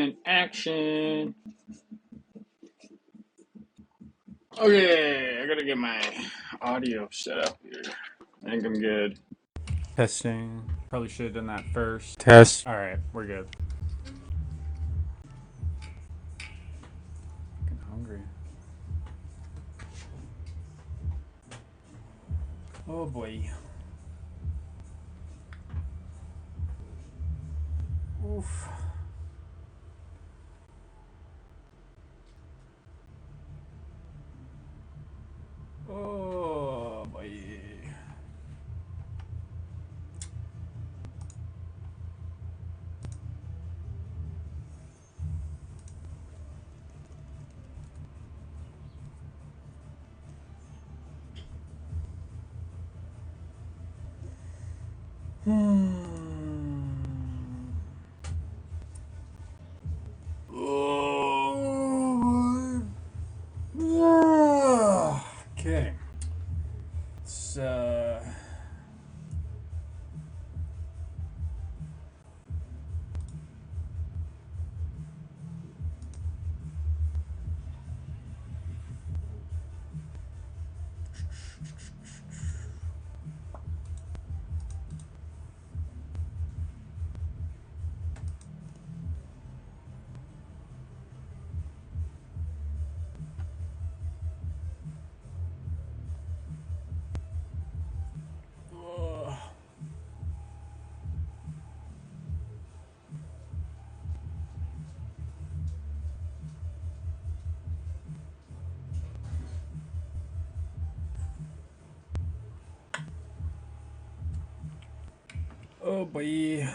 and action. Okay, I gotta get my audio set up here. I think I'm good. Testing. Probably should have done that first. Test. Alright, we're good. I'm hungry. Oh boy. Oof. Oh boy. Okay. It's oh boy.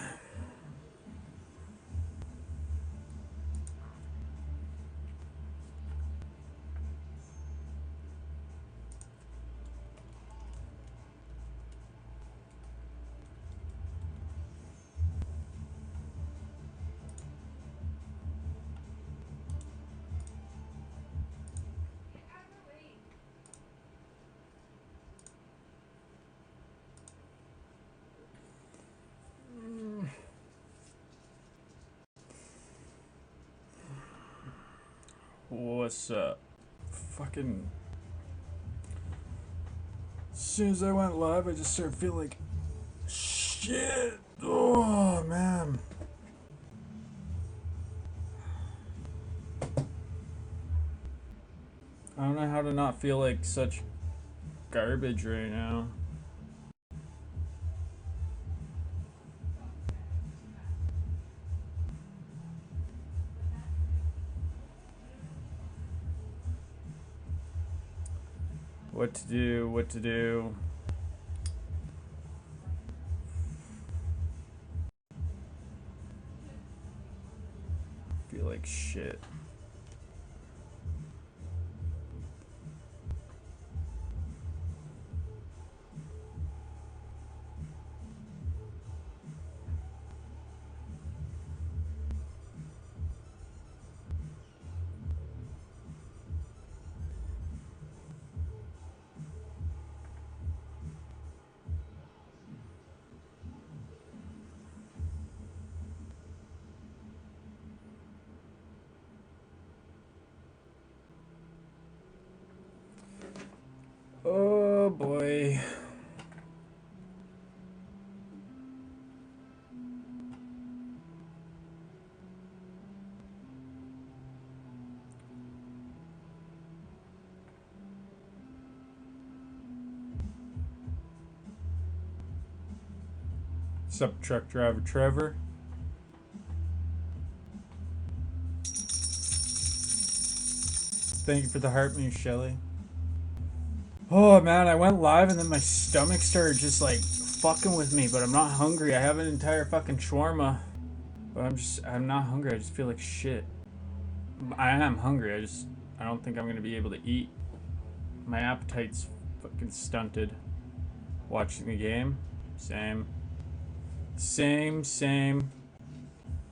What's up? Fucking. As soon as I went live, I just started feeling like shit. Oh man. I don't know how to not feel like such garbage right now. What to do, what to do. Feel like shit. Oh boy. What's up, truck driver Trevor? Thank you for the heart, me, Shelly. Oh man, I went live and then my stomach started just like fucking with me, but I'm not hungry. I have an entire fucking shawarma, but I'm not hungry. I just feel like shit. I am hungry. I don't think I'm gonna be able to eat. My appetite's fucking stunted. Watching the game, same.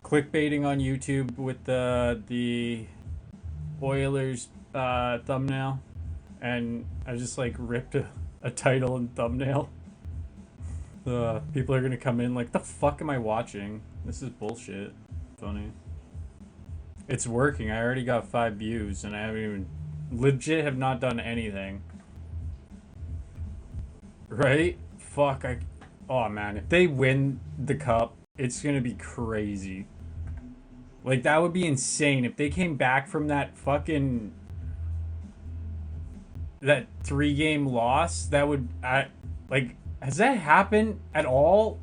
Clickbaiting on YouTube with the Oilers thumbnail, and I just like ripped a title and thumbnail. People are gonna come in like, the fuck am I watching? This is bullshit. Funny. It's working. I already got 5 views and I haven't even legit have not done anything. Right? Fuck, oh man, if they win the cup, it's gonna be crazy. Like, that would be insane. If they came back from that fucking that 3-game loss, that would like, has that happened at all?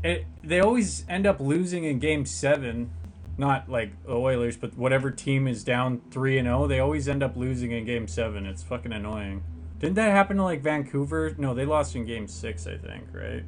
They always end up losing in game 7. Not like the Oilers, but whatever team is down 3-0, they always end up losing in game 7. It's fucking annoying. Didn't that happen to like Vancouver? No, they lost in game 6, I think, right?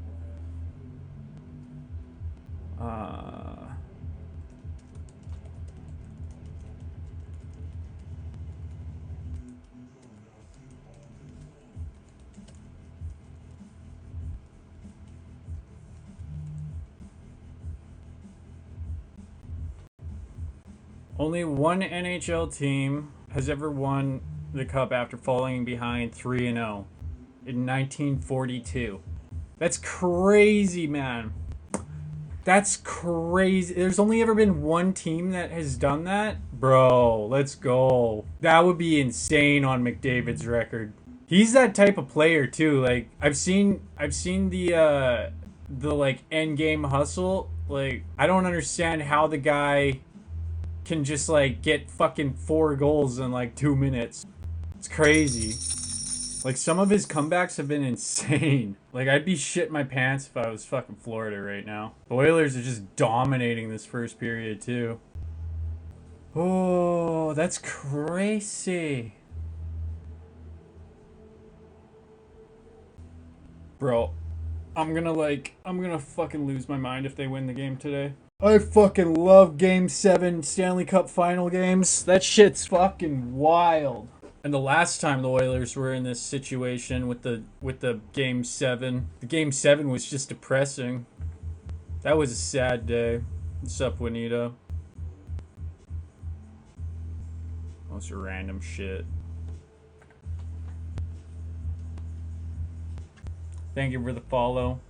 Only one NHL team has ever won the cup after falling behind 3-0 in 1942. That's crazy, man. That's crazy. There's only ever been one team that has done that? Bro, let's go. That would be insane on McDavid's record. He's that type of player too. Like, I've seen the like end game hustle. Like, I don't understand how the guy can just like get fucking 4 goals in like 2 minutes. It's crazy. Like, some of his comebacks have been insane. Like, I'd be shitting my pants if I was fucking Florida right now. The Oilers are just dominating this first period too. Oh, that's crazy. Bro, I'm gonna fucking lose my mind if they win the game today. I fucking love Game 7 Stanley Cup final games. That shit's fucking wild. And the last time the Oilers were in this situation with the Game 7, the Game 7 was just depressing. That was a sad day. What's up, Juanita? Most random shit. Thank you for the follow.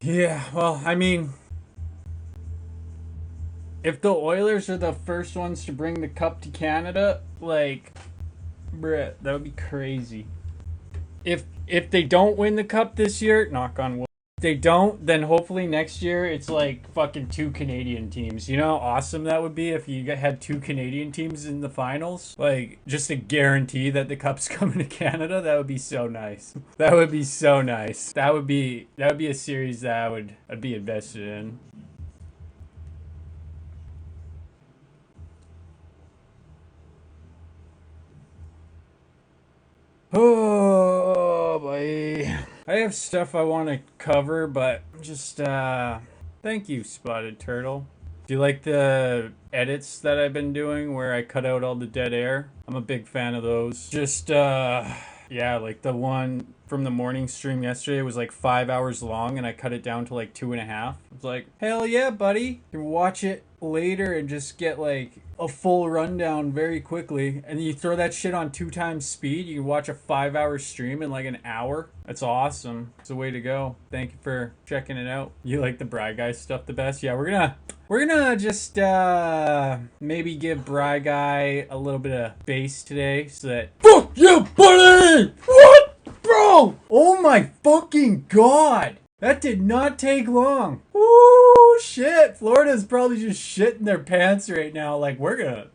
Yeah, well, I mean, if the Oilers are the first ones to bring the cup to Canada, like, bruh, that would be crazy. If they don't win the cup this year, knock on wood. If they don't, then hopefully next year it's like fucking 2 Canadian teams. You know how awesome that would be if you had 2 Canadian teams in the finals? Like, just to guarantee that the cup's coming to Canada, that would be so nice. That would be so nice. That would be a series that I'd be invested in. Oh boy. I have stuff I want to cover, but just thank you, Spotted Turtle. Do you like the edits that I've been doing where I cut out all the dead air? I'm a big fan of those. Just yeah, like the one from the morning stream yesterday was like 5 hours long and I cut it down to like 2.5. It's like, hell yeah, buddy. You can watch it later and just get like a full rundown very quickly. And you throw that shit on 2 times speed, you can watch a 5-hour stream in like an hour. That's awesome. It's the way to go. Thank you for checking it out. You like the Bry Guy stuff the best? Yeah, we're gonna just maybe give Bry Guy a little bit of bass today so that fuck you, buddy! What? Bro! Oh my fucking god! That did not take long. Ooh, shit. Florida's probably just shitting their pants right now. Like, we're gonna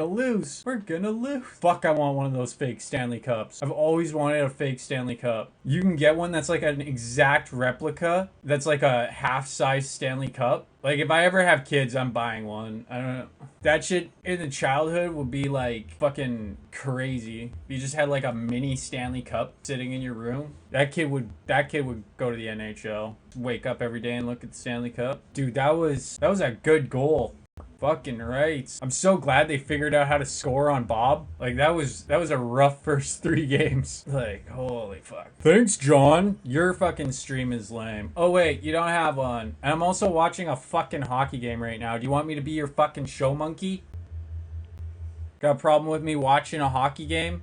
lose. We're gonna lose. Fuck, I want one of those fake Stanley Cups. I've always wanted a fake Stanley Cup. You can get one that's like an exact replica. That's like a half-size Stanley Cup. Like, if I ever have kids, I'm buying one. I don't know. That shit in the childhood would be like fucking crazy. You just had like a mini Stanley Cup sitting in your room. That kid would go to the NHL. Wake up every day and look at the Stanley Cup. Dude, that was a good goal. Fucking right. I'm so glad they figured out how to score on Bob. Like, that was a rough first 3 games. Like, holy fuck. Thanks, John. Your fucking stream is lame. Oh wait, you don't have one. And I'm also watching a fucking hockey game right now. Do you want me to be your fucking show monkey? Got a problem with me watching a hockey game?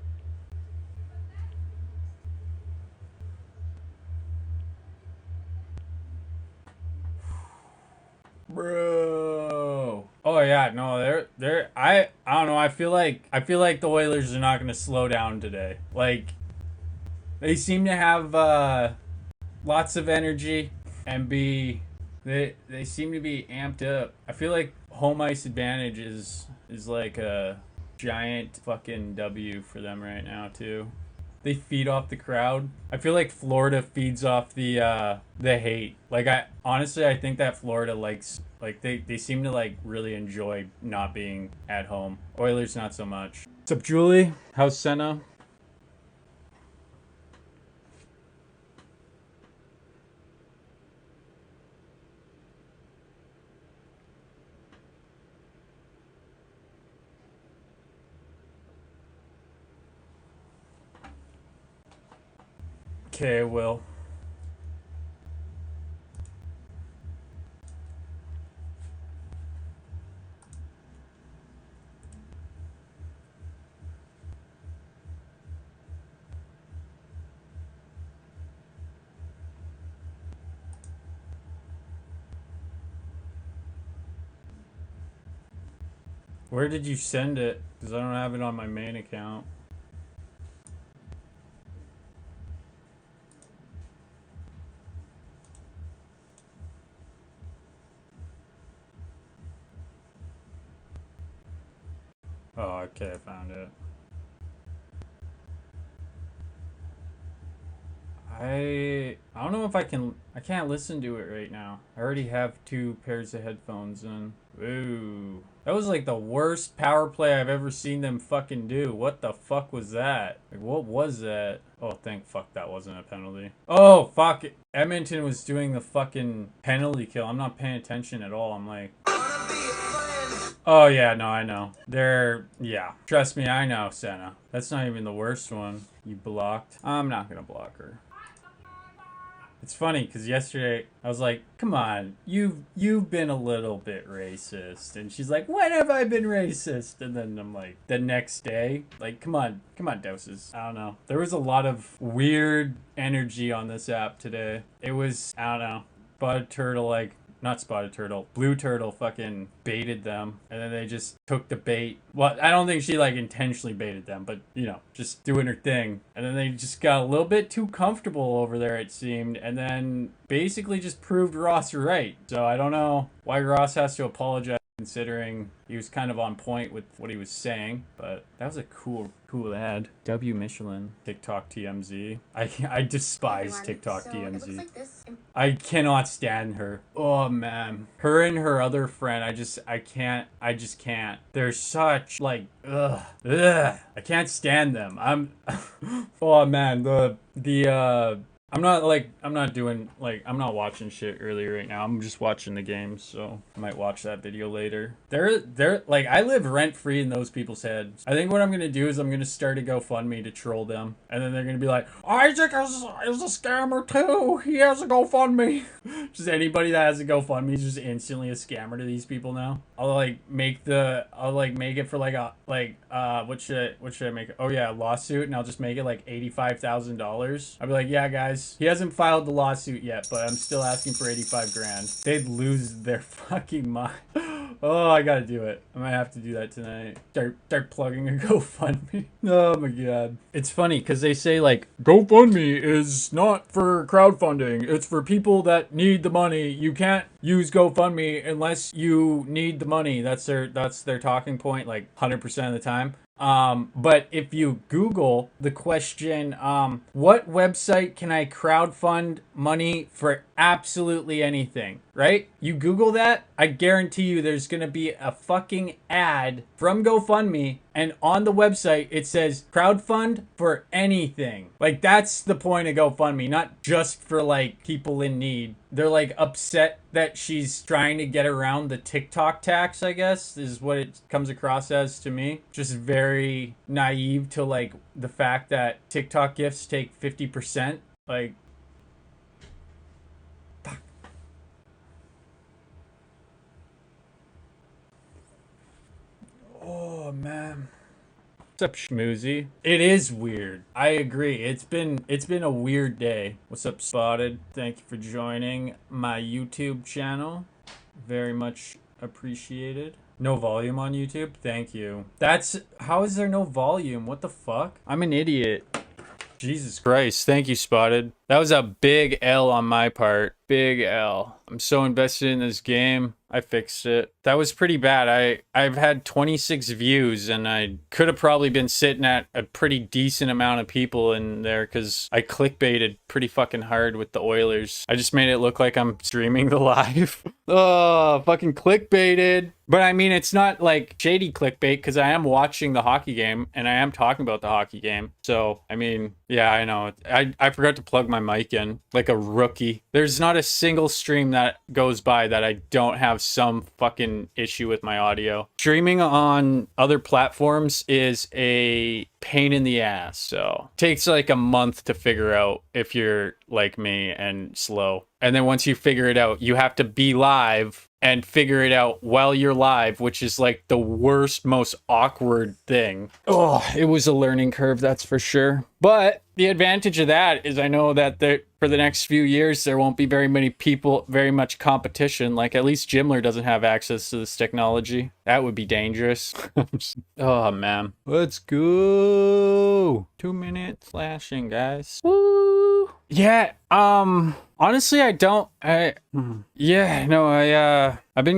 Bro. Oh yeah, no, I don't know, I feel like the Oilers are not gonna slow down today. Like they seem to have lots of energy and they seem to be amped up. I feel like home ice advantage is like a giant fucking W for them right now too. They feed off the crowd. I feel like Florida feeds off the hate. Like I think that Florida likes like they seem to like really enjoy not being at home. Oilers not so much. What's up, Julie? How's Senna? Okay, Will. Where did you send it? Because I don't have it on my main account. Oh, okay, I found it. I don't know if I can't listen to it right now. I already have two pairs of headphones in. Ooh. That was like the worst power play I've ever seen them fucking do. What the fuck was that? Like what was that? Oh, thank fuck that wasn't a penalty. Oh, fuck. Edmonton was doing the fucking penalty kill. I'm not paying attention at all. I'm like, oh yeah, no, I know. Yeah. Trust me, I know, Senna. That's not even the worst one. You blocked. I'm not gonna block her. It's funny because yesterday I was like, "Come on, you've been a little bit racist," and she's like, "When have I been racist?" And then I'm like, the next day, like, "Come on, doses." I don't know. There was a lot of weird energy on this app today. It was I don't know. Spotted Turtle like not Spotted Turtle, Blue Turtle fucking baited them, and then they just took the bait. Well, I don't think she like intentionally baited them, but you know, just doing her thing. And then they just got a little bit too comfortable over there, it seemed, and then basically just proved Ross right. So I don't know why Ross has to apologize, considering he was kind of on point with what he was saying, but that was a cool ad. W Michelin, TikTok TMZ. I despise TikTok TMZ. I cannot stand her. Oh man, her and her other friend. I just can't. They're such like ugh. I can't stand them. Oh man, I'm not watching shit early right now. I'm just watching the games, so I might watch that video later. They're like I live rent free in those people's heads. I think what I'm gonna do is I'm gonna start a GoFundMe to troll them, and then they're gonna be like, Isaac is a scammer too. He has a GoFundMe. Just anybody that has a GoFundMe is just instantly a scammer to these people now. I'll make it for what should I make? Oh yeah, lawsuit, and I'll just make it like $85,000. I'll be like, yeah guys, he hasn't filed the lawsuit yet, but I'm still asking for 85 grand. They'd lose their fucking mind. Oh, I gotta do it. I might have to do that tonight. Start plugging a GoFundMe. Oh my god. It's funny because they say like GoFundMe is not for crowdfunding. It's for people that need the money. You can't use GoFundMe unless you need the money. That's their talking point like 100% of the time. But if you Google the question, what website can I crowdfund money for absolutely anything, right? You Google that, I guarantee you there's gonna be a fucking ad from GoFundMe, and on the website it says crowdfund for anything. Like that's the point of GoFundMe, not just for like people in need. They're like upset that she's trying to get around the TikTok tax, I guess, is what it comes across as to me. Just very naive to like the fact that TikTok gifts take 50%. Like, fuck. Oh man. What's up, Schmoozy? It is weird. I agree. It's been a weird day. What's up, Spotted? Thank you for joining my YouTube channel. Very much appreciated. No volume on YouTube? Thank you. How is there no volume? What the fuck? I'm an idiot. Jesus Christ. Thank you, Spotted. That was a big L on my part. Big L. I'm so invested in this game. I fixed it. That was pretty bad. I've had 26 views and I could have probably been sitting at a pretty decent amount of people in there because I clickbaited pretty fucking hard with the Oilers. I just made it look like I'm streaming the live. Oh, fucking clickbaited. But I mean, it's not like shady clickbait because I am watching the hockey game and I am talking about the hockey game. So, I mean, yeah, I know. I forgot to plug my mic in like a rookie. There's not a single stream that goes by that I don't have some fucking issue with my audio. Streaming on other platforms is a pain in the ass. So, takes like a month to figure out if you're like me and slow. And then once you figure it out, you have to be live and figure it out while you're live, which is like the worst, most awkward thing. Oh, it was a learning curve, that's for sure. But the advantage of that is I know that for the next few years, there won't be very many people, very much competition. Like at least Jimler doesn't have access to this technology. That would be dangerous. Oh, man. Let's go. 2 minutes flashing, guys. Woo. Yeah, honestly, I've been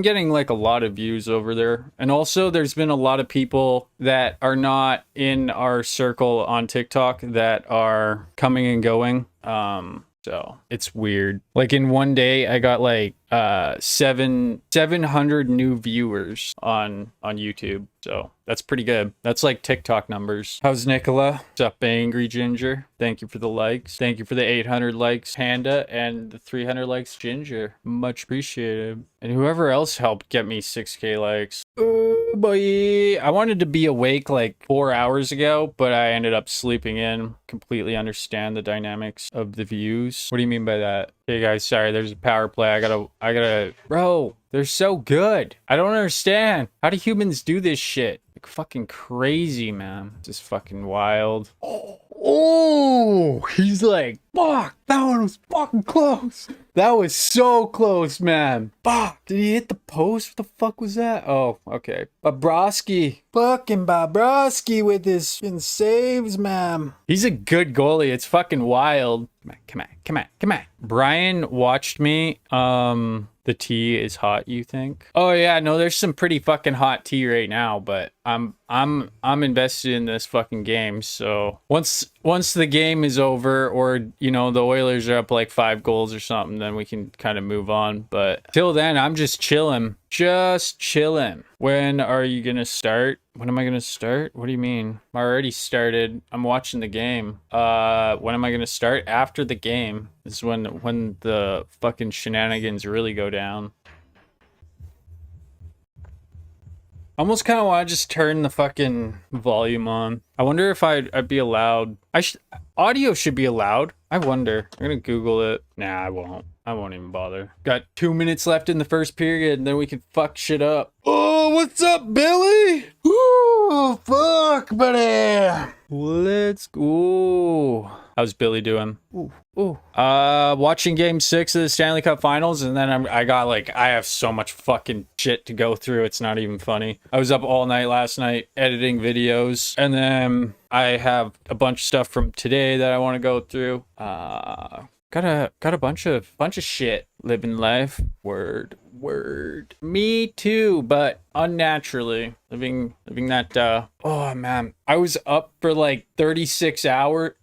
getting like a lot of views over there. And also there's been a lot of people that are not in our circle on TikTok that are coming and going. So it's weird. Like in one day I got like 700 new viewers on YouTube. So that's pretty good. That's like TikTok numbers. How's Nicola? What's up, Angry Ginger? Thank you for the likes. Thank you for the 800 likes, Panda, and the 300 likes, Ginger. Much appreciated. And whoever else helped get me 6K likes. Oh boy. I wanted to be awake like 4 hours ago, but I ended up sleeping in. Completely understand the dynamics of the views. What do you mean by that? Hey guys, sorry, there's a power play. I gotta, bro, they're so good. I don't understand. How do humans do this shit? Like fucking crazy, man. Just fucking wild. Oh, he's like, fuck, that one was fucking close. That was so close, man. Fuck, did he hit the post? What the fuck was that? Oh, okay. Bobrovsky. Fucking Bobrovsky with his fucking saves, man. He's a good goalie. It's fucking wild. Come on. Brian watched me. The tea is hot, you think? Oh yeah, no, there's some pretty fucking hot tea right now, but I'm invested in this fucking game. So once the game is over, or you know, the Oilers are up like 5 goals or something, then we can kind of move on. But till then, I'm just chilling. When are you gonna start? When am I gonna start? What do you mean? I already started. I'm watching the game. When am I gonna start? After the game is when the fucking shenanigans really go down. Almost kind of want to just turn the fucking volume on. I wonder if I'd be allowed. Audio should be allowed. I wonder. I'm gonna Google it. Nah, I won't. I won't even bother. Got 2 minutes left in the first period, and then we can fuck shit up. Oh, what's up, Billy? Ooh, fuck, buddy. Let's go. How's Billy doing? Ooh. Watching game 6 of the Stanley Cup Finals, and then I have so much fucking shit to go through. It's not even funny. I was up all night last night editing videos, and then I have a bunch of stuff from today that I want to go through. Got a bunch of shit. Living life. Word. Me too, but unnaturally. Living that oh man. I was up for like 36 hours,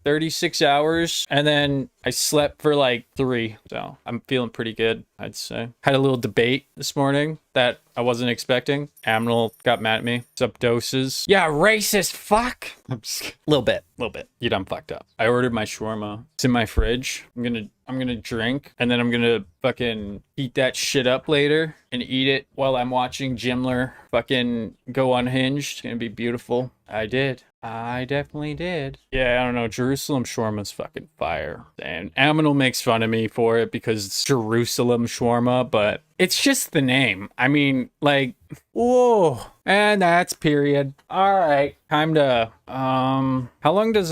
and then I slept for like 3. So I'm feeling pretty good, I'd say. Had a little debate this morning that I wasn't expecting. Aminal got mad at me. What's up, doses? Yeah, racist fuck. I'm just kidding. Little bit. You done fucked up. I ordered my shawarma. It's in my fridge. I'm gonna drink, and then I'm gonna fucking heat that shit up later and eat it while I'm watching Jimler fucking go unhinged. It's gonna be beautiful. I definitely did. Yeah, I don't know. Jerusalem shawarma's fucking fire. And Aminal makes fun of me for it because it's Jerusalem shawarma, but it's just the name. I mean, like, whoa. And that's period. All right. Time to, how long does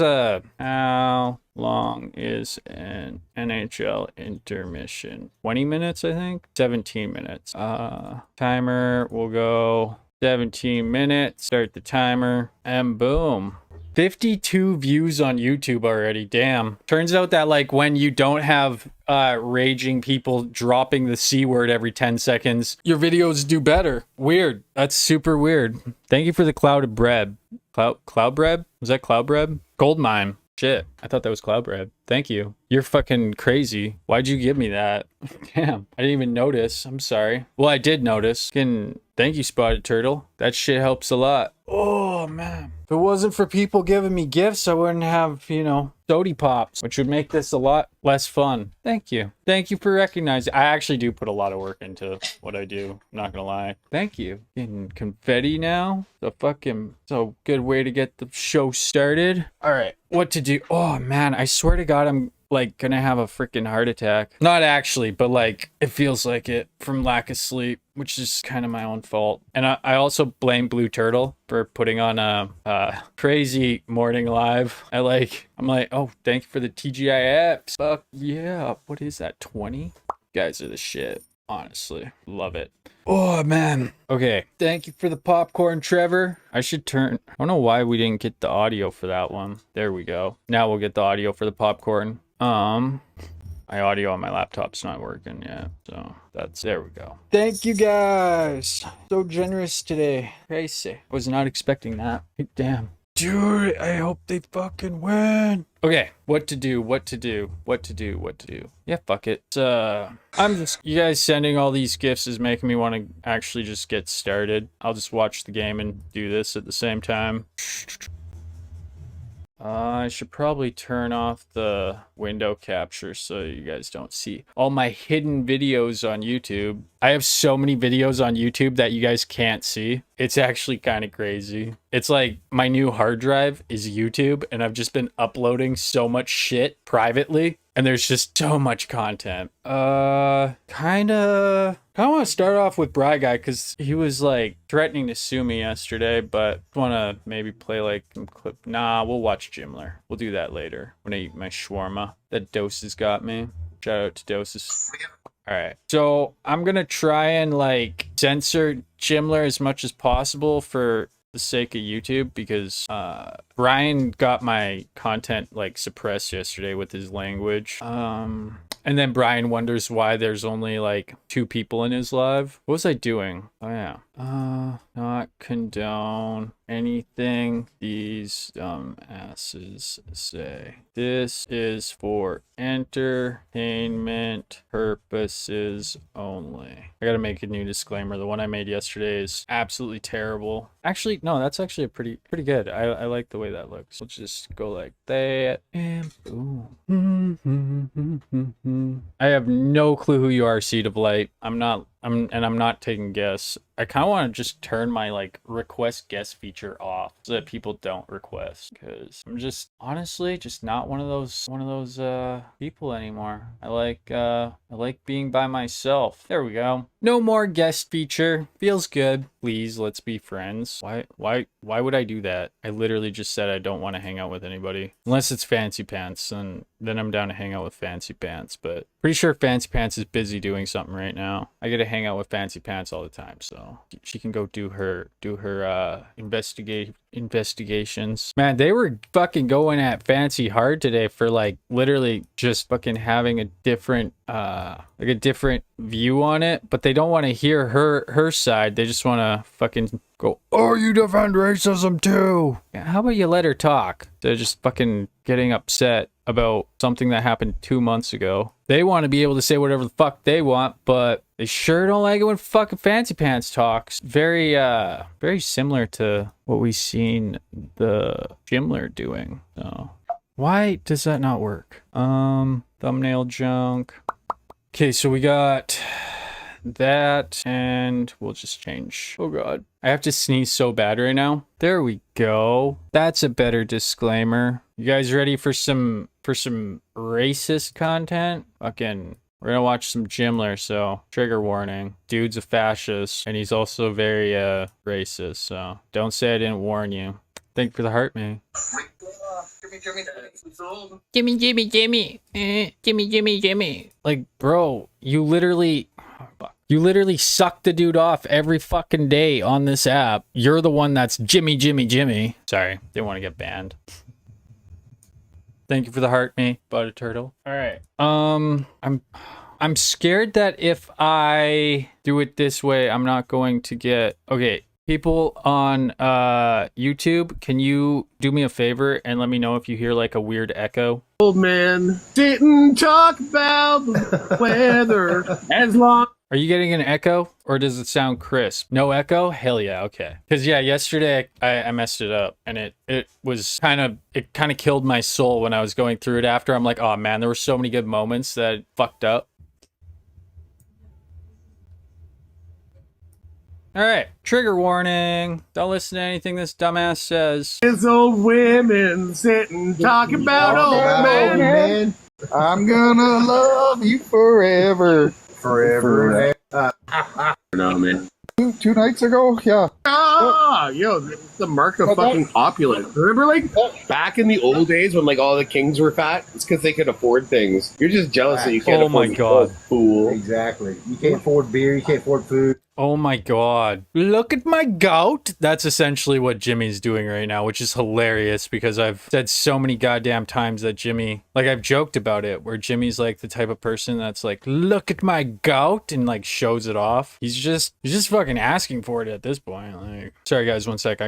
long is an NHL intermission? 20 minutes, I think. 17 minutes. Timer will go 17 minutes. Start the timer, and boom. 52 views on YouTube already. Damn. Turns out that like when you don't have raging people dropping the C word every 10 seconds, your videos do better. Weird. That's super weird. Thank you for the cloud of bread. Cloud bread? Was that cloud bread? Gold mine. Shit. I thought that was cloud bread. Thank you. You're fucking crazy. Why'd you give me that? Damn. I didn't even notice. I'm sorry. Well, I did notice. Thank you, Spotted Turtle. That shit helps a lot. Oh, man. If it wasn't for people giving me gifts, I wouldn't have, Sody Pops, which would make this a lot less fun. Thank you. Thank you for recognizing. I actually do put a lot of work into what I do. I'm not gonna lie. Thank you. Getting confetti now. So good way to get the show started. All right. What to do? Oh, man. I swear to God, I'm like gonna have a freaking heart attack. Not actually, but like it feels like it from lack of sleep, which is kind of my own fault. And I also blame Blue Turtle for putting on a crazy morning live. I'm like, oh, thank you for the TGI apps. Fuck yeah. What is that? 20? You guys are the shit. Honestly, love it. Oh man. Okay. Thank you for the popcorn, Trevor. I don't know why we didn't get the audio for that one. There we go. Now we'll get the audio for the popcorn. My audio on my laptop's not working yet, so there we go. Thank you guys. So generous today. Crazy. Was not expecting that. Damn. Dude, I hope they fucking win. Okay, what to do. Yeah, fuck it. You guys sending all these gifts is making me want to actually just get started. I'll just watch the game and do this at the same time. I should probably turn off the window capture so you guys don't see all my hidden videos on YouTube. I have so many videos on YouTube that you guys can't see. It's actually kind of crazy. It's like my new hard drive is YouTube, and I've just been uploading so much shit privately, and there's just so much content. Kind of want to start off with Bry Guy because he was like threatening to sue me yesterday, but want to maybe play like some clip. Nah, we'll watch Jimler. We'll do that later when I eat my shawarma. That Doses got me. Shout out to Doses. All right, so I'm gonna try and like censor Jimler as much as possible for the sake of YouTube because Brian got my content like suppressed yesterday with his language. And then Brian wonders why there's only like 2 people in his live. What was I doing? Oh yeah. Not condone anything these dumb asses say. This is for entertainment purposes only. I gotta make a new disclaimer. The one I made yesterday is absolutely terrible. Actually, no, that's actually pretty good. I like the way that looks. Let's just go like that and boom. I have no clue who you are, Seed of Light. I'm not taking guess. I kind of want to just turn my like request guest feature off so that people don't request, because I'm just honestly just not one of those people anymore. I like being by myself. There we go. No more guest feature. Feels good. Please, let's be friends. Why would I do that? I literally just said I don't want to hang out with anybody unless it's Fancy Pants, and then I'm down to hang out with Fancy Pants, but pretty sure Fancy Pants is busy doing something right now. I get to hang out with Fancy Pants all the time, so she can go do her investigations. Man, they were fucking going at Fancy hard today for like literally just fucking having a different view on it, but they don't want to hear her side. They just want to fucking go, oh, you defend racism too. Yeah, how about you let her talk? They're just fucking getting upset about something that happened 2 months ago. They want to be able to say whatever the fuck they want, but they sure don't like it when fucking Fancy Pants talks. Very similar to what we've seen the Jimler doing. So why does that not work? Thumbnail junk. Okay, so we got that, and we'll just change. Oh god, I have to sneeze so bad right now. There we go. That's a better disclaimer. You guys ready for some racist content? Fucking, we're gonna watch some Jimler, so trigger warning. Dude's a fascist, and he's also very racist, so don't say I didn't warn you. Thank you for the heart, man. Jimmy. Like, bro, you literally suck the dude off every fucking day on this app. You're the one that's Jimmy. Sorry, didn't want to get banned. Thank you for the heart, me, Butter Turtle. All right. I'm scared that if I do it this way, I'm not going to get... Okay, people on YouTube, can you do me a favor and let me know if you hear like a weird echo? Old man didn't talk about the weather as long... Are you getting an echo or does it sound crisp? No echo? Hell yeah, okay. Because yeah, yesterday I messed it up and it kind of killed my soul when I was going through it after. I'm like, oh man, there were so many good moments that it fucked up. All right, trigger warning. Don't listen to anything this dumbass says. There's old women sitting talking about old man. I'm gonna love you forever. Forever. No, man. Two nights ago? Yeah. Yo, the mark of fucking opulence. Remember, like, back in the old days when, like, all the kings were fat? It's because they could afford things. You're just jealous that you can't afford my God. Fool. Exactly. You can't afford beer, you can't afford food. Oh my God. Look at my goat. That's essentially what Jimmy's doing right now, which is hilarious because I've said so many goddamn times that Jimmy, like I've joked about it, where Jimmy's like the type of person that's like, look at my goat and like shows it off. He's just fucking asking for it at this point. Like, sorry guys, one sec.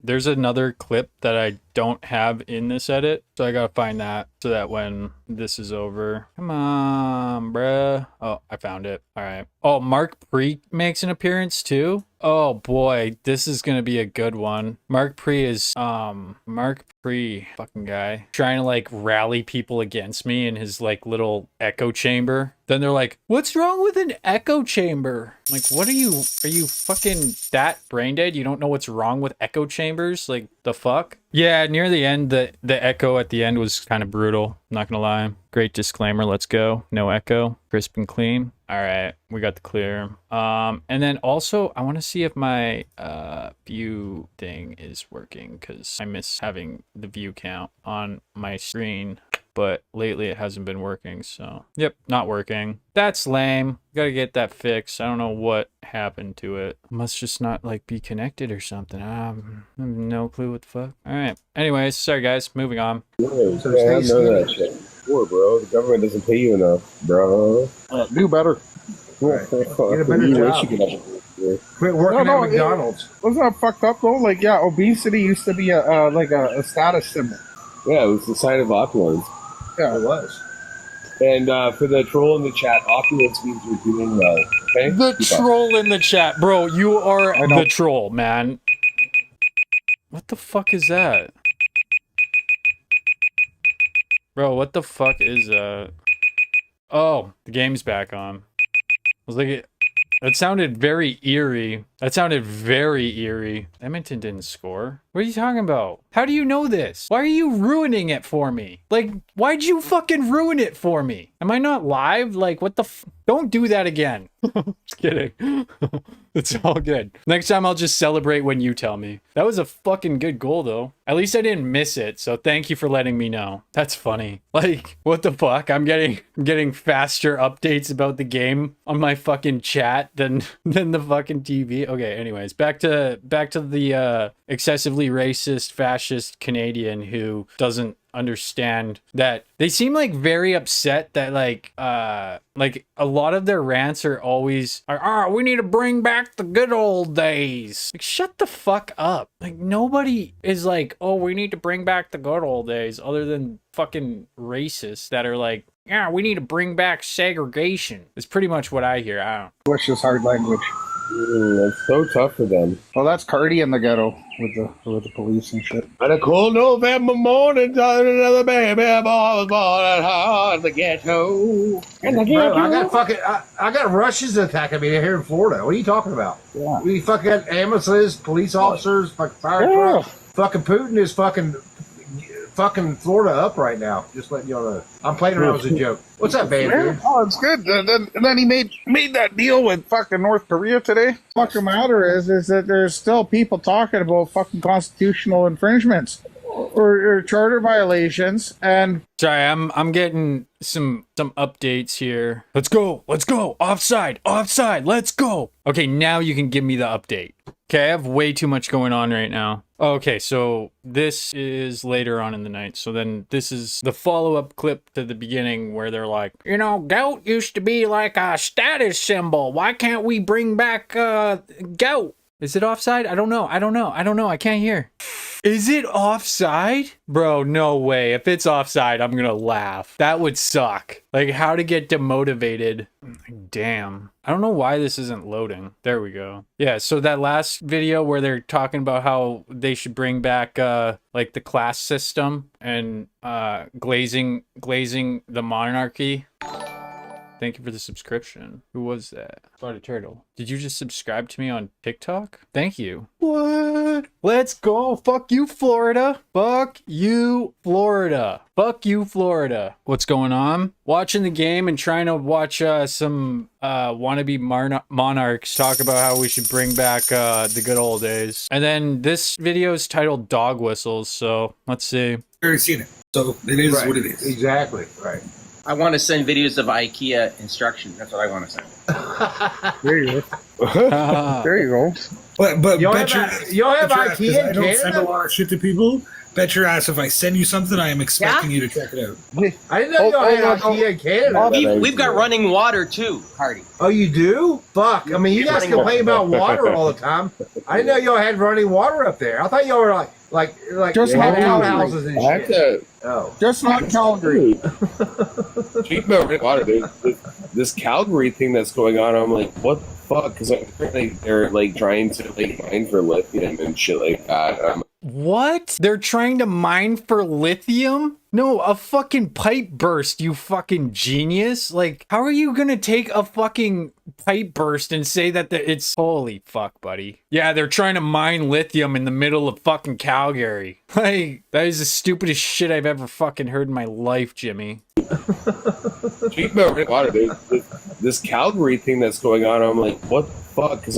There's another clip that I don't have in this edit, so I gotta find that so that when this is over... Come on, bruh. Oh, I found it. All right. Oh, Mark Pre makes an appearance too? Oh boy, this is gonna be a good one. Mark Pre is, Mark Pre, fucking guy, trying to like rally people against me in his like little echo chamber. Then they're like, what's wrong with an echo chamber? I'm like, what are you fucking that brain dead? You don't know what's wrong with echo chambers? Like, the fuck? Yeah, near the end, the echo at the end was kind of brutal. Not gonna lie. Great disclaimer. Let's go. No echo. Crisp and clean. All right, we got the clear. And then also, I want to see if my view thing is working because I miss having the view count on my screen. But lately it hasn't been working, so... Yep, not working. That's lame. Gotta get that fixed. I don't know what happened to it. Must just not, like, be connected or something. I have no clue what the fuck. Alright. Anyways, sorry guys, moving on. Yeah, I know that shit. Poor, bro. The government doesn't pay you enough, bro. Do better. Right. Get a better job. Quit working at McDonald's. Wasn't that fucked up, though? Like, yeah, obesity used to be a status symbol. Yeah, it was the sign of opulence. Yeah, it was. And for the troll in the chat, opulence means you're doing well. Okay? The troll in the chat. Bro, you are the troll, man. What the fuck is that? Bro, what the fuck is that? Oh, the game's back on. I was like, that sounded very eerie. Edmonton didn't score. What are you talking about? How do you know this? Why are you ruining it for me? Like, why'd you fucking ruin it for me? Am I not live? Like, what the Don't do that again. Just kidding. It's all good. Next time I'll just celebrate when you tell me. That was a fucking good goal though. At least I didn't miss it, so thank you for letting me know. That's funny. Like, what the fuck? I'm getting faster updates about the game on my fucking chat than the fucking TV. Okay, anyways, back to the excessively racist fascist Canadian who doesn't understand that they seem like very upset that like a lot of their rants are always we need to bring back the good old days. Like, shut the fuck up. Like, nobody is like, oh, we need to bring back the good old days, other than fucking racists that are like, yeah, we need to bring back segregation. It's pretty much what I hear. I don't. Which is hard language. That's so tough for them. Well, that's Cardi in the ghetto with the police and shit. On a cold November morning, another baby boy was born at home in the ghetto. Bro, I got Russians attacking me here in Florida. What are you talking about? Yeah. We fucking got ambulances, police officers, fucking fire trucks. Fucking Putin is fucking fucking Florida up right now. Just letting you know. I'm playing around as a joke. What's up, man? Yeah, oh, it's good. Then he made that deal with fucking North Korea today. Fucking matter is that there's still people talking about fucking constitutional infringements or charter violations. And Sorry, I'm getting some updates here. Let's go. Offside. Let's go. Okay, now you can give me the update. Okay, I have way too much going on right now. Okay, so this is later on in the night. So then this is the follow-up clip to the beginning where they're like, you know, goat used to be like a status symbol. Why can't we bring back goat? Is it offside? I don't know. I can't hear. Is it offside? Bro, no way. If it's offside, I'm gonna laugh. That would suck. Like, how to get demotivated. Damn. I don't know why this isn't loading. There we go. Yeah, so that last video where they're talking about how they should bring back, like, the class system and glazing the monarchy. Thank you for the subscription. Who was that? Spotted Turtle. Did you just subscribe to me on TikTok? Thank you. What? Let's go. Fuck you, Florida. Fuck you, Florida. Fuck you, Florida. What's going on? Watching the game and trying to watch some wannabe monarchs talk about how we should bring back the good old days. And then this video is titled Dog Whistles, so let's see. I've already seen it, so it is what it is. Exactly. Right. I want to send videos of IKEA instructions. That's what I want to send. there you go. There you go. But You don't bet your, have, you don't have bet your ass, 'cause IKEA in I don't send a Canada? lot of shit to people. Bet your ass if I send you something, I am expecting you to check it out. I didn't know you had IKEA in Canada. We've got running water too, Hardy. Oh, you do? Fuck. I mean, you guys complain about water all the time. I didn't know y'all had running water up there. I thought y'all were like Just had not outhouses and I have shit. to. Oh. just not Calgary. Speaking about water, this Calgary thing that's going on, I'm like, what the fuck? Because they're like trying to like mine for lithium and shit like that. What? They're trying to mine for lithium? No, a fucking pipe burst, you fucking genius. Like, how are you gonna take a fucking pipe burst and say that it's... Holy fuck, buddy. Yeah, they're trying to mine lithium in the middle of fucking Calgary. Like, that is the stupidest shit I've ever fucking heard in my life, Jimmy. Speaking about water, this Calgary thing that's going on, I'm like, what the fuck? Because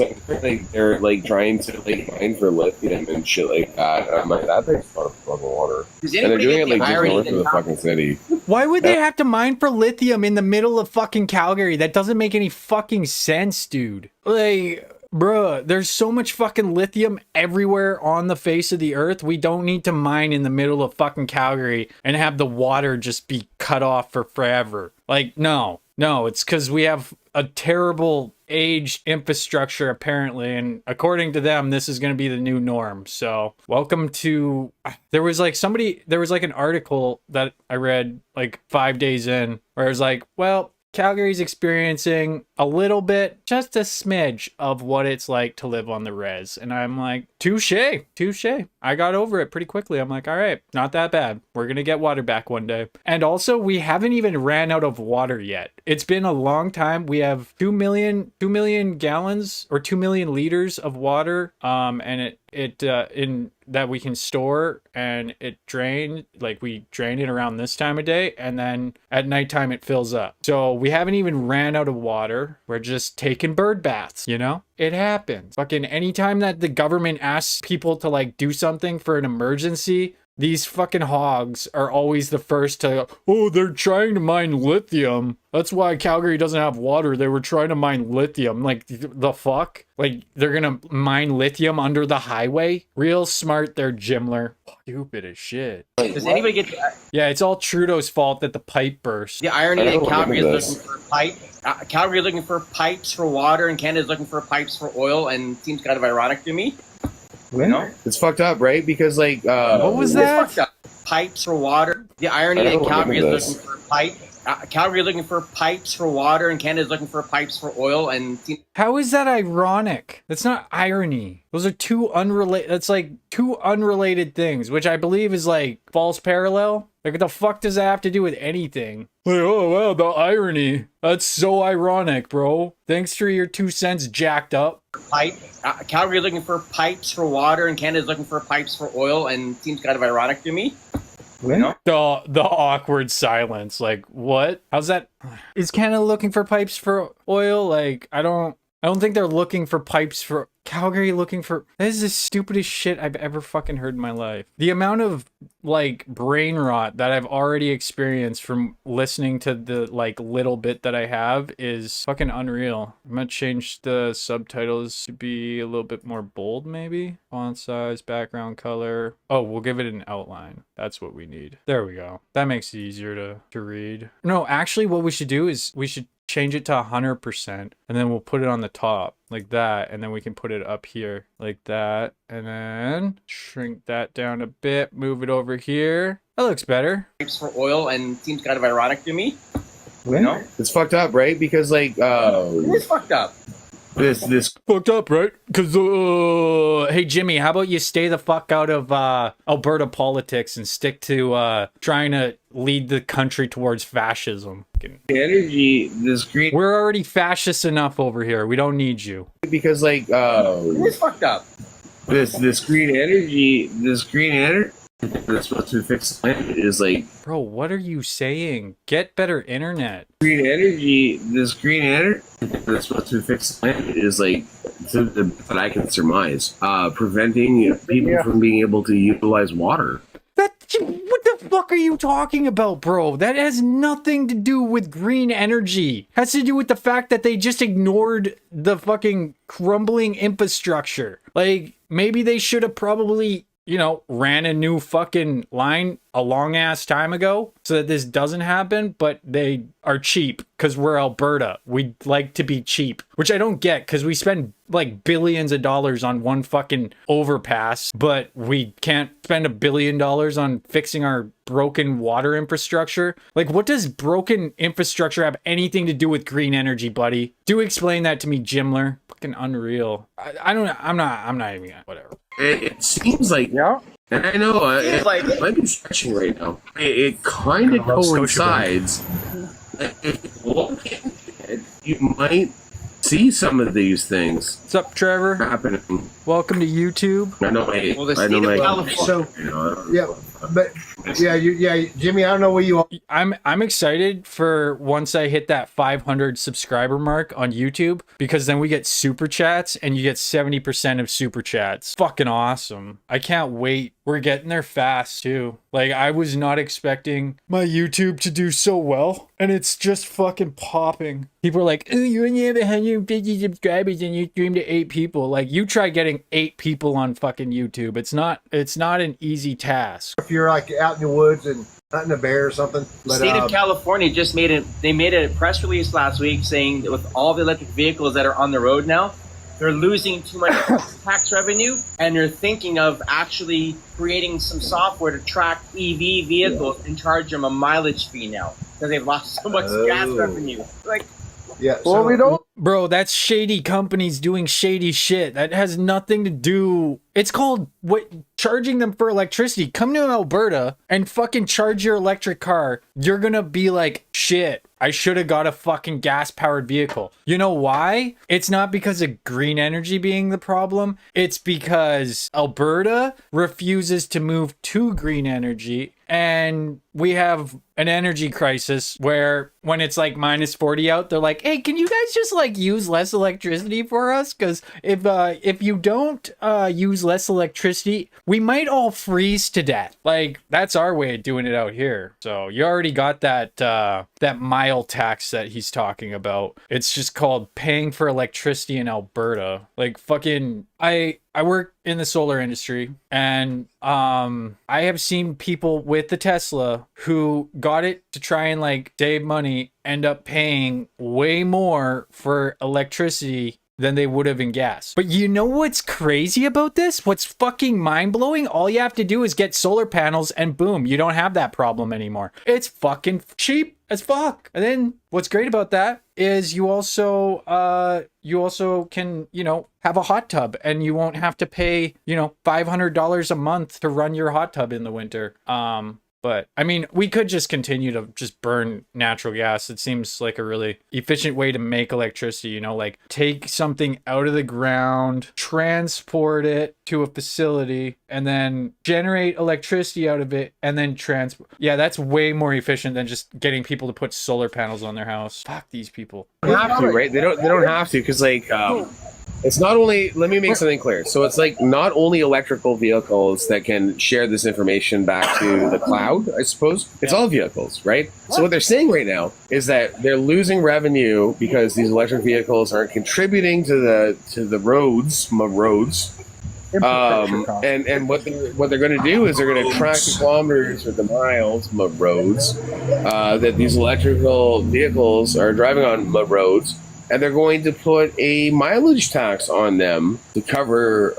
they're like trying to like mine for lithium and shit like that. I'm like, that thing's a lot of fucking water. And they're doing it like just north of the fucking city. Why would they have to mine for lithium in the middle of fucking Calgary? That doesn't make any fucking sense, dude. Like... Bruh, there's so much fucking lithium everywhere on the face of the earth. We don't need to mine in the middle of fucking Calgary and have the water just be cut off for forever. Like, no, it's because we have a terrible aged infrastructure apparently, and according to them, this is going to be the new norm. So, welcome to... There was like an article that I read like 5 days in where it was like, well, Calgary's experiencing a little bit, just a smidge of what it's like to live on the res. And I'm like, touche. I got over it pretty quickly. I'm like, all right, not that bad. We're going to get water back one day. And also, we haven't even ran out of water yet. It's been a long time. We have 2 million gallons or 2 million liters of water. And in that we can store, and it drain, like we drain it around this time of day, and then at nighttime it fills up. So we haven't even ran out of water. We're just taking bird baths, you know? It happens. Fucking anytime that the government asks people to like do something for an emergency, these fucking hogs are always the first to, oh, they're trying to mine lithium. That's why Calgary doesn't have water. They were trying to mine lithium. Like, the fuck? Like, they're gonna mine lithium under the highway? Real smart there, Jimler. Stupid as shit. Does anybody get Yeah, it's all Trudeau's fault that the pipe burst. the irony that Calgary is looking for a pipe? Calgary is looking for pipes for water, and Canada is looking for pipes for oil, and it seems kind of ironic to me. You know? It's fucked up, right? Because like, What was that? Fucked up. Pipes for water. The irony that Calgary is looking for a pipe. Calgary is looking for pipes for water, and Canada is looking for pipes for oil, and How is that ironic? That's not irony. Those are two unrelated. That's like two unrelated things, which I believe is like false parallel. Like, what the fuck does that have to do with anything? Like, oh, well, the irony. That's so ironic, bro. Thanks for your 2 cents jacked up. pipe. Calgary is looking for pipes for water, and Canada is looking for pipes for oil, and it seems kind of ironic to me. You know? The awkward silence. Like, what? How's that? Is Canada looking for pipes for oil? Like, I don't think they're looking for pipes for Calgary looking for. This is the stupidest shit I've ever fucking heard in my life. The amount of like brain rot that I've already experienced from listening to the like little bit that I have is fucking unreal. I'm gonna change the subtitles to be a little bit more bold, maybe. Font size, background color. Oh, we'll give it an outline. That's what we need. There we go. That makes it easier to read. No, actually what we should do is we should change it to 100% and then we'll put it on the top like that, and then we can put it up here like that, and then shrink that down a bit, move it over here. That looks better. Pipes for oil, and seems kind of ironic to me. You know? It's fucked up, right? Because like It is fucked up. this Fucked up, right? Because hey Jimmy, how about you stay the fuck out of Alberta politics and stick to trying to lead the country towards fascism. energy, this green, We're already fascist enough over here. We don't need you. because like It is fucked up. this green energy that's supposed to fix the planet is like Bro, what are you saying? Get better internet. green energy that's supposed to fix the planet is like, that I can surmise, preventing people from being able to utilize water. What the fuck are you talking about, bro? That has nothing to do with green energy. It has to do with the fact that they just ignored the fucking crumbling infrastructure. Like, maybe they should have probably, you know, ran a new fucking line a long ass time ago so that this doesn't happen, but they are cheap because we're Alberta. We like to be cheap, which I don't get because we spend like billions of dollars on one fucking overpass, but we can't spend $1 billion on fixing our broken water infrastructure. Like, what does broken infrastructure have anything to do with green energy, buddy? Do explain that to me, Jimler. Fucking unreal. I don't know. I'm not even gonna, whatever. It seems like, Yeah. and I know Seems like it might be stretching right now. It kind of coincides. If you look into it, you might see some of these things What's up, Trevor? happening. Welcome to YouTube. I know my, Well, the I know state of my, California- So you know, yeah, but yeah, Jimmy, I don't know where you are. I'm excited for once I hit that 500 subscriber mark on YouTube, because then we get super chats and you get 70% of super chats. Fucking awesome. I can't wait. We're getting there fast too. Like, I was not expecting my YouTube to do so well, and it's just fucking popping. People are like, oh, you only have 150 subscribers and you stream to 8 people. Like, you try getting 8 people on fucking YouTube. It's not an easy task. If you're like out in the woods and hunting a bear or something. The But, state of California just made a press release last week saying that with all the electric vehicles that are on the road now, they're losing too much tax revenue, and they're thinking of actually creating some software to track EV vehicles and charge them a mileage fee now because they've lost so much gas revenue. Like, yeah, Well, we don't. Bro, that's shady companies doing shady shit. That has nothing to do. It's called charging them for electricity. Come to Alberta and fucking charge your electric car. You're gonna be like, shit, I should have got a fucking gas powered vehicle. You know why? It's not because of green energy being the problem. It's because Alberta refuses to move to green energy. And we have an energy crisis where when it's like minus 40 out, they're like, hey, can you guys just like use less electricity for us? Because if you don't use less electricity, we might all freeze to death. Like, that's our way of doing it out here. So you already got that mile tax that he's talking about. It's just called paying for electricity in Alberta. Like, fucking, I work in the solar industry, and I have seen people with the Tesla who got it to try and like save money end up paying way more for electricity than they would have in gas. But you know what's crazy about this? What's fucking mind-blowing? All you have to do is get solar panels and boom, you don't have that problem anymore. It's fucking cheap as fuck. And then what's great about that is you also can, you know, have a hot tub, and you won't have to pay, you know, $500 a month to run your hot tub in the winter. But I mean, we could just continue to just burn natural gas. It seems like a really efficient way to make electricity, you know, like take something out of the ground, transport it to a facility, and then generate electricity out of it, and then transport. Yeah, that's way more efficient than just getting people to put solar panels on their house. Fuck these people. They don't have to, right? They don't have to, because like it's not only, let me make something clear. So it's like not only electrical vehicles that can share this information back to the cloud, I suppose. It's all vehicles, right? So what they're saying right now is that they're losing revenue because these electric vehicles aren't contributing to the roads. And what they're going to do is they're going to track the kilometers or the miles, roads, that these electrical vehicles are driving on roads, and they're going to put a mileage tax on them to cover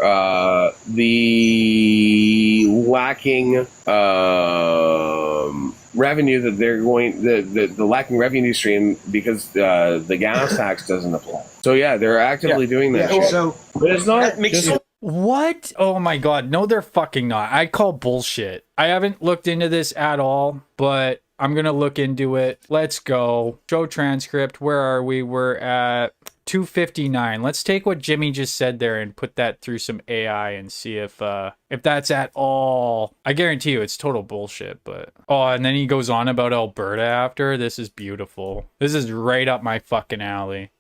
the lacking revenue that they're going, the lacking revenue stream, because the gas tax doesn't apply. So yeah, they're actively doing that. Yeah, shit. so But it's not just. What? Oh my god. No, they're fucking not. I call bullshit. I haven't looked into this at all, but I'm gonna look into it. Let's go. Show transcript. Where are we? We're at 2:59. Let's take what Jimmy just said there and put that through some AI and see if that's at all. I guarantee you it's total bullshit, but and then he goes on about Alberta after. This is beautiful. This is right up my fucking alley.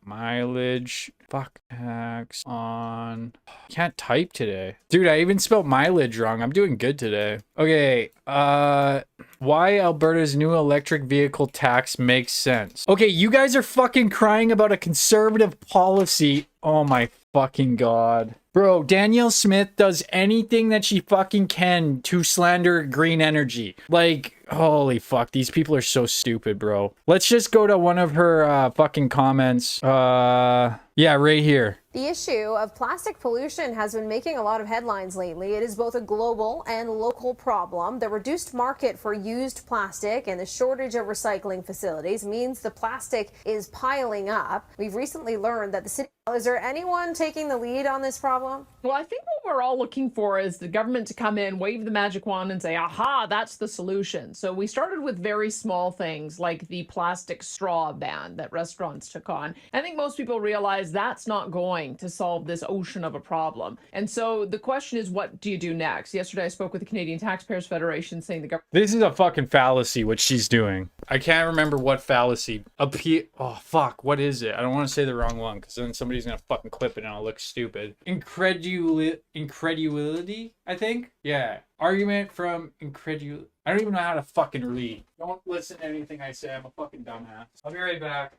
Mileage. Fuck, tax on. Can't type today. Dude, I even spelled mileage wrong. I'm doing good today. Okay, why Alberta's new electric vehicle tax makes sense. Okay, you guys are fucking crying about a conservative policy. Oh my fucking god. Bro, Danielle Smith does anything that she fucking can to slander green energy. Like, holy fuck, these people are so stupid, bro. Let's just go to one of her fucking comments. Yeah, right here. The issue of plastic pollution has been making a lot of headlines lately. It is both a global and local problem. The reduced market for used plastic and the shortage of recycling facilities means the plastic is piling up. We've recently learned that the city... Is there anyone taking the lead on this problem? Well, I think what we're all looking for is the government to come in, wave the magic wand and say, aha, that's the solution. So we started with very small things like the plastic straw ban that restaurants took on. I think most people realize that's not going to solve this ocean of a problem. And so the question is, what do you do next? Yesterday, I spoke with the Canadian Taxpayers Federation saying the government... This is a fucking fallacy, what she's doing. I can't remember what fallacy. Oh, fuck. What is it? I don't want to say the wrong one, because then somebody's going to fucking clip it and I'll look stupid. Incredulity, I think? Yeah. Argument from incredulity. I don't even know how to fucking read. Don't listen to anything I say. I'm a fucking dumbass. I'll be right back.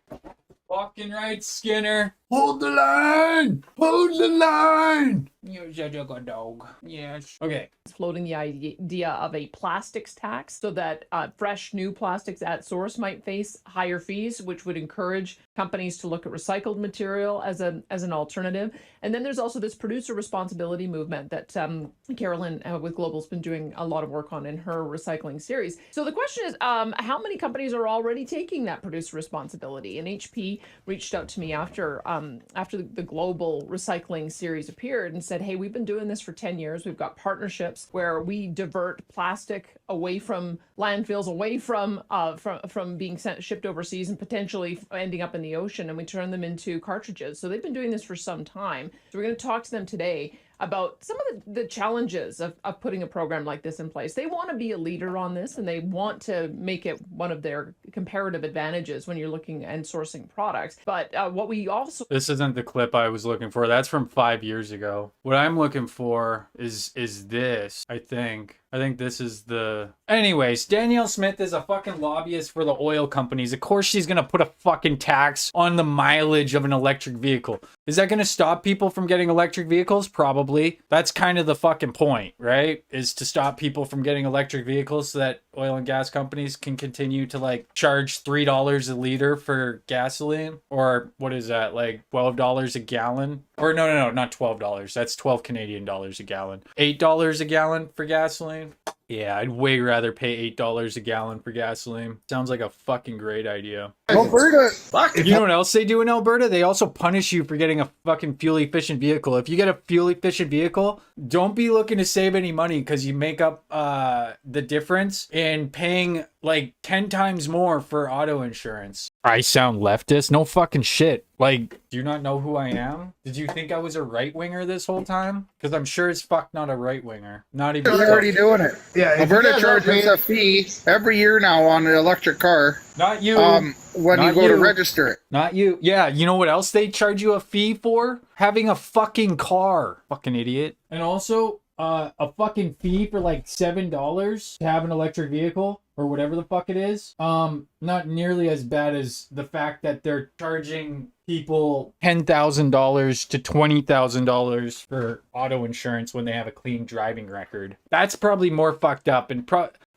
Fucking right, Skinner. Hold the line! Hold the line! You're such a good dog. Yes. Okay. It's floating the idea of a plastics tax so that fresh new plastics at source might face higher fees, which would encourage companies to look at recycled material as an alternative. And then there's also this producer responsibility movement that Carolyn with Global's been doing a lot of work on in her recycling series. So the question is, how many companies are already taking that producer responsibility? And HP reached out to me after the Global Recycling series appeared and said, hey, we've been doing this for 10 years. We've got partnerships where we divert plastic away from landfills, away from being shipped overseas and potentially ending up in the ocean, and we turn them into cartridges. So they've been doing this for some time. So we're going to talk to them today about some of the challenges of putting a program like this in place. They want to be a leader on this, and they want to make it one of their comparative advantages when you're looking and sourcing products. But what we also... This isn't the clip I was looking for. That's from 5 years ago. What I'm looking for is this, I think. I think this is the... Anyways, Danielle Smith is a fucking lobbyist for the oil companies. Of course she's gonna put a fucking tax on the mileage of an electric vehicle. Is that gonna stop people from getting electric vehicles? Probably. That's kind of the fucking point, right? Is to stop people from getting electric vehicles so that oil and gas companies can continue to like charge $3 a liter for gasoline. Or what is that, like $12 a gallon? Or no, not $12. That's 12 Canadian dollars a gallon. $8 a gallon for gasoline. Yeah, I'd way rather pay $8 a gallon for gasoline. Sounds like a fucking great idea. Alberta. Fuck. You know what else they do in Alberta? They also punish you for getting a fucking fuel-efficient vehicle. If you get a fuel-efficient vehicle, don't be looking to save any money because you make up the difference in paying like 10 times more for auto insurance. I sound leftist? No fucking shit. Like, do you not know who I am? Did you think I was a right-winger this whole time? Because I'm sure as fuck not a right-winger. Not even... They're already doing it. Yeah, Alberta charges a fee every year now on an electric car. Not you. When Not you go you. to register it. Not you. Yeah, you know what else they charge you a fee for? Having a fucking car. Fucking idiot. And also, a fucking fee for like $7 to have an electric vehicle or whatever the fuck it is. Not nearly as bad as the fact that they're charging people $10,000 to $20,000 for auto insurance when they have a clean driving record. That's probably more fucked up. And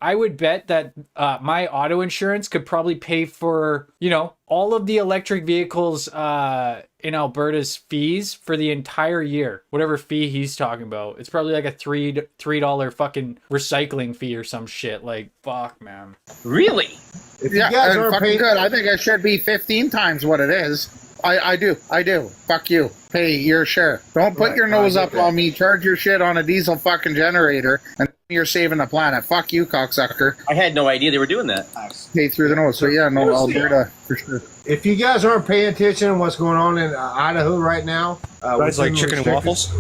I would bet that my auto insurance could probably pay for, you know, all of the electric vehicles in Alberta's fees for the entire year. Whatever fee he's talking about. It's probably like a $3 fucking recycling fee or some shit. Like, fuck, man. Really? If you Yeah, guys and aren't fucking paying, good. I think it should be 15 times what it is. I do. Fuck you. Pay your share. Don't put Right, your nose I get up that. on me. Charge your shit on a diesel fucking generator, and you're saving the planet. Fuck you, cocksucker. I had no idea they were doing that. Pay through the nose. So yeah, no, Alberta for sure. if you guys aren't paying attention to what's going on in Idaho right now, It's like chicken and waffles.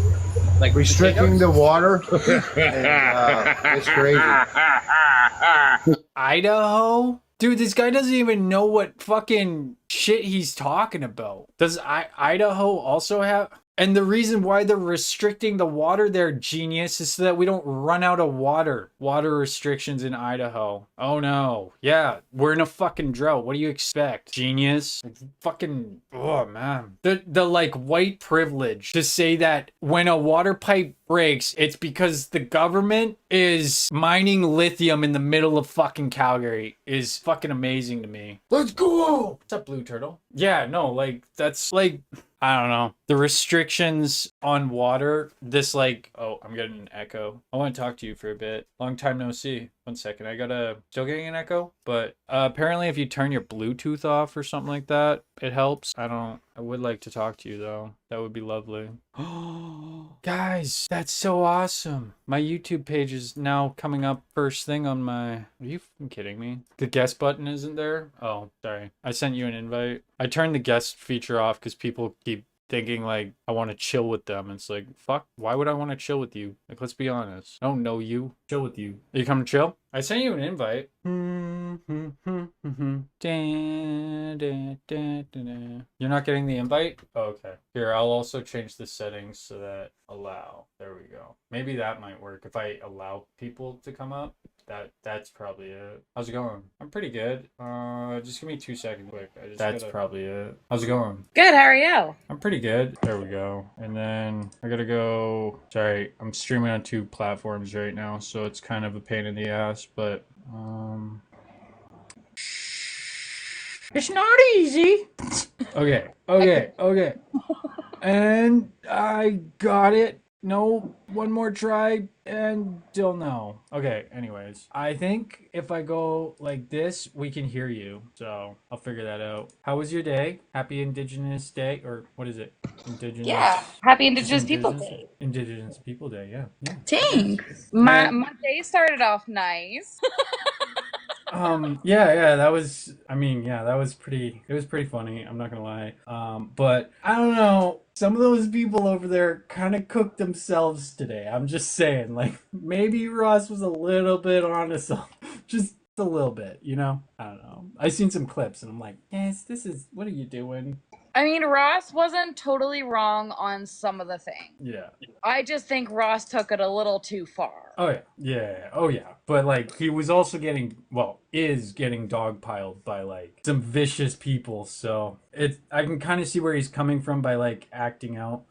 Like restricting the water, and, it's crazy. Idaho? Dude, this guy doesn't even know what fucking shit he's talking about. Does Idaho also have... And the reason why they're restricting the water there, genius, is so that we don't run out of water. Water restrictions in Idaho. Oh no. Yeah, we're in a fucking drought. What do you expect? Genius. Fucking, oh man. The like white privilege to say that when a water pipe breaks, it's because the government is mining lithium in the middle of fucking Calgary is fucking amazing to me. Let's go! What's up, Blue Turtle? Yeah, no, like, that's like... I don't know. The restrictions on water, this like, oh, I'm getting an echo. I want to talk to you for a bit. Long time no see. 1 second. Still getting an echo, but apparently if you turn your Bluetooth off or something like that, it helps. I would like to talk to you though. That would be lovely. Guys, that's so awesome. My YouTube page is now coming up first thing on my... Are you fucking kidding me? The guest button isn't there? Oh, sorry. I sent you an invite. I turned the guest feature off because people keep thinking like I want to chill with them. It's like, fuck, why would I want to chill with you? Like, let's be honest. I don't know you. Chill with you. Are you coming to chill? I sent you an invite. You're not getting the invite? Oh, okay. Here, I'll also change the settings so that allow. There we go. Maybe that might work if I allow people to come up. That's probably it. How's it going? I'm pretty good. Just give me 2 seconds quick. That's probably it. How's it going? Good, how are you? I'm pretty good. There we go. And then I gotta go. Sorry, I'm streaming on 2 platforms right now, so it's kind of a pain in the ass, but it's not easy. Okay. And I got it. No, one more try and still no. Okay, anyways. I think if I go like this, we can hear you. So I'll figure that out. How was your day? Happy Indigenous Day? Or what is it? Indigenous. Yeah, happy Indigenous People Day. Indigenous People Day, yeah. Thanks. My day started off nice. That was, that was pretty funny. I'm not gonna lie. But I don't know. Some of those people over there kind of cooked themselves today. I'm just saying, like, maybe Ross was a little bit honest, just a little bit, you know? I don't know. I seen some clips and I'm like, yes, what are you doing? I mean, Ross wasn't totally wrong on some of the things. Yeah. I just think Ross took it a little too far. Oh, yeah. Yeah. Oh, yeah. But, like, he was also is getting dogpiled by, like, some vicious people. So I can kind of see where he's coming from by, like, acting out.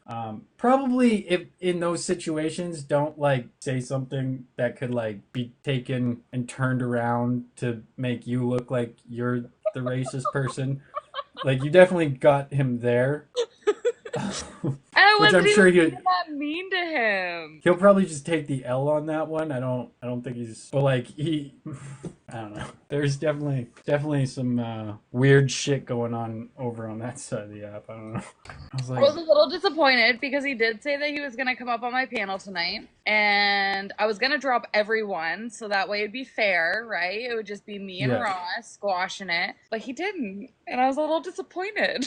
Probably if in those situations, don't, like, say something that could, like, be taken and turned around to make you look like you're the racist person. Like, you definitely got him there. And I Which wasn't I'm sure even that mean to him. he'll probably just take the L on that one. I don't think he's, but like he, I don't know. There's definitely some weird shit going on over on that side of the app. I don't know. I was I like, was a little disappointed because he did say that he was going to come up on my panel tonight, and I was going to drop everyone so that way it'd be fair, right? It would just be me and Yeah. Ross squashing it, but he didn't, and I was a little disappointed.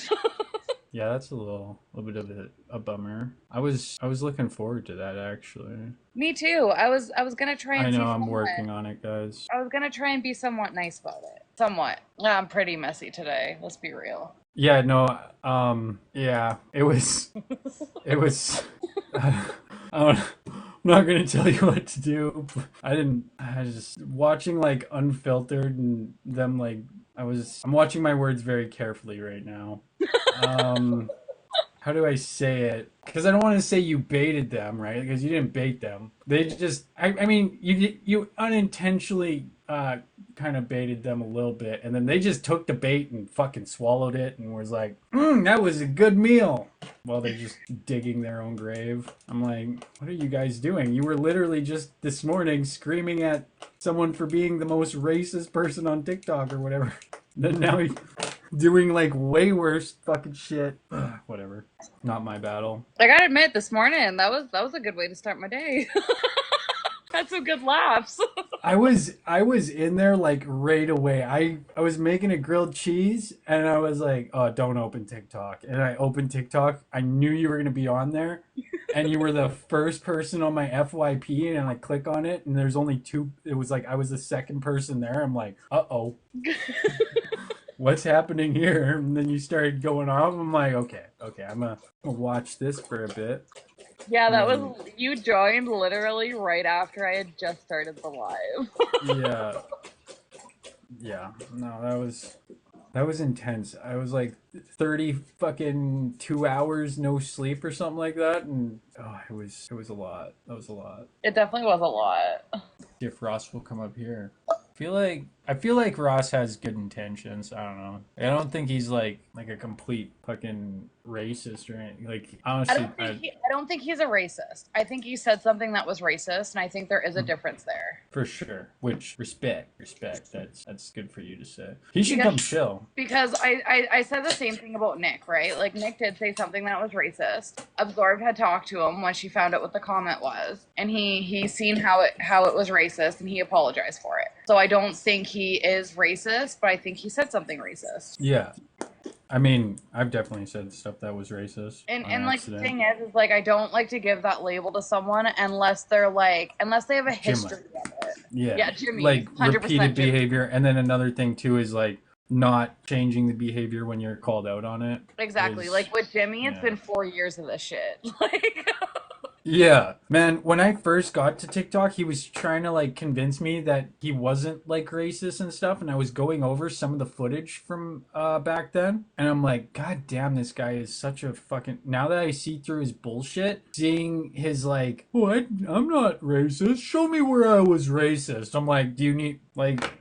yeah, that's a little bit of a bummer. I was looking forward to that actually. Me too. I was going to try and I see know I'm somewhat. working on it, guys. I was going to try and be somewhat nice about it. Somewhat. I'm pretty messy today. Let's be real. Yeah, no, yeah, it was, I'm not gonna tell you what to do. I was just watching like Unfiltered and them like, I'm watching my words very carefully right now. How do I say it? Because I don't want to say you baited them, right? Because you didn't bait them. They just, I mean, you unintentionally kind of baited them a little bit, and then they just took the bait and fucking swallowed it and was like, that was a good meal. While they're just digging their own grave. I'm like, what are you guys doing? You were literally just this morning screaming at someone for being the most racist person on TikTok or whatever. Then now you're doing like way worse fucking shit. Whatever. Not my battle. I gotta admit, this morning that was a good way to start my day. Had some good laughs. I was in there like right away. I was making a grilled cheese and I was like, oh, don't open TikTok. And I opened TikTok. I knew you were gonna be on there, and you were the first person on my FYP, and I click on it, and there's only two. It was like I was the second person there. I'm like, uh-oh. What's happening here? And then you started going off. I'm like, okay, I'm gonna watch this for a bit. Yeah, that was, you joined literally right after I had just started the live. Yeah, no, that was intense. I was like 30 fucking 2 hours no sleep or something like that, and it was a lot. That was a lot. It definitely was a lot. See if Ross will come up here. I feel like Ross has good intentions. I don't know. I don't think he's like a complete fucking racist or anything. Like honestly, I don't think he's a racist. I think he said something that was racist, and I think there is a difference there. For sure. Which respect. That's good for you to say. He should come chill. Because I said the same thing about Nick, right? Like Nick did say something that was racist. Absorbed had talked to him when she found out what the comment was, and he seen how it was racist, and he apologized for it. So I don't think he is racist, but I think he said something racist. Yeah. I mean, I've definitely said stuff that was racist. And like the thing is like I don't like to give that label to someone unless they have a history of it. Yeah, Jimmy. Like 100% repeated Jimmy. behavior, and then another thing too is like not changing the behavior when you're called out on it. Exactly. Like with Jimmy, it's been 4 years of this shit. Like Yeah, man, when I first got to TikTok, he was trying to like convince me that he wasn't like racist and stuff, and I was going over some of the footage from back then, and I'm like, god damn, this guy is such a fucking, now that I see through his bullshit, seeing his like, what? I'm not racist, show me where I was racist. I'm like, do you need like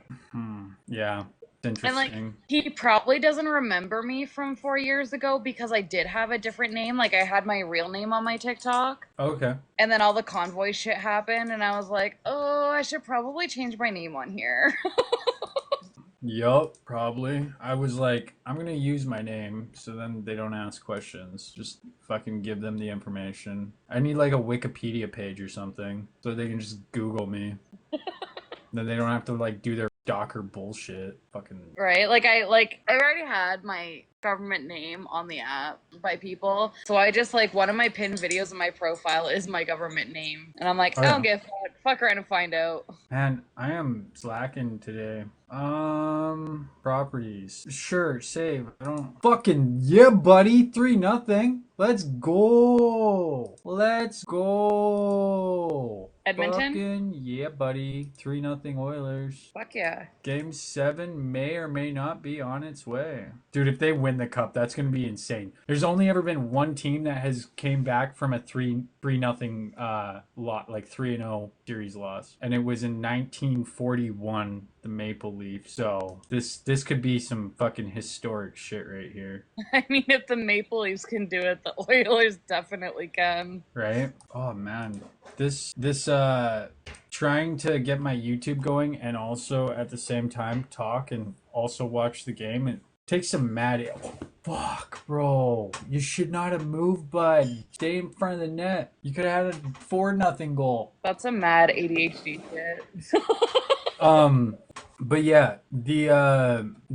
yeah. Interesting. And like he probably doesn't remember me from 4 years ago because I did have a different name. Like I had my real name on my TikTok. Okay. And then all the convoy shit happened, and I was like, oh, I should probably change my name on here. Yup, probably. I was like, I'm gonna use my name so then they don't ask questions. Just fucking give them the information. I need like a Wikipedia page or something so they can just Google me. Then they don't have to like do their Docker bullshit. Fucking Right? Like I already had my government name on the app by people. So I just like one of my pinned videos in my profile is my government name. And I'm like, I don't give a fuck. Fuck around and find out. Man, I am slacking today. Properties. Sure, save. I don't fucking yeah, buddy. 3-0. Let's go. Edmonton? Fucking yeah, buddy. 3-0 Oilers. Fuck yeah. Game 7 may or may not be on its way. Dude, if they win the cup, that's going to be insane. There's only ever been one team that has came back from a 3-0 lot, like 3-0 Series loss, and it was in 1941. The Maple Leaf. So this could be some fucking historic shit right here. I mean, if the Maple Leafs can do it, the Oilers definitely can. Right? Oh man, this trying to get my YouTube going and also at the same time talk and also watch the game. It takes some mad. Fuck, bro. You should not have moved, bud. Stay in front of the net. You could have had a 4-0 goal. That's a mad ADHD shit. But yeah, the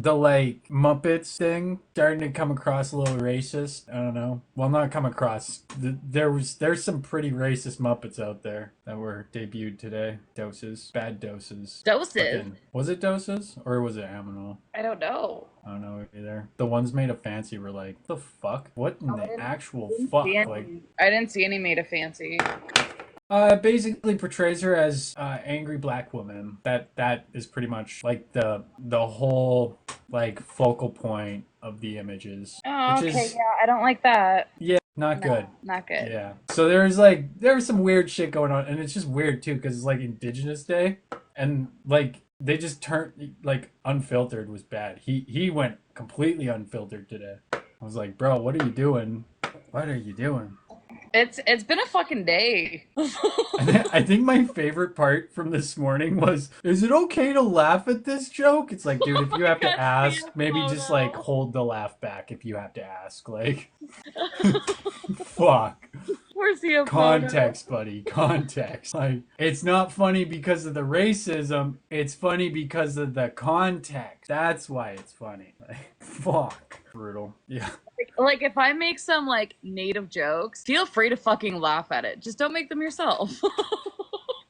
like Muppets thing starting to come across a little racist. I don't know. Well, not come across. There's some pretty racist Muppets out there that were debuted today. Doses, bad doses. Doses. Fucking, was it doses or was it Aminal? I don't know. I don't know either. The ones made of fancy were like, the fuck? What in the actual fuck? Like, I didn't see any made of fancy. Basically portrays her as angry black woman. That is pretty much like the whole like focal point of the images. Oh, okay, yeah, I don't like that. Yeah, not good. Not good. Yeah. So there was some weird shit going on, and it's just weird too because it's like Indigenous Day, and like they just turned like unfiltered was bad. He went completely unfiltered today. I was like, bro, what are you doing? What are you doing? It's been a fucking day. I think my favorite part from this morning was, is it okay to laugh at this joke? It's like, dude, if you have to ask, maybe just like hold the laugh back if you have to ask. Like, fuck. Where's the context, buddy? Context. Like, it's not funny because of the racism. It's funny because of the context. That's why it's funny. Like, fuck. Brutal. Yeah. Like, if I make some, like, native jokes, feel free to fucking laugh at it. Just don't make them yourself.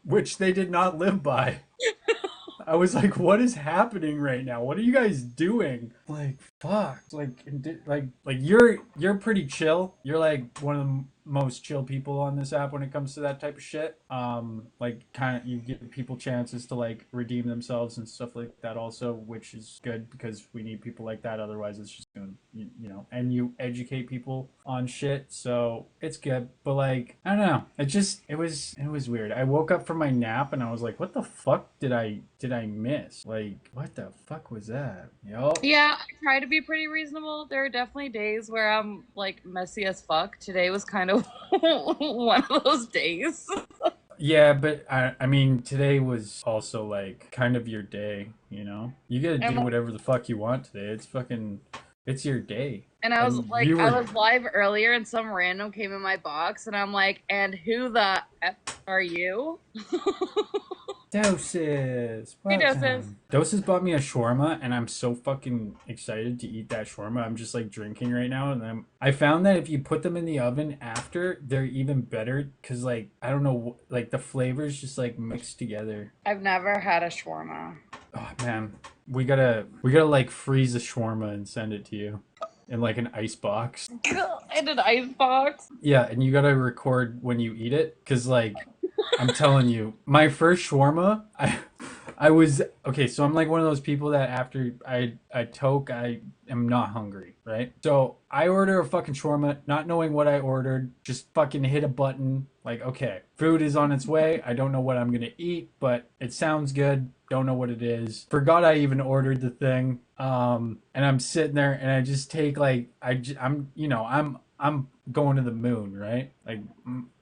Which they did not live by. I was like, what is happening right now? What are you guys doing? Like, fuck. Like you're pretty chill. You're like one of the most chill people on this app when it comes to that type of shit. Like kind of you give people chances to like redeem themselves and stuff like that also, which is good because we need people like that. Otherwise it's just gonna, you know, and you educate people on shit, so it's good. But like, I don't know, it was weird. I woke up from my nap and I was like, what the fuck did I miss? Like, what the fuck was that? Yo. Yeah, I try to be pretty reasonable. There are definitely days where I'm like messy as fuck. Today was kind of one of those days. Yeah, but I mean, today was also like kind of your day, you know? You gotta do whatever the fuck you want today. It's your day. And I was like, I was live earlier and some random came in my box and I'm like, and who the F are you? Doses. Hey, Doses. Doses bought me a shawarma and I'm so fucking excited to eat that shawarma. I'm just like drinking right now, and I found that if you put them in the oven after, they're even better because like, I don't know, like the flavors just like mix together. I've never had a shawarma. Oh man, we gotta like freeze a shawarma and send it to you in like an ice box. In an ice box? Yeah, and you gotta record when you eat it because like, I'm telling you, my first shawarma, I was okay. So I'm like one of those people that after I toke, I am not hungry, right? So I order a fucking shawarma, not knowing what I ordered, just fucking hit a button. Like, okay, food is on its way. I don't know what I'm gonna eat, but it sounds good. Don't know what it is. Forgot I even ordered the thing. And I'm sitting there and I just take like I'm going to the moon, right? Like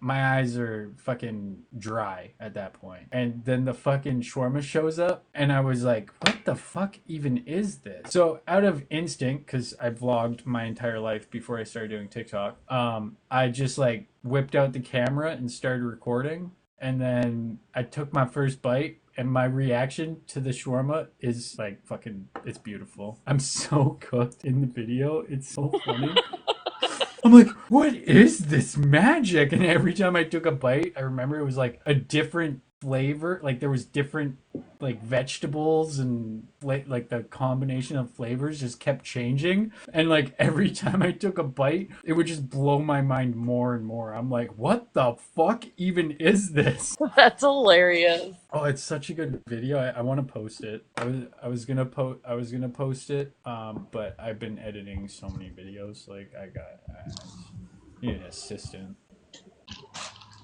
my eyes are fucking dry at that point. And then the fucking shawarma shows up and I was like, what the fuck even is this? So out of instinct, because I vlogged my entire life before I started doing TikTok, I just like whipped out the camera and started recording. And then I took my first bite. And my reaction to the shawarma is like fucking, it's beautiful. I'm so cooked in the video. It's so funny. I'm like, what is this magic? And every time I took a bite, I remember it was like a different flavor. Like there was different like vegetables and like the combination of flavors just kept changing. And like every time I took a bite, it would just blow my mind more and more. I'm like, what the fuck even is this? That's hilarious. Oh, it's such a good video. I want to post it. I was gonna post it, but I've been editing so many videos. Like I need an assistant.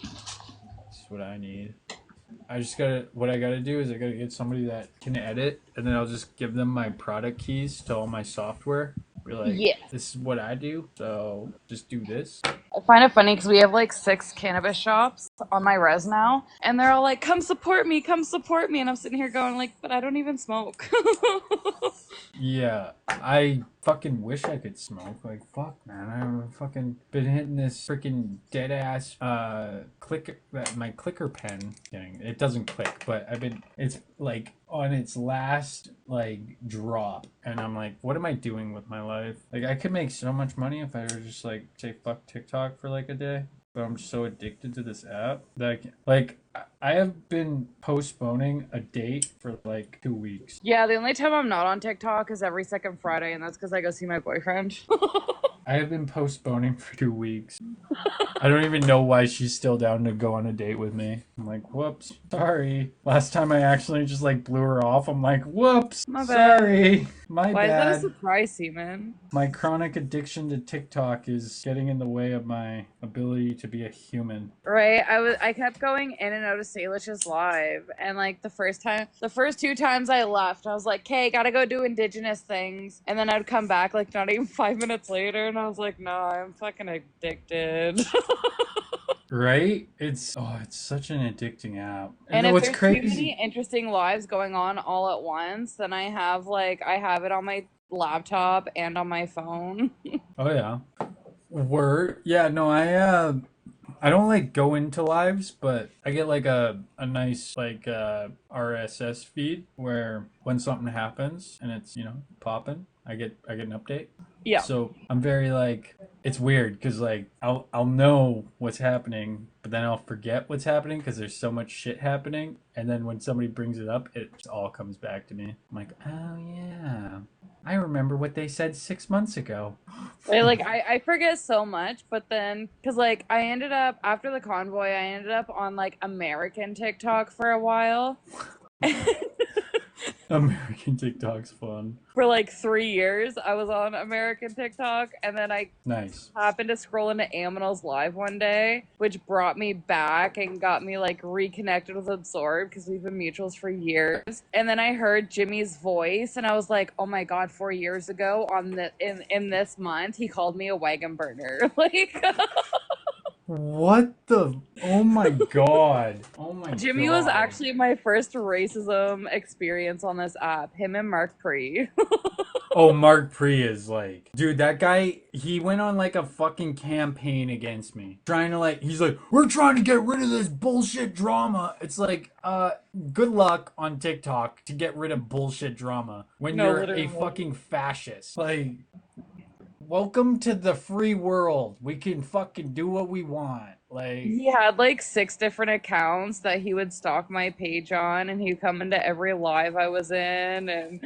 That's what I need. what I gotta do is I gotta get somebody that can edit, and then I'll just give them my product keys to all my software. Be like, Yeah. this is what I do, so just do this. I find it funny because we have like 6 cannabis shops on my res now, and they're all like, come support me, and I'm sitting here going like, but I don't even smoke. Yeah, I fucking wish I could smoke. Like, fuck, man. I've fucking been hitting this freaking dead ass clicker, my clicker pen. Kidding. It doesn't click, but it's like on its last like drop, and I'm like, what am I doing with my life? Like, I could make so much money if I were just like say fuck TikTok for like a day. But I'm so addicted to this app that I have been postponing a date for like 2 weeks. Yeah, the only time I'm not on TikTok is every second Friday, and that's because I go see my boyfriend. I have been postponing for 2 weeks. I don't even know why she's still down to go on a date with me. I'm like, whoops, sorry. Last time I actually just like blew her off. I'm like, whoops, My bad. sorry, my Why bad. is that a surprise, Seaman? My chronic addiction to TikTok is getting in the way of my ability to be a human. Right, I kept going in and out of Salish's live, and like the first 2 times I left, I was like, "Okay, gotta go do indigenous things," and then I'd come back like not even 5 minutes later, and I was like, "No, I'm fucking addicted." Right? It's such an addicting app. And if what's there's crazy, too many interesting lives going on all at once, then I have it on my laptop and on my phone. oh yeah, yeah, no, I don't like go into lives, but I get like a nice like RSS feed where when something happens and it's popping, I get an update. Yeah. So I'm very like, it's weird because like I'll know what's happening, but then I'll forget what's happening because there's so much shit happening, and then when somebody brings it up, it all comes back to me. I'm like, oh yeah, I remember what they said 6 months ago. I forget so much, but then because like I ended up after the convoy, I ended up on like American TikTok for a while. American TikTok's fun. For like 3 years, I was on American TikTok, and then I Nice. happened to scroll into Aminal's live one day, which brought me back and got me like reconnected with Absorb because we've been mutuals for years. And then I heard Jimmy's voice, and I was like, "Oh my god!" 4 years ago, in this month, he called me a wagon burner. Like. What the? Oh my god. Oh my god. Jimmy was actually my first racism experience on this app. Him and Mark Pre. Oh, Mark Pre is like, dude, that guy, he went on like a fucking campaign against me. Trying to like, he's like, we're trying to get rid of this bullshit drama. It's like, good luck on TikTok to get rid of bullshit drama when you're a fucking fascist. Like, welcome to the free world. We can fucking do what we want. Like, he had like 6 different accounts that he would stalk my page on, and he'd come into every live I was in, and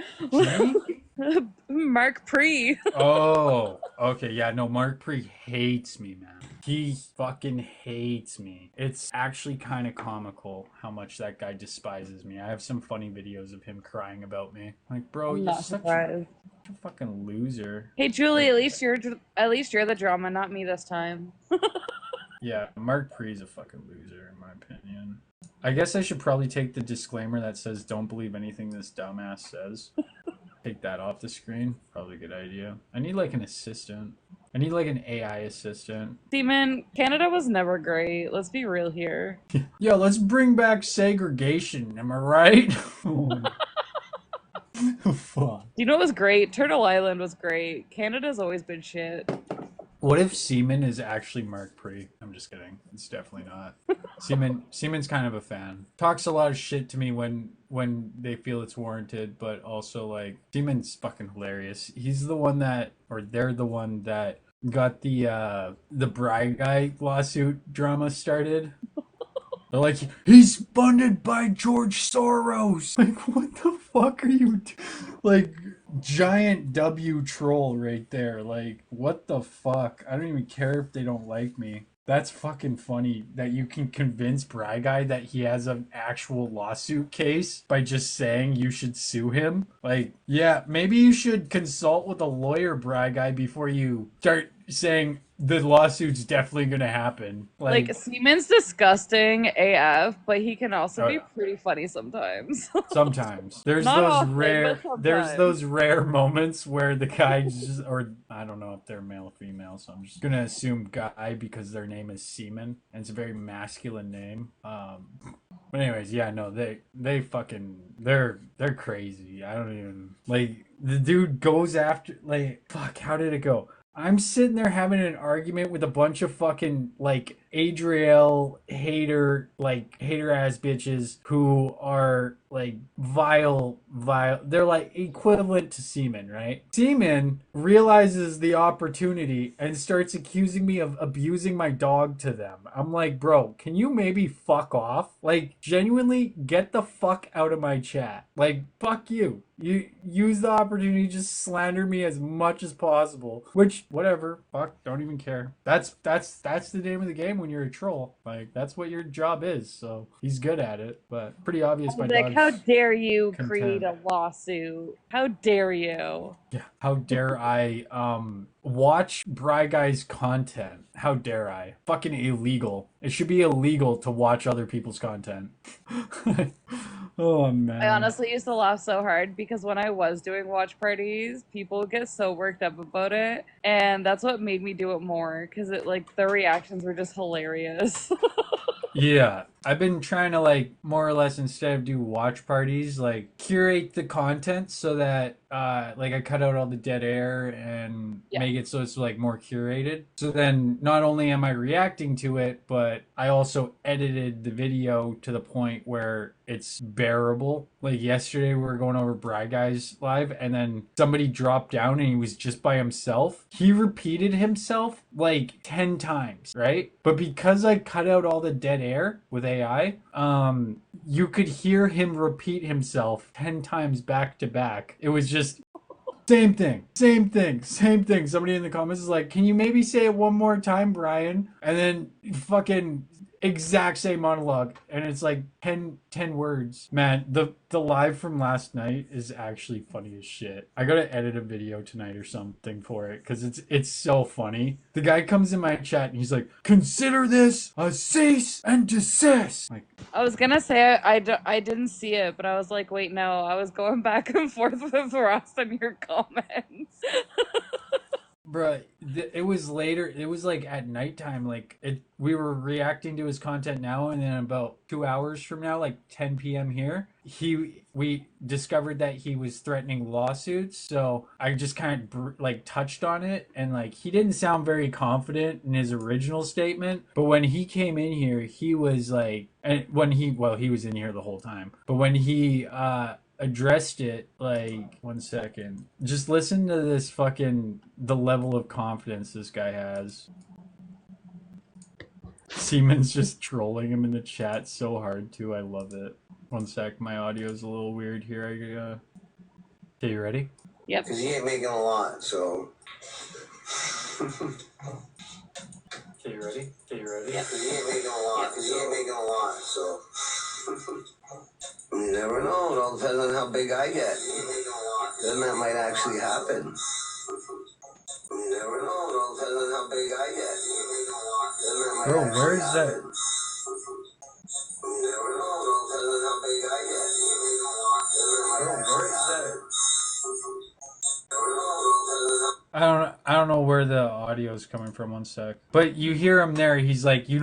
Mark Pre. Oh, okay, yeah, no, Mark Pre hates me, man. He fucking hates me. It's actually kind of comical how much that guy despises me. I have some funny videos of him crying about me. Like, bro, you're such a fucking loser. Hey, Julie, at least you're the drama, not me this time. Yeah, Mark Pre's a fucking loser, in my opinion. I guess I should probably take the disclaimer that says don't believe anything this dumbass says. Take that off the screen. Probably a good idea. I need like an assistant. I need like an AI assistant. Seaman, Canada was never great. Let's be real here. Yo, let's bring back segregation. Am I right? Fuck. You know what was great? Turtle Island was great. Canada's always been shit. What if Seaman is actually Mark Pre? I'm just kidding. It's definitely not. Seaman's kind of a fan. Talks a lot of shit to me when they feel it's warranted, but also like Seaman's fucking hilarious. He's the one that, or they're the one that got the Bry Guy lawsuit drama started. They're like, he's funded by George Soros. Like, what the fuck are you like, giant W troll right there. Like, what the fuck? I don't even care if they don't like me. That's fucking funny that you can convince Bry Guy that he has an actual lawsuit case by just saying you should sue him. Like, yeah, maybe you should consult with a lawyer, Bry Guy, before you start saying the lawsuit's definitely gonna happen. Like semen's disgusting AF, but he can also be Oh, pretty funny sometimes. sometimes there's Not those often, rare but there's sometimes. those rare moments where the guy just, or I don't know if they're male or female, so I'm just gonna assume guy because their name is Seaman and it's a very masculine name. But anyways, yeah, no, they fucking they're crazy. I don't even like the dude goes after like fuck. How did it go? I'm sitting there having an argument with a bunch of fucking like Adriel hater ass bitches who are like vile. They're like equivalent to Seaman, right? Seaman realizes the opportunity and starts accusing me of abusing my dog to them. I'm like, bro, can you maybe fuck off? Like, genuinely get the fuck out of my chat. Like, fuck you. You use the opportunity to just slander me as much as possible. Which, whatever, fuck, don't even care. That's the name of the game when you're a troll. Like, that's what your job is. So he's good at it, but pretty obvious my Like, dog's how dare you content. create a lawsuit? How dare you? Yeah, how dare I watch Bry Guy's content? How dare I? Fucking illegal. It should be illegal to watch other people's content. Oh man. I honestly used to laugh so hard because when I was doing watch parties, people would get so worked up about it, and that's what made me do it more because it like their reactions were just hilarious. Yeah, I've been trying to like more or less instead of do watch parties, like curate the content so that like I cut out all the dead air and make it so it's like more curated. So then not only am I reacting to it, but I also edited the video to the point where it's bearable. Like yesterday we were going over Bry Guys live and then somebody dropped down and he was just by himself. He repeated himself like 10 times, right? But because I cut out all the dead air with AI, you could hear him repeat himself 10 times back to back. It was just same thing. Somebody in the comments is like, can you maybe say it one more time, Brian? And then fucking exact same monologue. And it's like 10 words. Man, the live from last night is actually funny as shit. I gotta edit a video tonight or something for it because it's so funny. The guy comes in my chat and he's like, consider this a cease and desist. Like, I was gonna say I didn't see it, but I was like, wait, no. I was going back and forth with Ross in your comments. bruh, it was later. It was like at nighttime. Like we were reacting to his content now, and then about 2 hours from now, like 10 p.m. here, we discovered that he was threatening lawsuits. So I just kind of like touched on it, and like he didn't sound very confident in his original statement. But when he came in here, he was like, and when he was in here the whole time. But when he addressed it, like, one second, just listen to this fucking the level of confidence this guy has. Seaman's just trolling him in the chat so hard too. I love it. One sec, my audio's a little weird here. Okay, you ready? Yep. Because he ain't making a lot, so. Okay, you ready? Yeah. Because he ain't making a lot, so. You never know. It all depends on how big I get. Then that might actually happen. You never know. It all depends on how big I get. Then that might Bro, where is that? You never know. It all depends on how big I get. Bro, where is that? I don't know where the audio is coming from. One sec. But you hear him there. He's like, you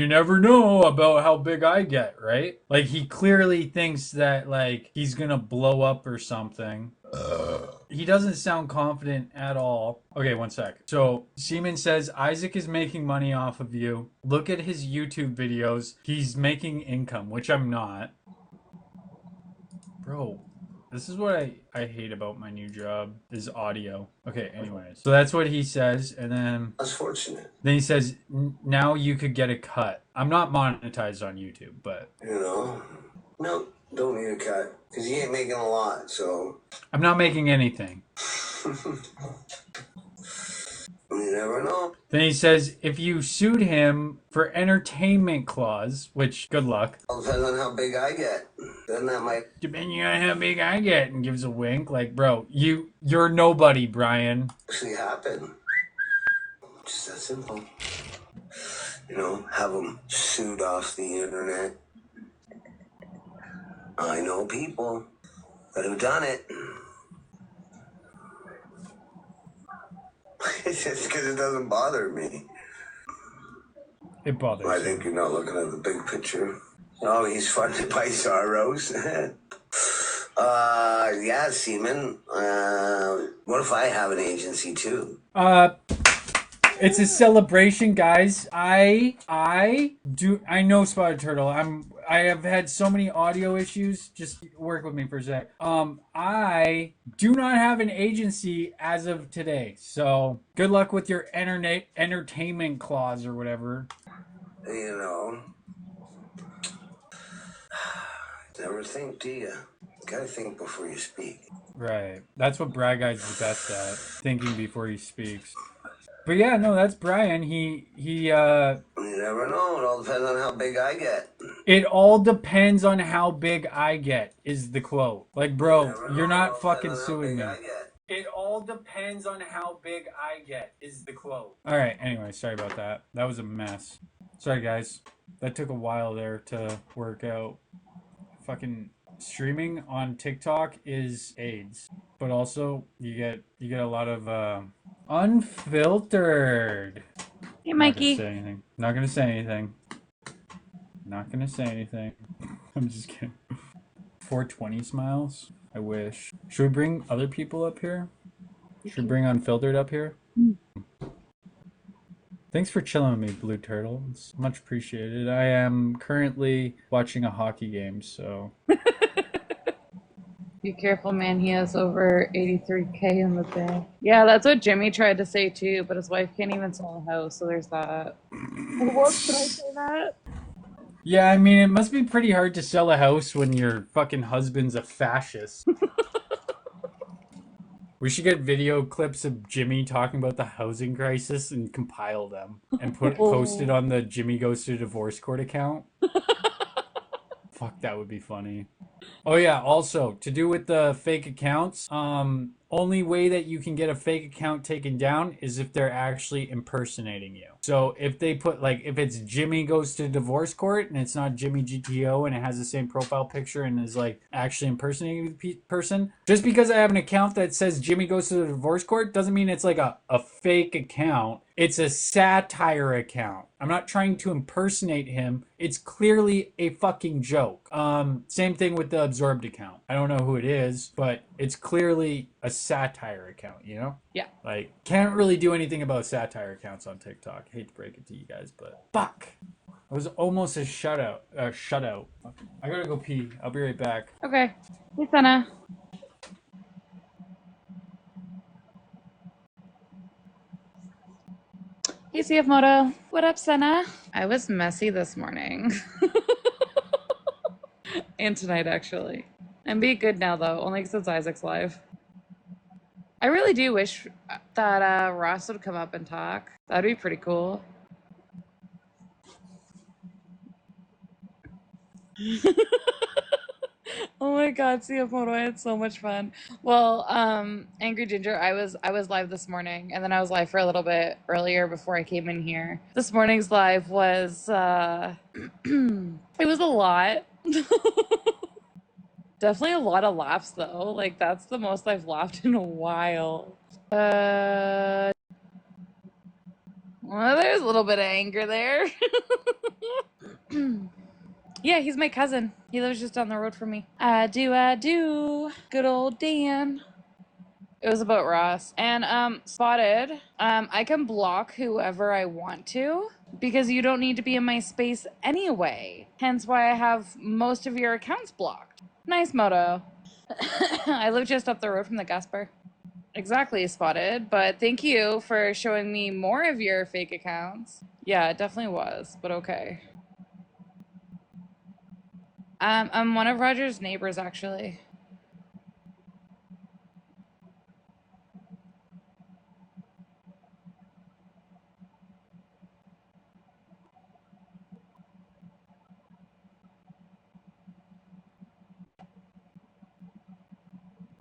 never know about how big I get, right? Like he clearly thinks that like he's gonna blow up or something. He doesn't sound confident at all. Okay, one sec. So Seaman says Isaac is making money off of you. Look at his YouTube videos. He's making income, which I'm not. Bro. This is what I hate about my new job, is audio. Okay, anyways. So that's what he says, and then... That's fortunate. Then he says, now you could get a cut. I'm not monetized on YouTube, but... You know? No, don't need a cut. Because he ain't making a lot, so... I'm not making anything. You never know. Then he says, if you sued him for entertainment clause, which, good luck. All depends on how big I get. Then that might... Depending on how big I get, and gives a wink. Like, bro, you're nobody, Brian. Actually happen. Just that simple. You know, have them sued off the internet. I know people that have done it. It's just because it doesn't bother me. It bothers I think you're not looking at the big picture. Oh, he's funded by Soros. Yeah, Seaman. What if I have an agency too? It's a celebration, guys. I know Spotted Turtle. I have had so many audio issues. Just work with me for a sec. I do not have an agency as of today. So good luck with your entertainment clause or whatever. You know, never think, do you? Gotta think before you speak. Right. That's what Brad Guy's the best at. Thinking before he speaks. But yeah, no, that's Brian. He You never know. It all depends on how big I get. It all depends on how big I get, is the quote. Like, bro, you're not fucking suing me. It all depends on how big I get, is the quote. Alright, anyway, sorry about that. That was a mess. Sorry, guys. That took a while there to work out. Fucking streaming on TikTok is AIDS. But also, you get a lot of, unfiltered. Hey, Mikey. Not gonna say anything. Not gonna say anything. I'm just kidding. 420 smiles? I wish. Should we bring other people up here? Should we bring Unfiltered up here? Thanks for chilling with me, Blue Turtle. It's much appreciated. I am currently watching a hockey game, so... Be careful, man. He has over 83K in the bank. Yeah, that's what Jimmy tried to say too, but his wife can't even sell a house, so there's that. What did I say that? Yeah, I mean, it must be pretty hard to sell a house when your fucking husband's a fascist. We should get video clips of Jimmy talking about the housing crisis and compile them and post it on the Jimmy Goes to Divorce Court account. Fuck, that would be funny. Oh yeah, also, to do with the fake accounts, only way that you can get a fake account taken down is if they're actually impersonating you. So if they put, like, if it's Jimmy Goes to Divorce Court and it's not Jimmy GTO and it has the same profile picture and is, like, actually impersonating the person, just because I have an account that says Jimmy Goes to the Divorce Court doesn't mean it's, like, a fake account. It's a satire account. I'm not trying to impersonate him. It's clearly a fucking joke. Same thing with the Absorbed account. I don't know who it is, but it's clearly a satire account, you know? Yeah. Like, can't really do anything about satire accounts on TikTok. Hate to break it to you guys, but fuck. It was almost a shutout. I gotta go pee. I'll be right back. Okay. Hey, Senna. Hey, CF Moto. What up, Senna? I was messy this morning. And tonight, actually. And be good now, though, only since Isaac's live. I really do wish that Ross would come up and talk. That'd be pretty cool. Oh my god, CF Moto, I had so much fun. Well, Angry Ginger, I was live this morning, and then I was live for a little bit earlier before I came in here. This morning's live was it was a lot. Definitely a lot of laughs though. Like that's the most I've laughed in a while. Well, there's a little bit of anger there. Yeah, he's my cousin. He lives just down the road from me. I do. Good old Dan. It was about Ross. And, Spotted, I can block whoever I want to because you don't need to be in my space anyway. Hence why I have most of your accounts blocked. Nice, Moto. I live just up the road from the gas bar. Exactly, Spotted. But thank you for showing me more of your fake accounts. Yeah, it definitely was, but okay. I'm one of Roger's neighbors, actually.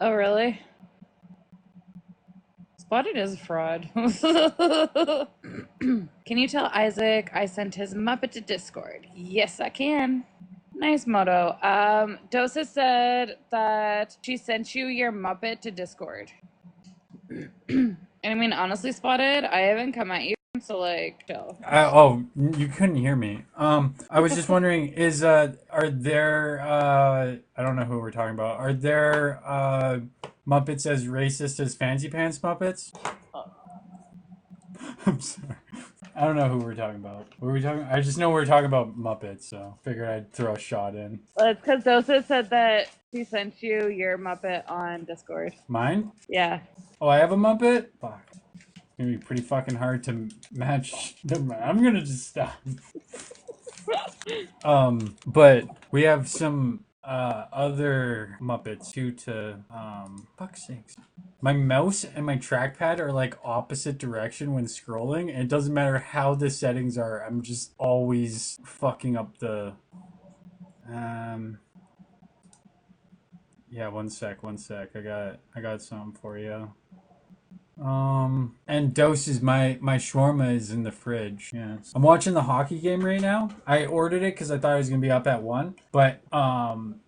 Oh, really? Spotted is a fraud. Can you tell Isaac I sent his Muppet to Discord? Yes, I can. Nice moto. Dosa said that she sent you your Muppet to Discord. And I mean, honestly, Spotted, I haven't come at you, so like, chill. You couldn't hear me. I was just wondering, are there, I don't know who we're talking about. Are there, Muppets as racist as Fancy Pants Muppets? I'm sorry. I don't know who we're talking about. What were we talking? I just know we're talking about Muppets, so figured I'd throw a shot in. Well, it's because Dosa said that she sent you your Muppet on Discord. Mine? Yeah. Oh, I have a Muppet? Fuck. It's gonna be pretty fucking hard to match. I'm gonna just stop. But we have some other Muppets too to fuck's sakes. My mouse and my trackpad are like opposite direction when scrolling, and it doesn't matter how the settings are, I'm just always fucking up the yeah, one sec. I got something for you. And Doses, my shawarma is in the fridge. Yeah. I'm watching the hockey game right now. I ordered it because I thought I was gonna be up at 1, but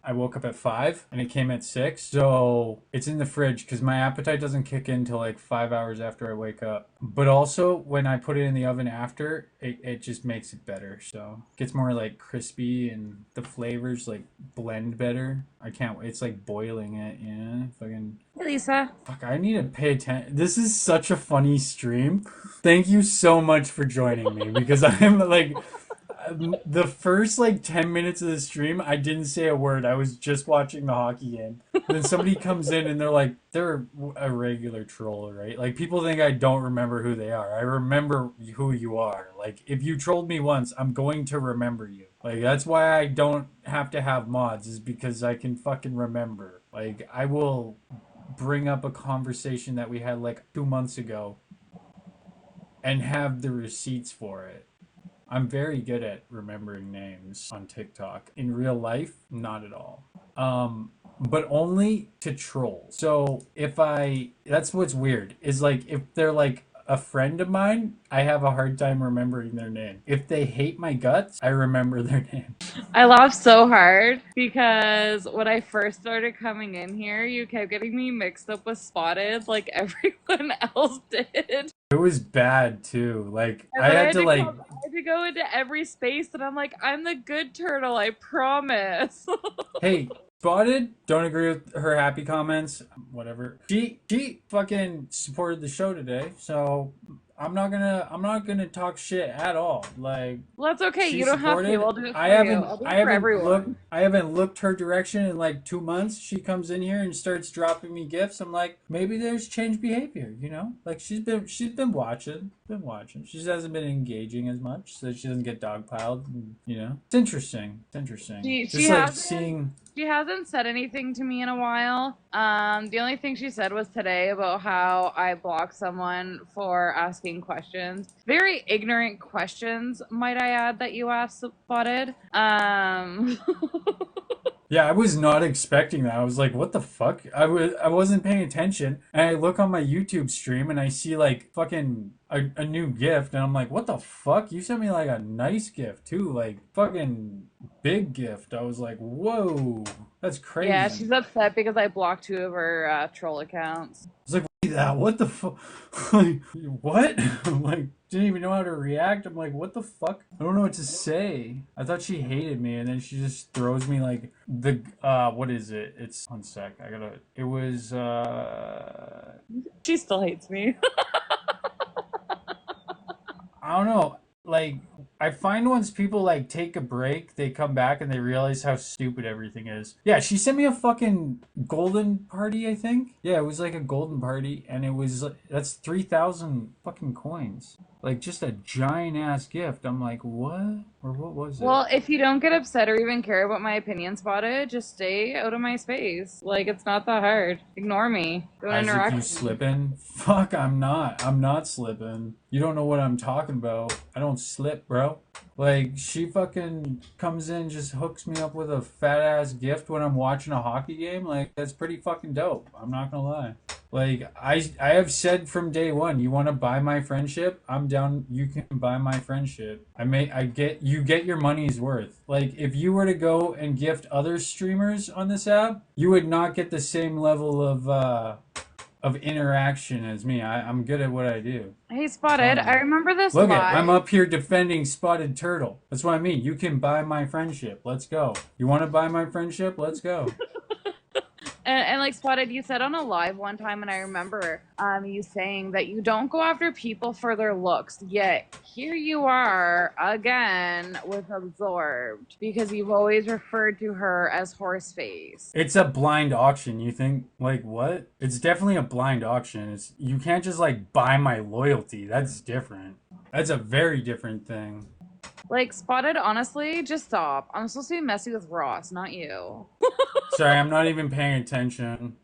I woke up at 5 and it came at 6. So it's in the fridge because my appetite doesn't kick in till like 5 hours after I wake up. But also when I put it in the oven after, it just makes it better. So it gets more like crispy and the flavors like blend better. I can't wait. It's like boiling it, yeah. Fucking Hey, Lisa. Fuck, I need to pay attention. This is such a funny stream. Thank you so much for joining me because I'm like, the first like 10 minutes of the stream, I didn't say a word. I was just watching the hockey game. Then somebody comes in and they're a regular troll, right? Like people think I don't remember who they are. I remember who you are. Like if you trolled me once, I'm going to remember you. Like that's why I don't have to have mods, is because I can fucking remember. Like I will bring up a conversation that we had like 2 months ago and have the receipts for it. I'm very good at remembering names on TikTok. In real life, not at all. But only to troll. So that's what's weird, is like if they're like a friend of mine, I have a hard time remembering their name. If they hate my guts, I remember their name. I laughed so hard because when I first started coming in here, you kept getting me mixed up with Spotted like everyone else did. It was bad too. Like And I then had to like I had to go into every space and I'm like, I'm the good turtle, I promise. Hey, Spotted, don't agree with her happy comments. Whatever. She fucking supported the show today, so I'm not gonna talk shit at all. Like, well, that's okay. she You don't have to. supported. I'll do it for you. I'll do it for everyone. I haven't looked her direction in like 2 months. She comes in here and starts dropping me gifts. I'm like, maybe there's changed behavior, you know? Like she's been watching. She just hasn't been engaging as much, so she doesn't get dogpiled. You know, it's interesting. She hasn't said anything to me in a while. The only thing she said was today about how I blocked someone for asking questions. Very ignorant questions, might I add, that you asked, Spotted. Yeah, I was not expecting that. I was like, what the fuck? I wasn't paying attention. And I look on my YouTube stream and I see like fucking a new gift. And I'm like, what the fuck? You sent me like a nice gift too. Like fucking big gift. I was like, whoa, that's crazy. Yeah, she's upset because I blocked 2 of her troll accounts. I was like, what the fuck? Like, what? I'm like, didn't even know how to react. I'm like, what the fuck? I don't know what to say. I thought she hated me, and then she just throws me like the what is it? It's one sec. It was She still hates me. I don't know. Like I find once people like take a break, they come back and they realize how stupid everything is. Yeah, she sent me a fucking golden party, I think. Yeah, it was like a golden party, and it was that's 3,000 fucking coins. Like just a giant ass gift. I'm like, what? Or what was it? Well, if you don't get upset or even care about my opinion, Spotted, just stay out of my space. Like, it's not that hard. Ignore me. Don't interact. You slipping? Fuck, I'm not. I'm not slipping. You don't know what I'm talking about. I don't slip, bro. Like, she fucking comes in, just hooks me up with a fat ass gift when I'm watching a hockey game. Like, that's pretty fucking dope. I'm not gonna lie. Like I have said from day one, you want to buy my friendship? I'm down. You can buy my friendship. You get your money's worth. Like if you were to go and gift other streamers on this app, you would not get the same level of interaction as me. I'm good at what I do. Hey, Spotted, I remember this Look live. I'm up here defending Spotted Turtle. That's what I mean. You can buy my friendship. Let's go. You want to buy my friendship? Let's go. And like Spotted, you said on a live one time, and I remember you saying that you don't go after people for their looks. Yet here you are again with Absorbed because you've always referred to her as Horseface. It's a blind auction. You think like what? It's definitely a blind auction. You can't just like buy my loyalty. That's different. That's a very different thing. Like Spotted, honestly, just stop. I'm supposed to be messy with Ross, not you. Sorry, I'm not even paying attention.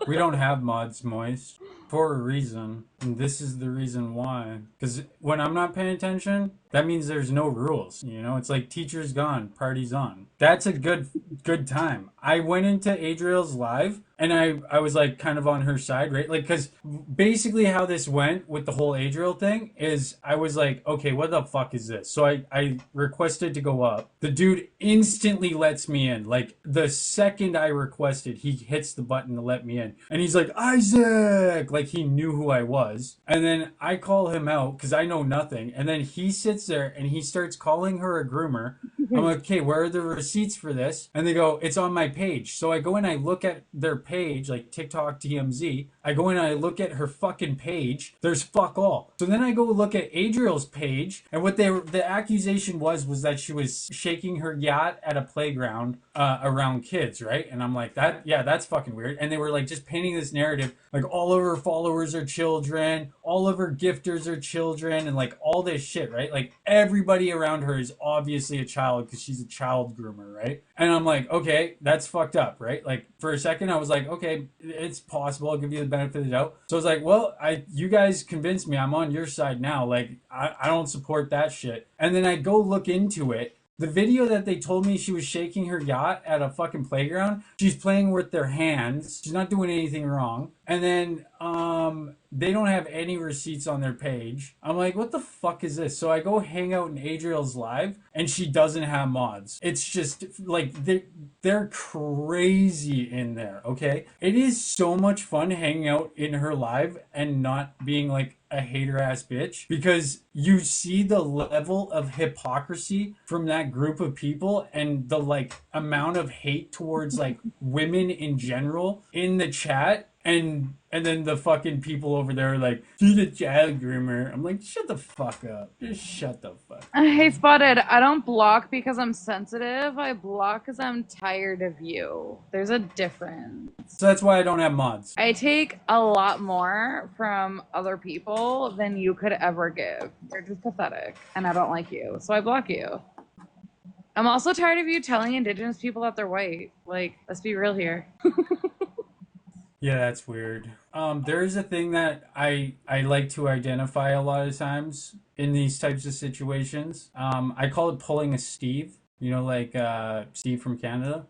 We don't have mods, Moist, for a reason. And this is the reason why. Because when I'm not paying attention, that means there's no rules. You know, it's like teacher's gone, party's on. That's a good time. I went into Adriel's live and I was like kind of on her side, right? Like, because basically how this went with the whole Adriel thing is I was like, okay, what the fuck is this? So I requested to go up. The dude instantly lets me in. Like the second I requested, he hits the button to let me in. And he's like, Isaac! Like he knew who I was. And then I call him out because I know nothing. And then he sits there and he starts calling her a groomer. I'm like, okay, where are the receipts for this? And they go, it's on my page. So I go and I look at their page, like TikTok TMZ. I go and I look at her fucking page. There's fuck all. So then I go look at Adriel's page. And what the accusation was that she was shaking her yacht at a playground around kids, right? And I'm like, that's fucking weird. And they were like just painting this narrative, like all of her followers are children, all of her gifters are children, and like all this shit, right? Like everybody around her is obviously a child because she's a child groomer, right? And I'm like, okay, that's fucked up, right? Like for a second I was like, okay, it's possible, I'll give you the benefit of the doubt. So I was like, well, you guys convinced me, I'm on your side now. Like I don't support that shit. And then I go look into it. The video that they told me she was shaking her yacht at a fucking playground, she's playing with their hands. She's not doing anything wrong. And then they don't have any receipts on their page. I'm like, what the fuck is this? So I go hang out in Adriel's live and she doesn't have mods. It's just like they're crazy in there, okay? It is so much fun hanging out in her live and not being like a hater ass bitch because you see the level of hypocrisy from that group of people and the like amount of hate towards like women in general in the chat. And then the fucking people over there are like, she's a child groomer. I'm like, shut the fuck up. Just shut the fuck up. Hey, Spotted, I don't block because I'm sensitive. I block because I'm tired of you. There's a difference. So that's why I don't have mods. I take a lot more from other people than you could ever give. You're just pathetic, and I don't like you, so I block you. I'm also tired of you telling Indigenous people that they're white. Like, let's be real here. Yeah, that's weird. There is a thing that I like to identify a lot of times in these types of situations. I call it pulling a Steve. You know, like Steve from Canada?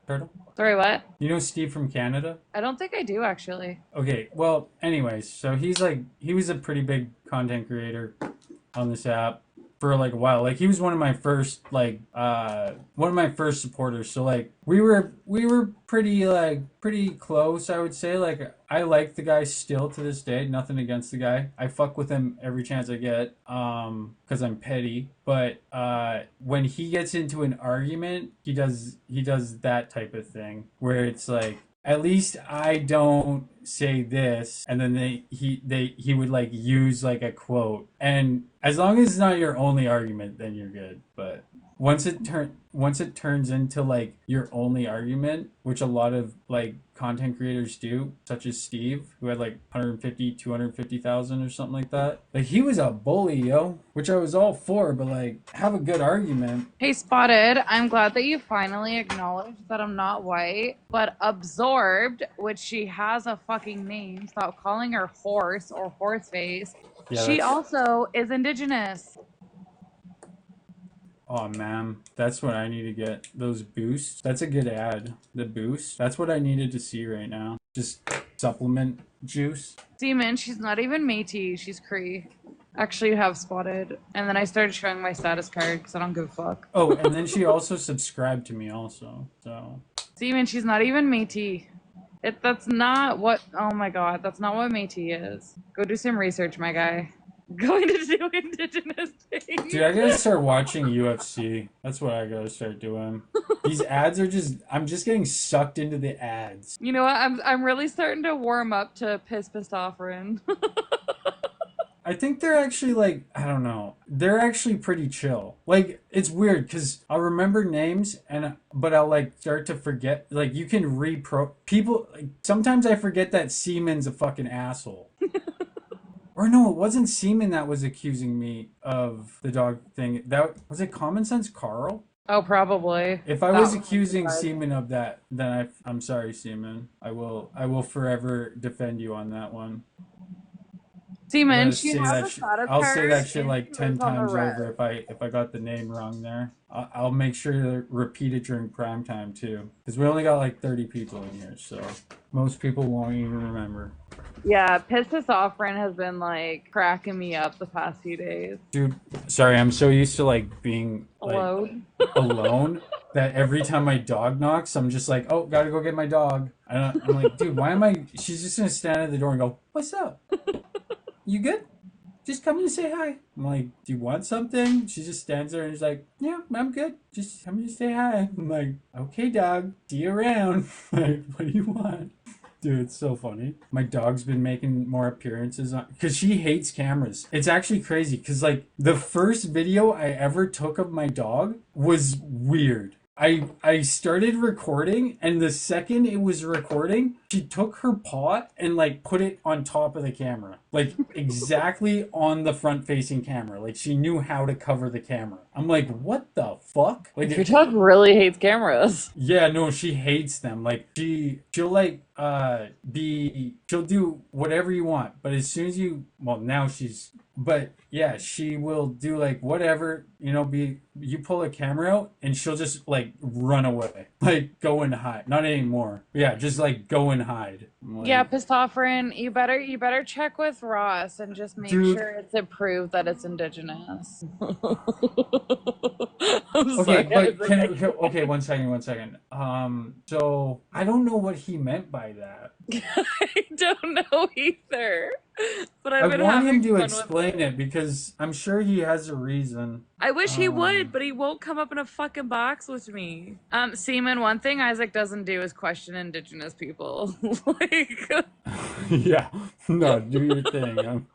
Turtle? Sorry, what? You know Steve from Canada? I don't think I do, actually. Okay, well, anyways, so he was a pretty big content creator on this app for like a while. Like he was one of my first supporters. So like we were pretty close, I would say. Like I like the guy still to this day. Nothing against the guy. I fuck with him every chance I get because I'm petty. But when he gets into an argument, he does that type of thing where it's like, at least I don't say this, and then he would like use like a quote, and as long as it's not your only argument, then you're good. But once it turns into like your only argument, which a lot of like content creators do, such as Steve, who had like 250,000 or something like that. Like he was a bully, yo, which I was all for, but like have a good argument. Hey, Spotted, I'm glad that you finally acknowledged that I'm not white, but Absorbed, which she has a fucking name, stop calling her horse or horseface. Yeah, she also is Indigenous. Oh man, that's what I need to get. Those boosts. That's a good ad. The boost. That's what I needed to see right now. Just supplement juice. Seaman, she's not even Métis. She's Cree. Actually, you have spotted. And then I started showing my status card because I don't give a fuck. Oh, and then she also subscribed to me also. So. Seaman, she's not even Métis. That's not what. Oh my god, that's not what Métis is. Go do some research, my guy. Going to do indigenous things. Dude, I gotta start watching UFC. That's what I gotta start doing. These ads are just, I'm just getting sucked into the ads. You know what? I'm really starting to warm up to pissed offering. I think they're actually like, I don't know. They're actually pretty chill. Like, it's weird because I'll remember names but I'll like start to forget. Like, you can people. Like, sometimes I forget that Seaman's a fucking asshole. Or no, it wasn't Seaman that was accusing me of the dog thing. That was it. Common Sense Carl. Oh, probably. If I was accusing Seaman of that, then I'm sorry, Seaman. I will forever defend you on that one. Seaman, she has a status I'll say card that shit like and 10 lives on the times red. over if I got the name wrong there. I'll make sure to repeat it during prime time too, because we only got like 30 people in here, so most people won't even remember. Yeah, pissed offering has been like cracking me up the past few days. Dude, sorry, I'm so used to like being like alone that every time my dog knocks, I'm just like, oh, gotta go get my dog. I'm like, dude, why am I? She's just gonna stand at the door and go, what's up? You good? Just come and say hi. I'm like, do you want something? She just stands there and she's like, yeah, I'm good. Just come and say hi. I'm like, okay, dog. See you around. Like, what do you want? Dude, it's so funny. My dog's been making more appearances on because she hates cameras. It's actually crazy because like the first video I ever took of my dog was weird. I started recording, and the second it was recording, she took her paw and like put it on top of the camera, like exactly on the front facing camera. Like she knew how to cover the camera. I'm like, what the fuck? Like, your dog really hates cameras. Yeah, no, she hates them. Like she'll like she'll do whatever you want, but as soon as but yeah, she will do like whatever, you pull a camera out and she'll just like run away. Like go and hide. Not anymore. Yeah, just like go and hide. Like, Yeah, pissed offering. You better check with Ross and just make sure it's approved that it's indigenous. Okay, one second. So I don't know what he meant by that. I don't know either. But I want him to explain it because I'm sure he has a reason. I wish he would, but he won't come up in a fucking box with me. Seaman, one thing Isaac doesn't do is question indigenous people. Like, yeah, no, do your thing.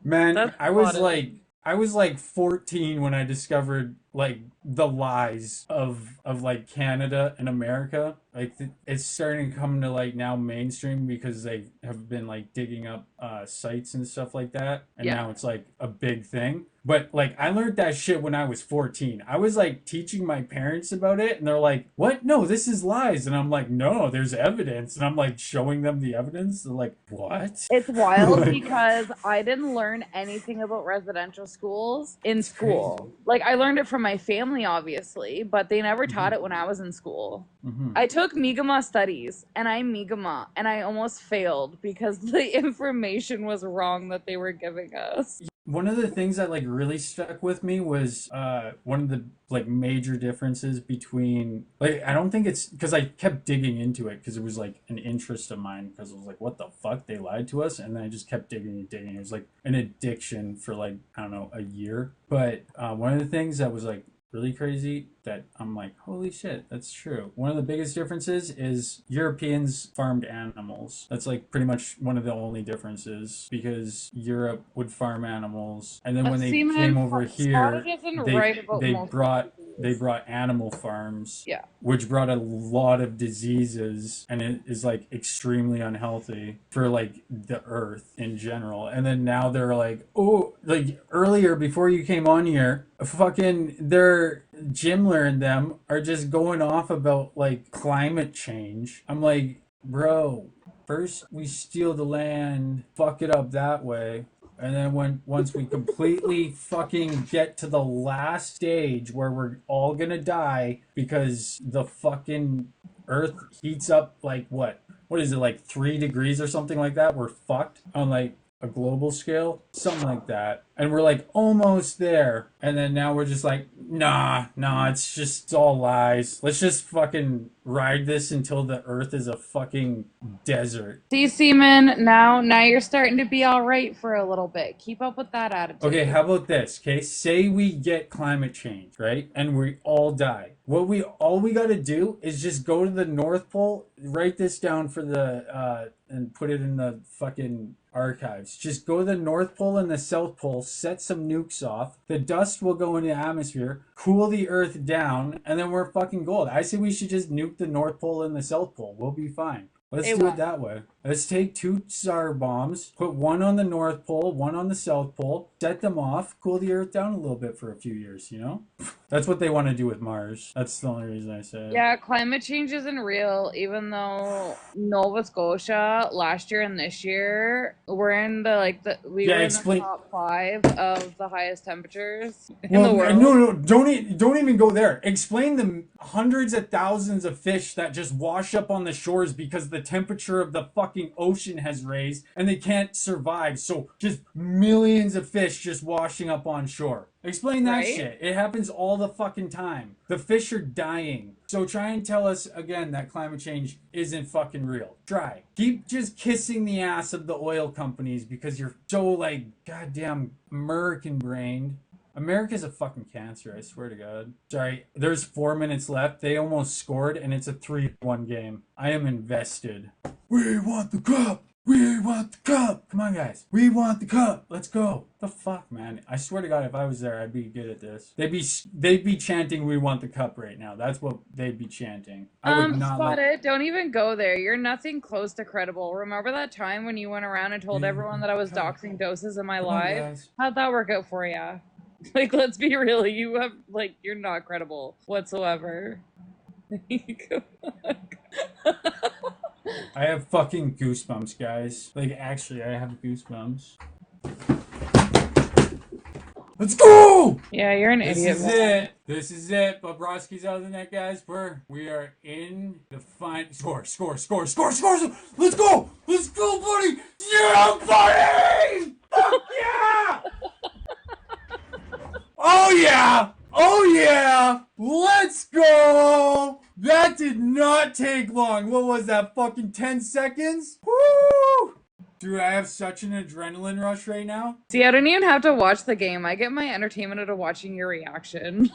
Man, I was like 14 when I discovered like the lies of like Canada and America. Like it's starting to come to like now mainstream because they have been like digging up sites and stuff like that, and now it's like a big thing. But like I learned that shit when I was 14. I was like teaching my parents about it, and they're like, what? No, this is lies. And I'm like, no, there's evidence. And I'm like showing them the evidence. They're like, what? it's wild because I didn't learn anything about residential schools in school. Like I learned it from my family, obviously, but they never taught it when I was in school. I took Mi'kmaq studies, and I'm Mi'kmaq, and I almost failed because the information was wrong that they were giving us. One of the things that like really stuck with me was one of the like major differences between like I don't think it's because I kept digging into it because it was like an interest of mine because I was like, what the fuck, they lied to us, and then I just kept digging and digging. It was like an addiction for like I don't know, a year. But one of the things that was like really crazy that I'm like, holy shit, that's true. One of the biggest differences is Europeans farmed animals. That's like pretty much one of the only differences because Europe would farm animals, and then when they came over here, they brought animal farms, which brought a lot of diseases, and it is like extremely unhealthy for like the earth in general. And then now they're like, oh, like earlier before you came on here, fucking their Jimler and them are just going off about like climate change. I'm like, bro, first we steal the land, fuck it up that way, and then once we completely fucking get to the last stage where we're all gonna die because the fucking earth heats up like what what is it, like 3 degrees or something like that, we're fucked on like a global scale, something like that. And we're like almost there. And then now we're just like, nah, it's all lies. Let's just fucking ride this until the earth is a fucking desert. See, Seaman, now you're starting to be all right for a little bit. Keep up with that attitude. Okay, how about this? Okay, say we get climate change, right? And we all die. All we got to do is just go to the North Pole, write this down for the and put it in the fucking archives. Just go to the North Pole and the South Pole, set some nukes off. The dust will go into the atmosphere, cool the Earth down, and then we're fucking gold. I say we should just nuke the North Pole and the South Pole. We'll be fine. Let's do it that way. Let's take 2 star bombs, put one on the North Pole, one on the South Pole, set them off, cool the Earth down a little bit for a few years, you know? That's what they want to do with Mars. That's the only reason I say it. Yeah, climate change isn't real, even though Nova Scotia last year and this year we're in the were in the top 5 of the highest temperatures in the world. No, don't even go there. Explain the hundreds of thousands of fish that just wash up on the shores because the temperature of the fucking ocean has raised and they can't survive. So just millions of fish just washing up on shore. Explain that shit. It happens all the fucking time. The fish are dying. So try and tell us again that climate change isn't fucking real. Try. Keep just kissing the ass of the oil companies because you're so like goddamn American brained. America's a fucking cancer, I swear to God. Sorry, there's 4 minutes left. They almost scored and it's a 3-1 game. I am invested. We want the cup! We want the cup! Come on, guys. We want the cup! Let's go. The fuck, man. I swear to God, if I was there, I'd be good at this. They'd be chanting, we want the cup right now. That's what they'd be chanting. I would not Spotted, don't even go there. You're nothing close to credible. Remember that time when you went around and told everyone that I was doxing doses in my live? How'd that work out for you? Like, let's be real. You have, like, you're not credible whatsoever. I have fucking goosebumps, guys. Like, actually, I have goosebumps. Let's go! Yeah, you're an idiot. This is it. Bobrovsky's out of the net, guys. We are in the final. Score. Let's go! Let's go, buddy! Yeah, buddy! Fuck yeah! Oh yeah! Let's go! That did not take long. What was that, fucking 10 seconds? Woo! Dude, I have such an adrenaline rush right now. See, I don't even have to watch the game. I get my entertainment out of watching your reaction.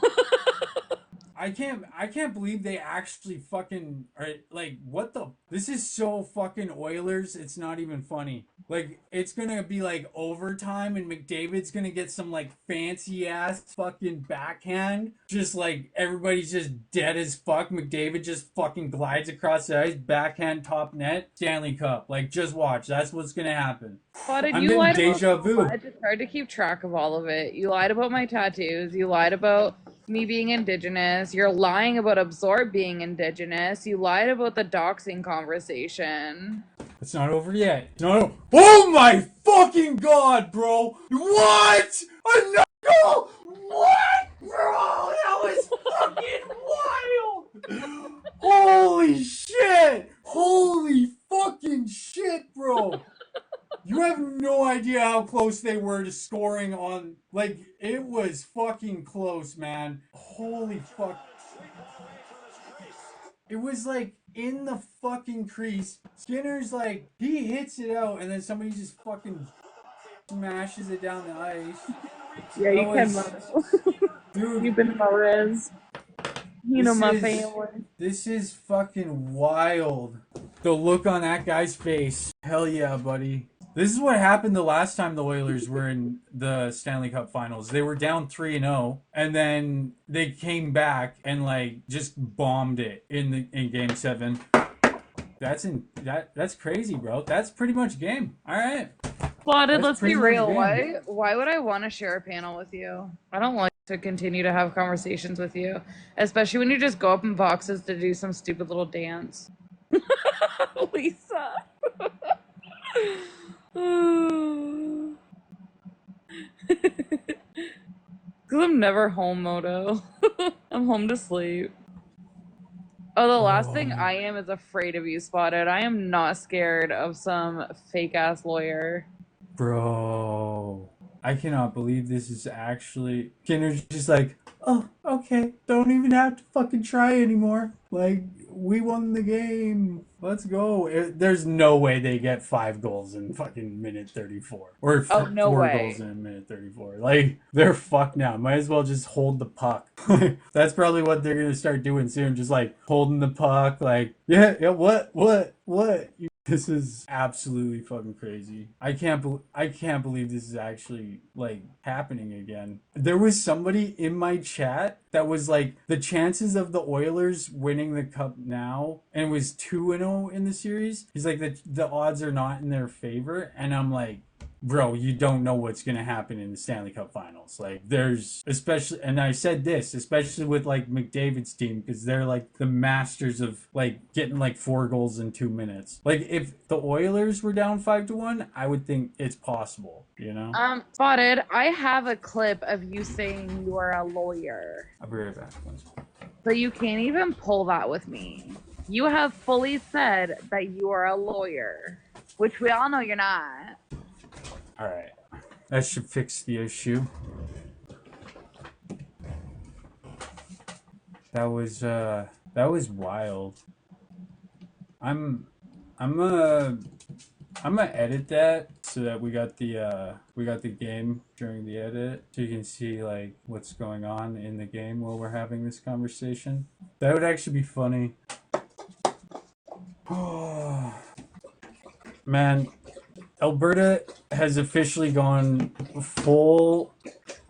I can't believe they actually fucking are like, what the? This is so fucking Oilers. It's not even funny. Like, it's gonna be like overtime and McDavid's gonna get some like fancy ass fucking backhand. Just like everybody's just dead as fuck. McDavid just fucking glides across the ice, backhand top net, Stanley Cup. Like, just watch. That's what's gonna happen. But I'm getting deja vu. It's hard to keep track of all of it. You lied about my tattoos. You lied about me being indigenous. You're lying about Absorb being indigenous. You lied about the doxing conversation. It's not over yet. No. Oh my fucking God, bro! What? Another? What, bro? That was fucking wild! Holy shit! Holy fucking shit, bro! You have no idea how close they were to scoring on... Like, it was fucking close, man. Holy fuck. It was like in the fucking crease. Skinner's like, he hits it out and then somebody just fucking smashes it down the ice. Yeah, you can. Dude, you've been in my res. You know my family. This is fucking wild. The look on that guy's face. Hell yeah, buddy. This is what happened the last time the Oilers were in the Stanley Cup Finals. They were down 3-0, and then they came back and like just bombed it in Game 7. That's crazy, bro. That's pretty much game. All right. Spotted, let's be real. Why would I want to share a panel with you? I don't like to continue to have conversations with you, especially when you just go up in boxes to do some stupid little dance. Lisa. Because I'm never home, Moto. I'm home to sleep. Oh, the last thing I am is afraid of you, Spotted. I am not scared of some fake ass lawyer. Bro, I cannot believe this is actually. Kinder's just like, oh, okay, don't even have to fucking try anymore. Like, we won the game. Let's go. There's no way they get 5 goals in fucking minute 34. Or no 4 way. goals in minute 34. Like, they're fucked now. Might as well just hold the puck. That's probably what they're going to start doing soon. Just like holding the puck. Like, yeah, what? This is absolutely fucking crazy. I can't believe this is actually like happening again. There was somebody in my chat that was like, the chances of the Oilers winning the cup now, and it was 2-0 in the series. He's like, the odds are not in their favor, and I'm like, bro, you don't know what's going to happen in the Stanley Cup Finals. Like, there's, especially, and I said this, especially with, like, McDavid's team, because they're, like, the masters of, like, getting, like, 4 goals in 2 minutes. Like, if the Oilers were down 5-1, I would think it's possible, you know? Spotted, I have a clip of you saying you are a lawyer. I'll be right back. So you can't even pull that with me. You have fully said that you are a lawyer, which we all know you're not. Alright. That should fix the issue. That was wild. I'm gonna edit that so that we got the game during the edit, so you can see like what's going on in the game while we're having this conversation. That would actually be funny. Man, Alberta has officially gone full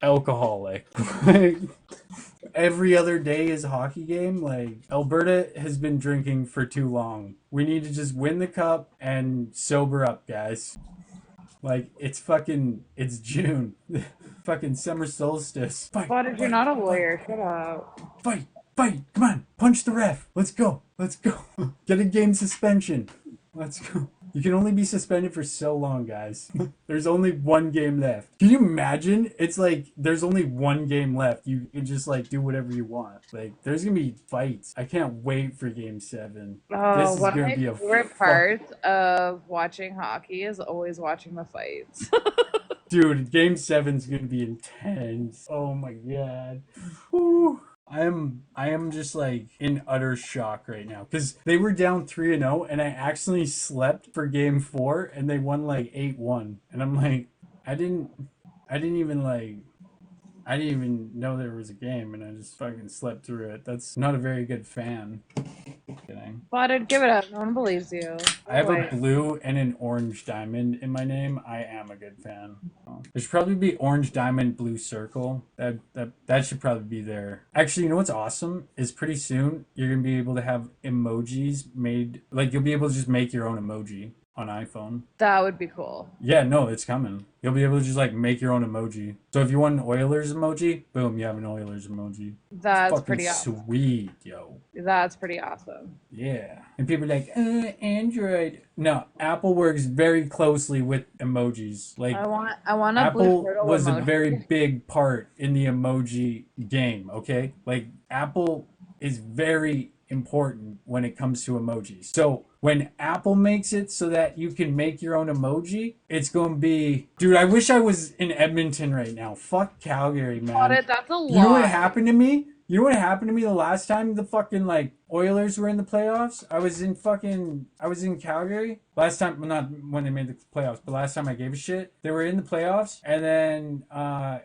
alcoholic. Like, every other day is a hockey game. Like, Alberta has been drinking for too long. We need to just win the cup and sober up, guys. Like, it's June. Fucking summer solstice. Fight, But if you're not a lawyer, shut up. Fight! Come on! Punch the ref! Let's go! Get a game suspension. Let's go. You can only be suspended for so long, guys. There's only 1 game left. Can you imagine? It's like, there's only 1 game left. You can just, like, do whatever you want. Like, there's gonna be fights. I can't wait for Game 7. This is One of gonna my be a favorite parts of watching hockey is always watching the fights. Dude, Game 7's gonna be intense. Oh my god. Whew. I am just like in utter shock right now because they were down 3-0 and I accidentally slept for game 4 and they won like 8-1 and I'm like, I didn't even know there was a game and I just fucking slept through it. That's not a very good fan. Kidding. Spotted, give it up. No one believes you. I have a blue and an orange diamond in my name. I am a good fan. There should probably be orange diamond, blue circle. That should probably be there. Actually, you know what's awesome is pretty soon you're gonna be able to have emojis made. Like, you'll be able to just make your own emoji on iPhone. That would be cool. Yeah, no, it's coming. You'll be able to just like make your own emoji. So if you want an Oilers emoji, boom, you have an Oilers emoji. That's pretty awesome. Sweet, yo. That's pretty awesome. Yeah. And people are like, Android. No, Apple works very closely with emojis. Like, I want a Apple blue turtle was emoji. a very big part in the emoji game, okay? Like, Apple is very important when it comes to emojis. So when Apple makes it so that you can make your own emoji, it's going to be... Dude, I wish I was in Edmonton right now. Fuck Calgary, man. That's a lot. You know what happened to me? You know what happened to me the last time the fucking, like, Oilers were in the playoffs? I was in Calgary. Last time, well, not when they made the playoffs, but last time I gave a shit. They were in the playoffs, and then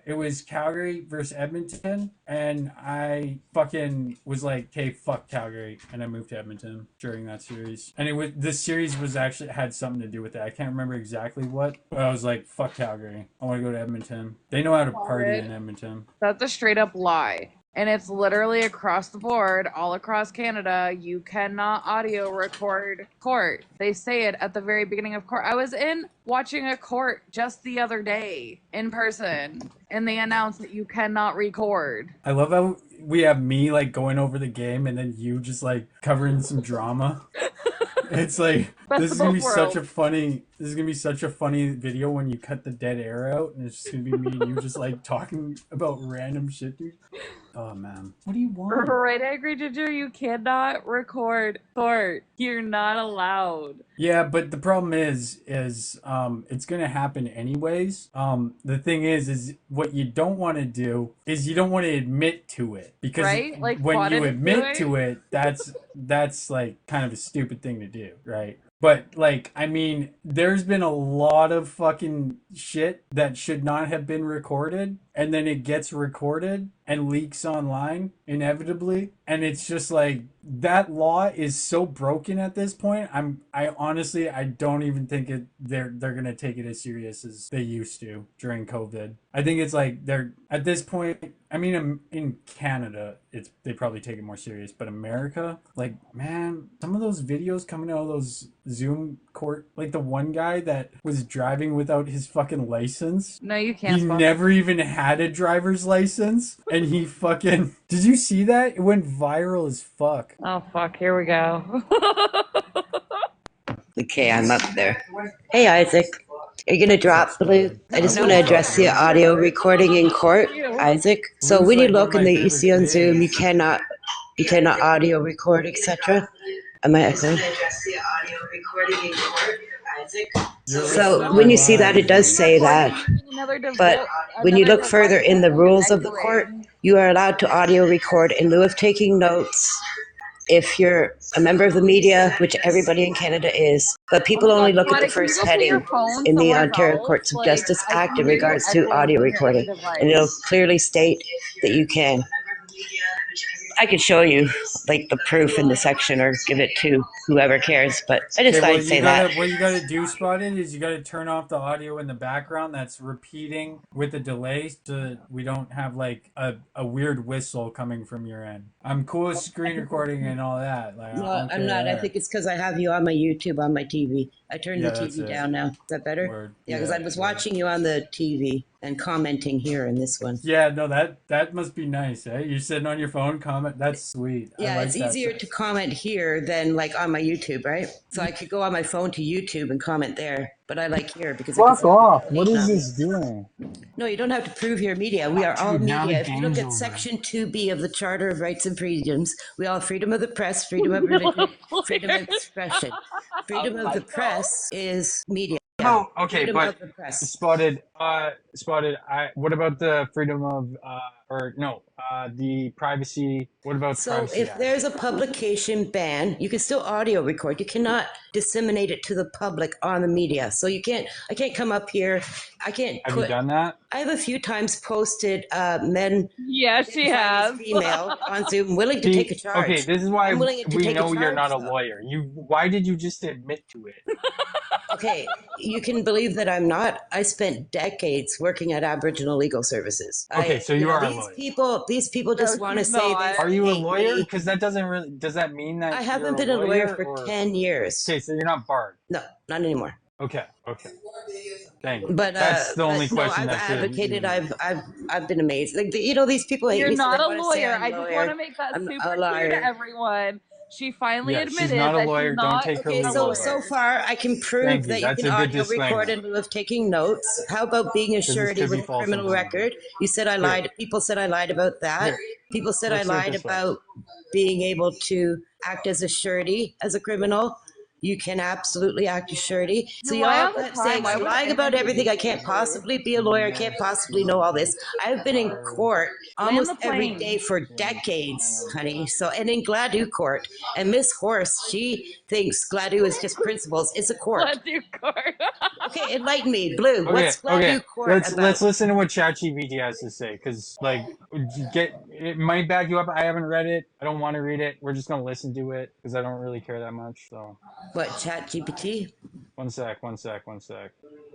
it was Calgary versus Edmonton, and I fucking was like, okay, fuck Calgary, and I moved to Edmonton during that series. And this series was actually had something to do with it. I can't remember exactly what, but I was like, fuck Calgary. I want to go to Edmonton. They know how to party in Edmonton. That's a straight up lie. And it's literally across the board, all across Canada. You cannot audio record court. They say it at the very beginning of court. I was watching a court just the other day in person, and they announced that you cannot record. I love how we have me like going over the game and then you just like covering some drama. It's like, This is gonna be such a funny. This is gonna be such a funny video when you cut the dead air out, and it's just gonna be me and you just like talking about random shit, dude. Oh man, what do you want? Right, I agree, Ginger. You cannot record court. You're not allowed. Yeah, but the problem is it's gonna happen anyways. The thing is what you don't want to do is you don't want to admit to it, because Right? Like, when what you is admit doing? to it, that's like kind of a stupid thing to do, right? But like, I mean, there's been a lot of fucking shit that should not have been recorded, and then it gets recorded and leaks online inevitably, and it's just like that law is so broken at this point. I honestly I don't even think they're gonna take it as serious as they used to during COVID. I think it's like they're at this point. I mean, in Canada, they probably take it more serious, but America, like, man, some of those videos coming out of those Zoom court, like the one guy that was driving without his fucking license. No, you can't. He never even had a driver's license, and he fucking. Did you see that? It went viral as fuck. Oh fuck! Here we go. Okay, I'm up there. Hey, Isaac. Are you going to drop Blue? I just want to address the audio recording in court, Isaac. So when you look and you see on Zoom, you cannot audio record, etc. Am I echoing? So when you see that, it does say that. But when you look further in the rules of the court, you are allowed to audio record in lieu of taking notes if you're a member of the media, which everybody in Canada is. But people only look at the first heading in the Ontario Courts of Justice Act in regards to audio recording. And it'll clearly state that you can. I could show you like the proof in the section or give it to whoever cares, but I just thought I'd say that. What you gotta do, Spotted, is you gotta turn off the audio in the background that's repeating with a delay, so we don't have like a weird whistle coming from your end. I'm cool with screen recording and all that. Like, No, I'm not. I think it's because I have you on my YouTube, on my TV. I turned the TV down now. Is that better? Word. Yeah, because I was watching you on the TV and commenting here in this one. Yeah, no, that must be nice, eh? You're sitting on your phone, comment. That's sweet. Yeah, like it's easier to comment here than like on my YouTube, right? So I could go on my phone to YouTube and comment there, but I like here because Fuck off. What is this doing? No, you don't have to prove your media. We are all media. If you look at Section 2B of the Charter of Rights and Freedoms, we all have freedom of the press, freedom of religion, freedom of expression. Freedom of the press is media. Oh, okay, Freedom but of the press. Spotted. What about the freedom of, the privacy? What about So privacy? if there's a publication ban, you can still audio record. You cannot disseminate it to the public on the media. So I can't come up here. I can't Have you done that? I have a few times posted men. Yes, she has. Female on Zoom, willing to take a charge. Okay, this is why I'm willing to we take a know you're charge, not a though. lawyer. Why did you just admit to it? Okay, you can believe that I'm not. I spent decades working at Aboriginal Legal Services. Okay, so you are a lawyer. These people just want to say this. Are you a lawyer? Because that doesn't really. Does that mean that I haven't you're been a lawyer for or- 10 years. Okay, so you're not barred. No, not anymore. Okay. Dang. it. But that's the only question. I've advocated. I've been amazed. Like these people hate You're me. So not they a wanna say lawyer. I'm I a just lawyer. want to make that I'm super a clear liar. to everyone. She finally Yeah, she's admitted not a that lawyer. she's Don't not take her Okay, legal so advice. far I can prove Thank you. that you That's can a good audio disclaimer. record in lieu of taking notes. How about being a Because this surety could be with a false criminal information. record? You said I lied. People said I lied about that. Here, People said I let's do it lied this way. about being able to act as a surety as a criminal. You can absolutely act as surety. So You you lie all all the kept time. saying Why I'm would lying I about believe everything. you? I can't possibly be a lawyer. I can't possibly know all this. I've been in court almost the every plane. day for decades, honey. So, and in Gladue court. And Miss Horse, she thinks Gladue is just principles. It's a court. Gladue court. Okay, enlighten me. Blue, Okay, what's Gladue court let's about? listen to what ChatGPT has to say, because it might back you up. I haven't read it. I don't want to read it. We're just gonna listen to it because I don't really care that much. So What, ChatGPT? One sec. We gotta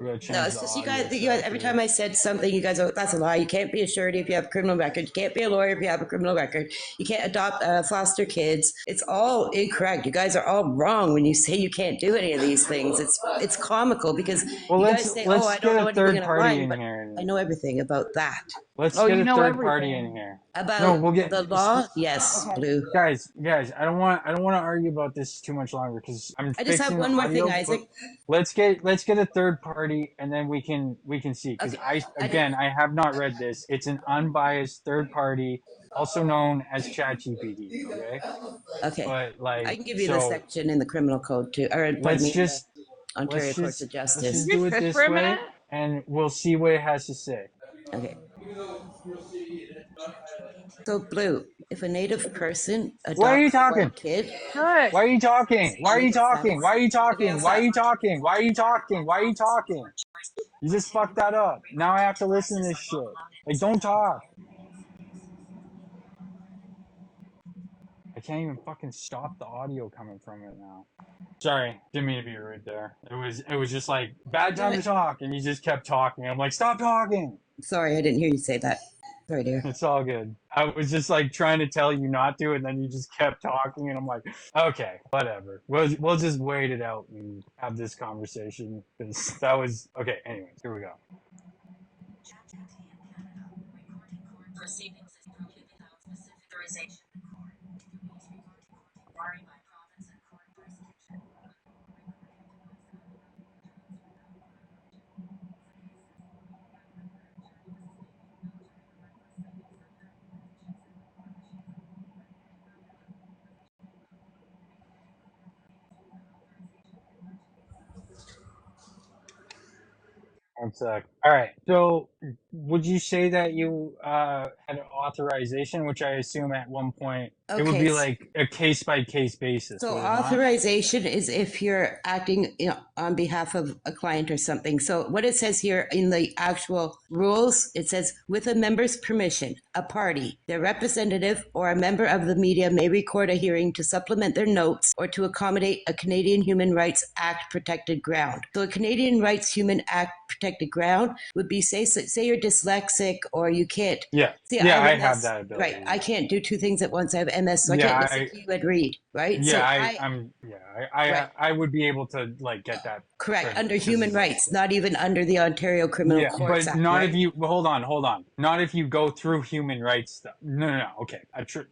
No, change it's the just you audio guys. stuff Every here. time I said something, you guys are, that's a lie. You can't be a surety if you have a criminal record. You can't be a lawyer if you have a criminal record. You can't adopt, foster kids. It's all incorrect. You guys are all wrong when you say you can't do any of these things. It's comical because Well, you guys say, "Oh, I let's don't get know a anything third and I'm party lying," in but here. I know everything about that. Let's Oh, get you a know third party in everything. here. No, About we'll get the law, yes, Okay. Blue. guys. I don't want to argue about this too much longer because I'm I just have fixing the one more thing, audio. But Isaac. let's get a third party and then we can see because Okay, I have not read this. It's an unbiased third party, also known as ChatGPT. Okay, okay. but I like can give you the so, section in the criminal code too, or pardon let's me, in the just Ontario Courts of let's Justice. just Can do you it shush this for a way minute? and we'll see what it has to say. Okay. So, Blue, if a Native person Why are you adopts a talking? white kid, Shush. Why are you talking? Why are you make a sound. talking? Why are you Make a talking? Why are sound. you talking? Why are you talking? Why are you talking? You just fucked that up. Now I have to listen to this shit. Like, don't talk. I can't even fucking stop the audio coming from it now. Sorry, didn't mean to be rude there. It was just like bad No, time to talk, and you just kept talking. I'm like, stop talking. sorry, I didn't hear you say that. Sorry, dear. It's all good. I was just like trying to tell you not to, and then you just kept talking, and I'm like, okay, whatever. We'll just wait it out and have this conversation because that was okay. Anyways, here we go. One sec. All right. So, would you say that you had an authorization, which I assume at one point it would Okay. be like a case by case basis, So would it not? authorization is if you're acting, on behalf of a client or something. So what it says here in the actual rules, it says with a member's permission, a party, their representative, or a member of the media may record a hearing to supplement their notes or to accommodate a Canadian Human Rights Act protected ground. So a Canadian Rights Human Act protected ground would be say you're dyslexic or you can't. Yeah. See, Yeah, I I have have MS, that ability. right? I can't do two things at once. I have MS, so I Yeah, can't listen to you and read, right? yeah, So I I would be able to like get that. correct, under privilege, 'cause human it's like- rights, not even under the Ontario Criminal Yeah, Courts but Act, not right? if you. Well, hold on. Not if you go through human rights stuff. No. Okay,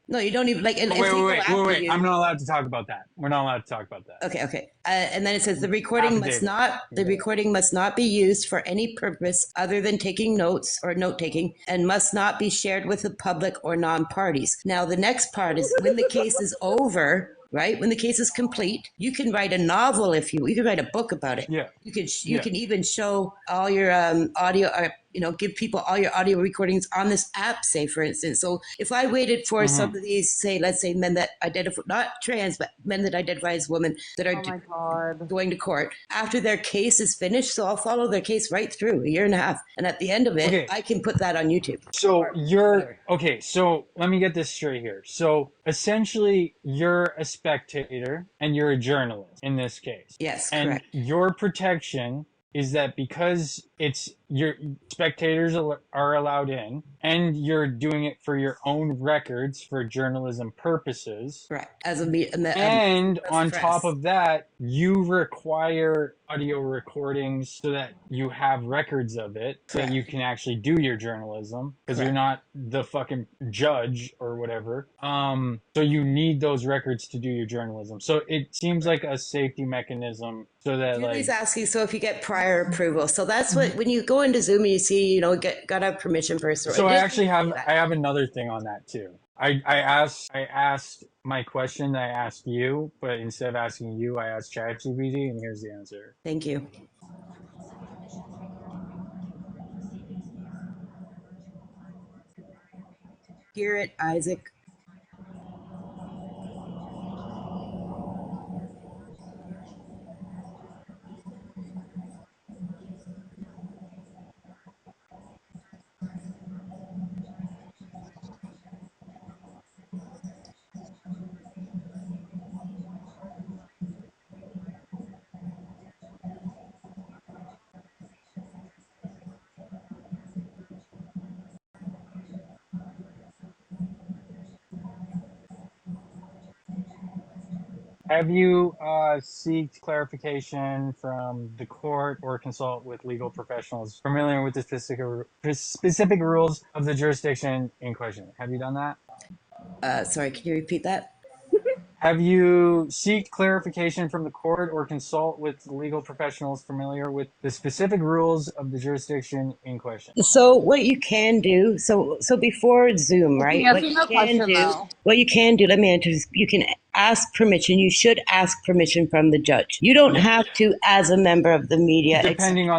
No, you don't even like. And Oh, if they go wait. after you, I'm not allowed to talk about that. We're not allowed to talk about that. okay. And then it says the recording must Affidavit. not the recording must not be used for any purpose other than taking notes or note taking, and must not be shared with the public or non-parties. Now the next part is when the case is over. Right when the case is complete, you can write a novel if you can write a book about it. Yeah. You can Yeah. even show all your audio or give people all your audio recordings on this app, say for instance. So if I waited for some of these, say let's say men that identify not trans but men that identify as women that are Oh my God. going to court after their case is finished, so I'll follow their case right through a year and a half, and at the end of it, Okay. I can put that on YouTube. So you're okay. So let me get this straight here. So essentially, you're a spectator and you're a journalist in this case. Yes, and correct. your protection is that because it's your spectators are allowed in and you're doing it for your own records for journalism purposes. Right. As a and on press. top of that, you require audio recordings so that you have records of it so that you can actually do your journalism because you're not the fucking judge or whatever. So you need those records to do your journalism. So it seems like a safety mechanism so that Julie's like asking, so if you get prior approval, so that's what when you go into Zoom and you see, gotta have permission first. So I actually have another thing on that too. I asked my question that I asked you, but instead of asking you, I asked ChatGPT, and here's the answer. Thank you. Hear it, Isaac. Have you seeked clarification from the court or consult with legal professionals familiar with the specific rules of the jurisdiction in question? Have you done that? Sorry, can you repeat that? Have you seeked clarification from the court or consult with legal professionals familiar with the specific rules of the jurisdiction in question? So what you can do, so before Zoom, Is right? he What answering you that can question do, though? what you can do, let me answer this. You can ask permission. You should ask permission from the judge. You don't Yeah. have to, as a member of the media. Depending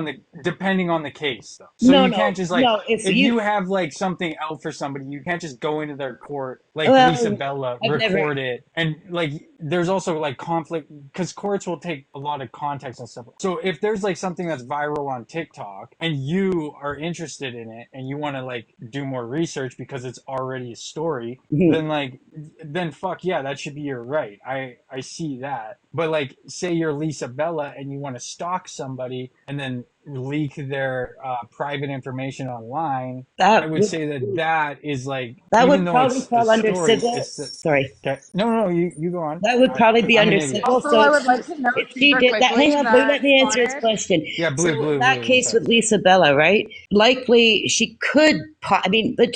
on the case, though. So No, you no, can't just like no. if you have like something out for somebody, you can't just go into their court like Well, Lisa Bella, I've never. record it, and like there's also like conflict because courts will take a lot of context and stuff. So if there's like something that's viral on TikTok and you are interested in it and you want to like do more research because it's already a story, then fuck yeah, that should be your right. I see that. But like say you're Lisa Bella and you want to stalk somebody and then leak their private information online, I would say that is like That even would though probably it's fall the under story, civil. it's the Sorry. okay. No, you go on. That would probably be I'm an under idiot. civil. Also, So I would like to note if she super did that, quickly hang on, Blue, that let me answer his Connor- question. Yeah, Blue, so Blue, that Blue, case sorry. with Lisa Bella, right? Likely she could. I mean, the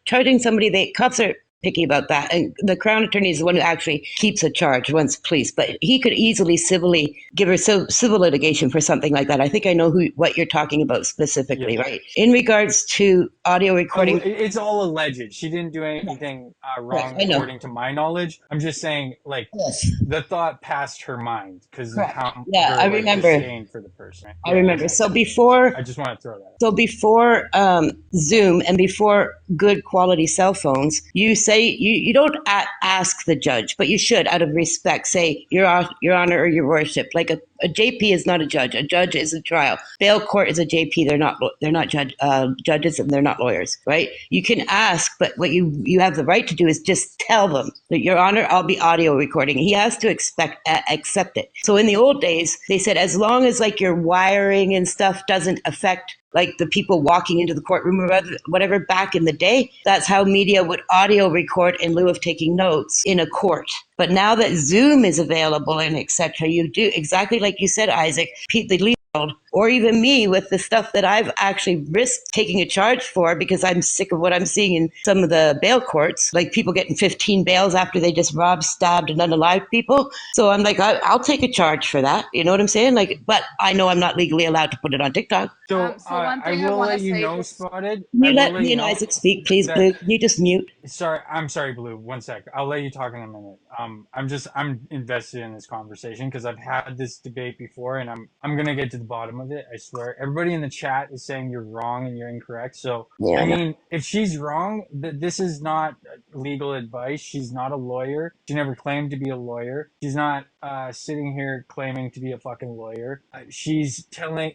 charging somebody, the cops are picky about that, and the Crown Attorney is the one who actually keeps a charge once police. But he could easily civilly give her civil litigation for something like that. I think I know what you're talking about specifically, right? In regards to audio recording, It's all alleged. She didn't do anything wrong I know. according to my knowledge. I'm just saying, like, the thought passed her mind because of how Yeah, her I like, remember. disdain for the person. I remember. So before, I just want to throw that out. So before Zoom and before good quality cell phones, you say you don't ask the judge, but you should, out of respect, say Your Honor or Your Worship. Like a JP is not a judge. A judge is a trial. Bail court is a JP. They're not judges and they're not lawyers, right? You can ask, but what you have the right to do is just tell them that Your Honor, I'll be audio recording. He has to accept it. So in the old days, they said as long as like your wiring and stuff doesn't affect like the people walking into the courtroom or whatever back in the day, that's how media would audio record in lieu of taking notes in a court. But now that Zoom is available and etc., you do exactly like you said, Isaac, the legal world, or even me with the stuff that I've actually risked taking a charge for because I'm sick of what I'm seeing in some of the bail courts, like people getting 15 bails after they just robbed, stabbed, and unalived people. So I'm like, I'll take a charge for that. You know what I'm saying? Like, but I know I'm not legally allowed to put it on TikTok. So, one I thing I will wanna let you say know, just- Spotted. Can you I will let let me you and know Isaac speak, please, that- Blue? Can you just mute? Sorry, I'm sorry, Blue. One sec. I'll let you talk in a minute. I'm invested in this conversation because I've had this debate before, and I'm gonna get to the bottom of it. I swear. Everybody in the chat is saying you're wrong and you're incorrect. So Yeah, I I know. mean, if she's wrong, this is not legal advice. She's not a lawyer. She never claimed to be a lawyer. She's not sitting here claiming to be a fucking lawyer. She's telling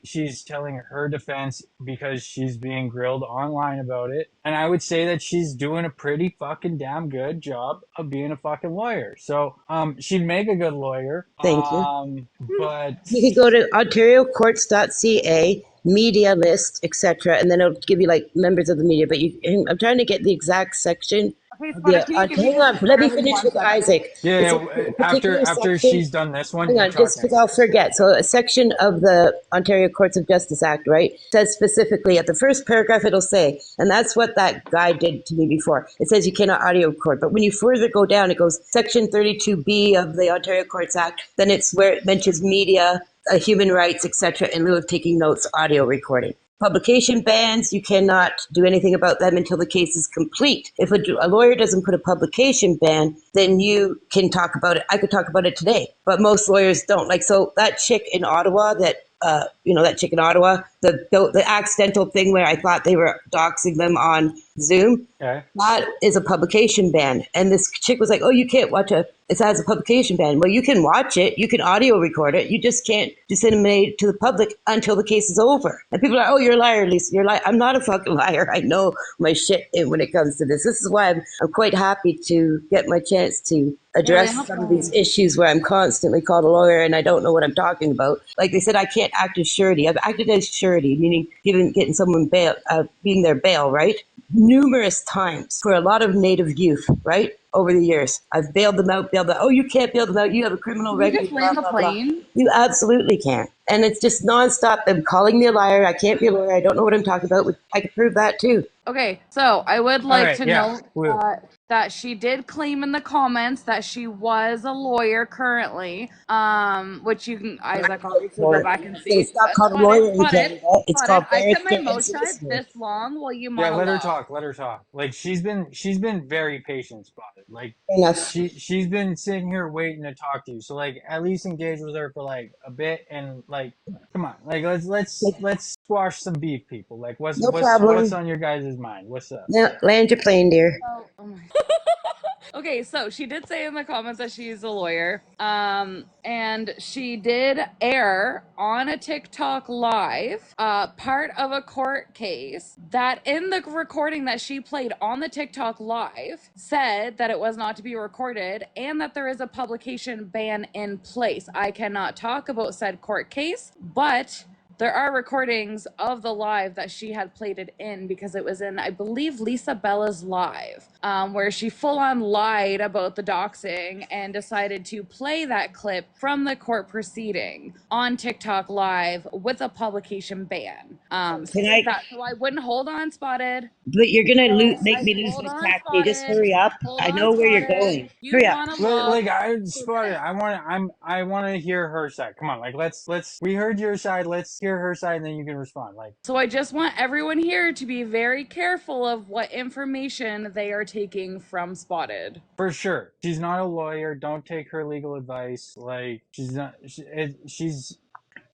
her defense because she's being grilled online about it, and I would say that she's doing a pretty fucking damn good job of being a fucking lawyer. So she'd make a good lawyer. Thank you. But You can go to ontariocourts.ca, media list, etc., and then it'll give you like members of the media. But I'm trying to get the exact section. Okay, Spotted, can you give me Hang on, just let me literally finish 1 with second? Isaac. yeah, It's a particular after section. she's done this one, Hang you on, talk just next. because I'll forget. So a section of the Ontario Courts of Justice Act, right, says specifically at the first paragraph it'll say, and that's what that guy did to me before. It says you cannot audio record. But when you further go down, it goes section 32B of the Ontario Courts Act. Then it's where it mentions media, human rights, etc., in lieu of taking notes, audio recording. Publication bans, you cannot do anything about them until the case is complete. If a lawyer doesn't put a publication ban, then you can talk about it. I could talk about it today, but most lawyers don't. Like, so that chick in Ottawa that the accidental thing where I thought they were doxing them on Zoom, Okay. that is a publication ban. And this chick was like, oh, you can't watch it has a publication ban. Well, you can watch it, you can audio record it, you just can't disseminate it to the public until the case is over. And people are like, oh, you're a liar, Lisa, you're a liar. I'm not a fucking liar. I know my shit when it comes to this. This is why I'm quite happy to get my chance to address some of these issues where I'm constantly called a lawyer and I don't know what I'm talking about. Like they said, I can't act as surety. I've acted as surety surety, meaning getting someone bail, being their bail, right? Numerous times for a lot of Native youth, right? Over the years, I've bailed them out, Oh, you can't bail them out. You have a criminal Can you record, just blah, land the blah, blah. plane? You absolutely can't. And it's just nonstop them calling me a liar. I can't be a lawyer. I don't know what I'm talking about. I could prove that too. Okay, so I would All like right, to yeah. know that she did claim in the comments that she was a lawyer currently, which you can, Isaac, obviously go back and see. It's not called a lawyer in Canada. It's called I kept my barrister and mouth shut solicitor. this long while you Yeah, let her monologue. talk. Let her talk. Like she's been very patient, Spotted. Like Enough. she's been sitting here waiting to talk to you. So like at least engage with her for like a bit and like come on. Like let's squash some beef, people. Like what's No problem. on your guys' mind? What's up? Yeah, land your plane, dear. Oh my. Okay, so she did say in the comments that she's a lawyer. And she did air on a TikTok live part of a court case that in the recording that she played on the TikTok live said that it was not to be recorded and that there is a publication ban in place. I cannot talk about said court case, but there are recordings of the live that she had played it in because it was in, I believe, Lisa Bella's live, where she full on lied about the doxing and decided to play that clip from the court proceeding on TikTok live with a publication ban. So I wouldn't hold on, Spotted. But you're gonna make me lose Hold my on, taxi. Just Spotted. hurry up. Hold I on, know where you're Spotted. going. You Hurry up. monologue. Like I Spotted. I want to hear her side. Come on. Like let's we heard your side. Let's hear her side and then you can respond. Like So I just want everyone here to be very careful of what information they are taking from Spotted. for sure. She's not a lawyer. Don't take her legal advice. Like she's not she's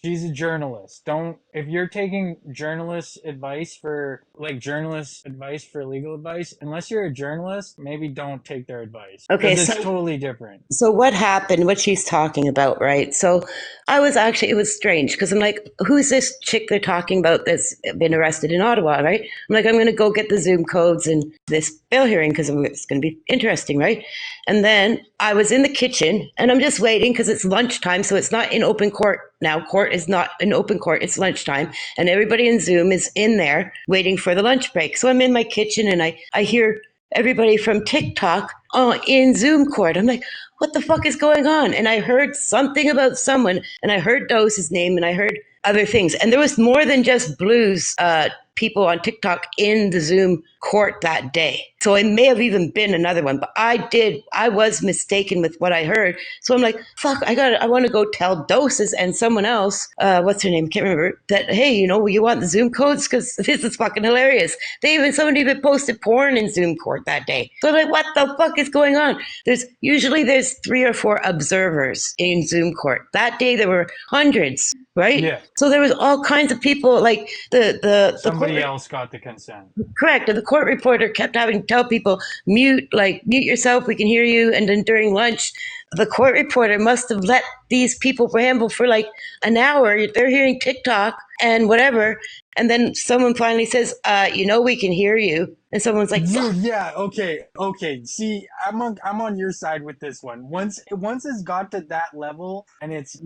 a journalist. Don't if you're taking journalist advice for legal advice, unless you're a journalist, maybe don't take their advice. Okay, Because so it's totally different. So what happened, what she's talking about, right? So it was strange because I'm like, who's this chick they're talking about that's been arrested in Ottawa, right? I'm like, I'm going to go get the Zoom codes and this bail hearing because it's going to be interesting, right? And then I was in the kitchen and I'm just waiting because it's lunchtime. So it's not in open court now. Court is not in open court. It's lunchtime. And everybody in Zoom is in there waiting for the lunch break. So I'm in my kitchen and I hear everybody from TikTok in Zoom court. I'm like, what the fuck is going on? And I heard something about someone, and I heard Dose's name, and I heard other things. And there was more than just Blues people on TikTok in the Zoom court that day. So it may have even been another one, but I was mistaken with what I heard. So I'm like, fuck, I want to go tell Doses and someone else, what's her name? Can't remember, that, hey, you want the Zoom codes? Because this is fucking hilarious. Somebody even posted porn in Zoom court that day. So I'm like, what the fuck is going on? There's 3 or 4 observers in Zoom court. That day there were hundreds, right? Yeah. So there was all kinds of people, like somebody else got the consent. Correct. And the court reporter kept having to tell people, mute yourself, we can hear you. And then during lunch, the court reporter must have let these people ramble for like an hour. They're hearing TikTok and whatever. And then someone finally says, we can hear you. And someone's like, dude, yeah, okay. See, I'm on your side with this one. Once it's got to that level and it's,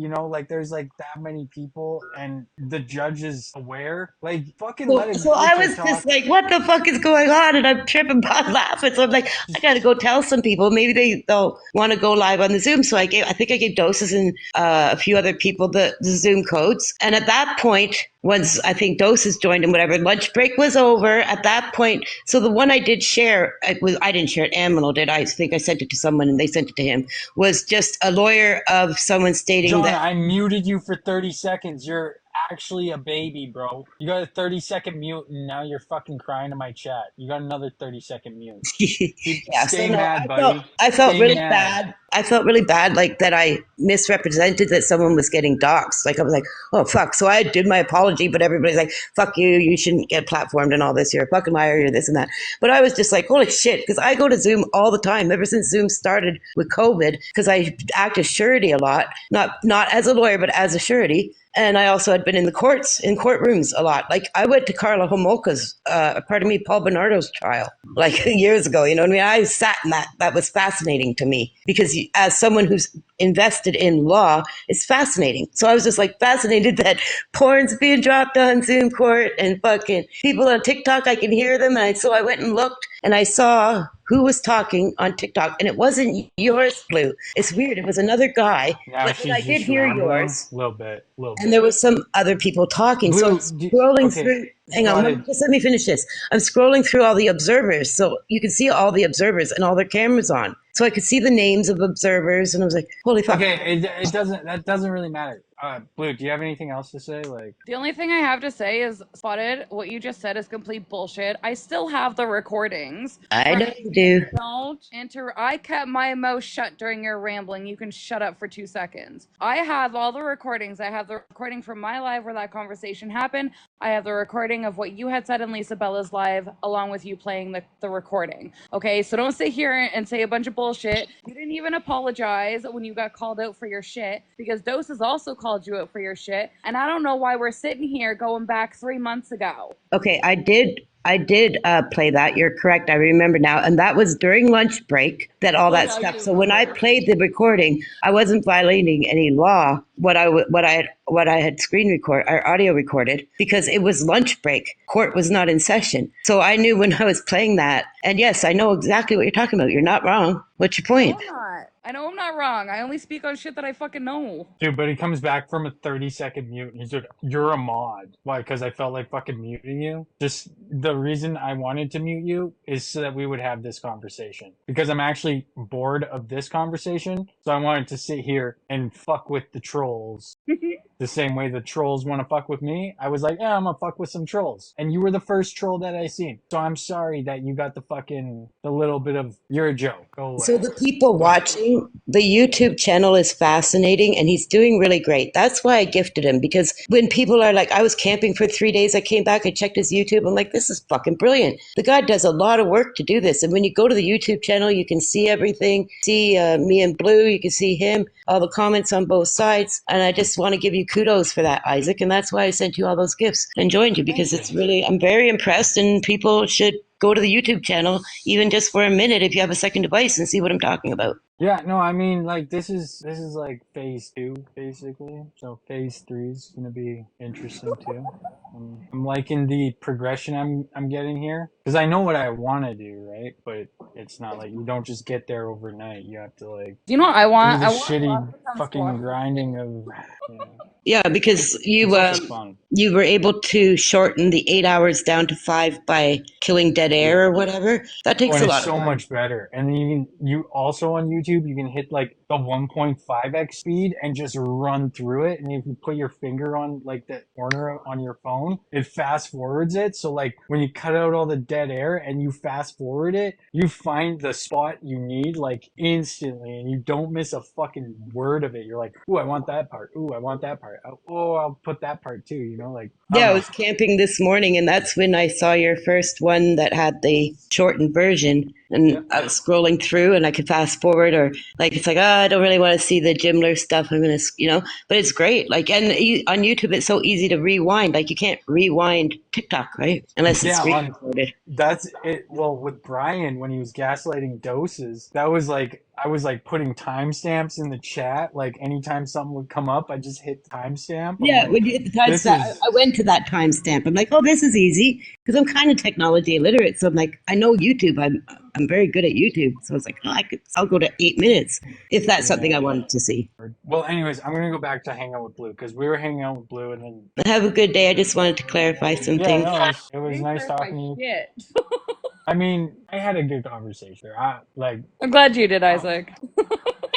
there's like that many people and the judge is aware, like fucking let it So I was just like, what the fuck is going on? And I'm tripping by laughing. So I'm like, I gotta go tell some people. Maybe they'll want to go live on the Zoom. So I think I gave Doses and a few other people the Zoom codes. And at that point, once I think Doses joined and whatever, lunch break was over at that point. So the one I did share, I didn't share it, Aminal did. I think I sent it to someone and they sent it to him, was just a lawyer of someone stating John, that. I muted you for 30 seconds. You're actually a baby, bro. You got a 30-second mute and now you're fucking crying to my chat. You got another 30-second mute. Stay mad, buddy. I felt really bad. I felt really bad, like that I misrepresented that someone was getting doxxed. Like I was like, oh fuck. So I did my apology, but everybody's like, fuck you. You shouldn't get platformed and all this. You're a fucking liar. You're this and that. But I was just like, holy shit, because I go to Zoom all the time ever since Zoom started with COVID, because I act as surety a lot, not as a lawyer, but as a surety. And I also had been in the courtrooms a lot. Like I went to Carla Homolka's, Paul Bernardo's trial, like years ago. You know what I mean? I sat in that. That was fascinating to me because as someone who's invested in law, it's fascinating. So I was just like fascinated that porn's being dropped on Zoom court and fucking people on TikTok, I can hear them. So I went and looked and I saw who was talking on TikTok, and it wasn't yours, Blue. It's weird. It was another guy. Now But then I she's did just hear rambling yours. a little bit. And there was some other people talking. So I'm scrolling through. Hang on, just let me finish this. I'm scrolling through all the observers. So you can see all the observers and all their cameras on. So I could see the names of observers, and I was like, holy fuck. Okay, that doesn't really matter. Blue, do you have anything else to say? Like, The only thing I have to say is, Spotted, what you just said is complete bullshit. I still have the recordings. I know you do. Don't I kept my mouth shut during your rambling. You can shut up for 2 seconds. I have all the recordings. I have the recording from my live where that conversation happened. I have the recording of what you had said in Lisa Bella's live, along with you playing the recording. Okay, so don't sit here and say a bunch of bullshit. You didn't even apologize when you got called out for your shit, because Dose has also called you out for your shit. And I don't know why we're sitting here going back 3 months ago. Okay, I did play that. You're correct. I remember now. And that was during lunch break, that all that stuff. So when I played the recording, I wasn't violating any law. What I had screen record or audio recorded, because it was lunch break. Court was not in session. So I knew when I was playing that. And yes, I know exactly what you're talking about. You're not wrong. What's your point? I know I'm not wrong. I only speak on shit that I fucking know. dude, but he comes back from a 30-second mute and he's like, "You're a mod." Why? Because I felt like fucking muting you. Just the reason I wanted to mute you is so that we would have this conversation. Because I'm actually bored of this conversation. So I wanted to sit here and fuck with the trolls. The same way the trolls want to fuck with me. I was like, yeah, I'm gonna fuck with some trolls. And you were the first troll that I seen. So I'm sorry that you got the little bit of, you're a joke. Go away. So the people watching, the YouTube channel is fascinating and he's doing really great. That's why I gifted him, because when people are like, I was camping for 3 days, I came back, I checked his YouTube, I'm like, this is fucking brilliant. The guy does a lot of work to do this. And when you go to the YouTube channel, you can see everything, see me and Blue, you can see him, all the comments on both sides. And I just want to give you kudos for that, Isaac. And that's why I sent you all those gifts and joined you, because it's really, I'm very impressed, and people should go to the YouTube channel, even just for a minute if you have a second device, and see what I'm talking about. Yeah, no, I mean, like, this is like phase 2, basically. So phase 3 is going to be interesting, too. I'm liking the progression I'm getting here. Because I know what I want to do, right? But it's not like, you don't just get there overnight. You have to, like... Do you know what I want? Do the I want shitty fucking grinding of... You know. Yeah, because you were able to shorten the 8 hours down to 5 by killing dead air or whatever. That takes a lot. It's so much better. And then you also on YouTube, you can hit like the 1.5x speed and just run through it. And if you put your finger on like the corner on your phone, it fast forwards it. So like when you cut out all the dead air and you fast forward it, you find the spot you need like instantly, and you don't miss a fucking word of it. You're like, ooh, I want that part. Ooh, I want that part. Oh, I'll put that part too, you know, like. Yeah, I was camping this morning, and that's when I saw your first one that had the shortened version. And I was scrolling through, and I could fast forward, or like it's like, oh, I don't really want to see the Jimler stuff. I'm gonna, but it's great. Like, and on YouTube, it's so easy to rewind. Like, you can't rewind TikTok, right? Unless it's recorded. That's it. Well, with Brian, when he was gaslighting Doses, that was like, I was like putting timestamps in the chat. Like anytime something would come up, I just hit timestamp. Yeah, when you hit the timestamp, I went to that timestamp. I'm like, oh, this is easy, because I'm kind of technology illiterate. So I'm like, I know YouTube. I'm very good at YouTube. So I was like, oh, I'll go to 8 minutes if that's something I wanted to see. Well, anyways, I'm gonna go back to hang out with Blue, because we were hanging out with Blue, and then have a good day. I just wanted to clarify some things. No, it was nice talking to you. I mean, I had a good conversation. I'm glad you did, Isaac.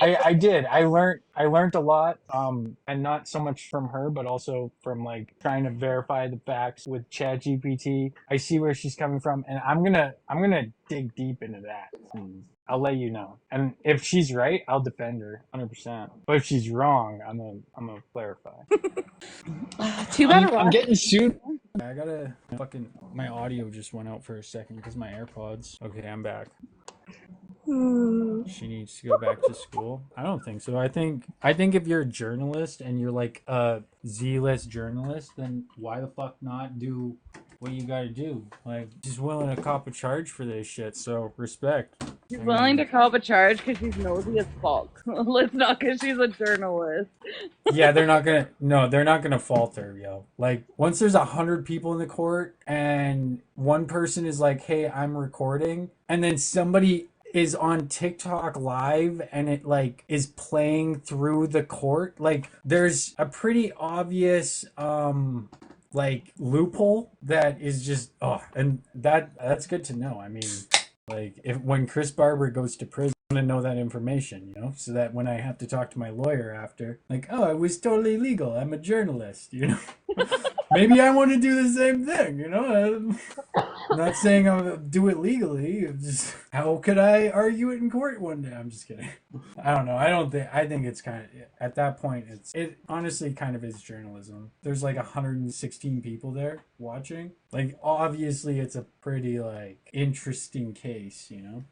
I did. I learned a lot, and not so much from her, but also from like trying to verify the facts with ChatGPT. I see where she's coming from, and I'm gonna dig deep into that. And I'll let you know. And if she's right, I'll defend her 100%. But if she's wrong, I'm gonna clarify. Too bad I'm getting sued. I gotta my audio just went out for a second because my AirPods. Okay, I'm back. She needs to go back to school. I don't think so. I think if you're a journalist and you're like a Z-list journalist, then why the fuck not do what you gotta do? Like, she's willing to cop a charge for this shit, so respect. She's I willing to mean, call up a charge because she's nosy as fuck. Let's not, because she's a journalist. yeah, they're not gonna falter, yo. Like, once there's 100 people in the court and one person is like, hey, I'm recording, and then somebody is on TikTok live and it like is playing through the court, like there's a pretty obvious like loophole that is just and that's good to know. I mean, like, if when Chris Barber goes to prison, I want to know that information, you know, so that when I have to talk to my lawyer after, like, oh, it was totally legal, I'm a journalist, you know. Maybe I want to do the same thing, you know. I'm not saying I'll do it legally. It's just, how could I argue it in court one day? I'm just kidding. I don't know. I think it's kind of, at that point, it honestly kind of is journalism. There's like 116 people there watching. Like, obviously it's a pretty like interesting case, you know.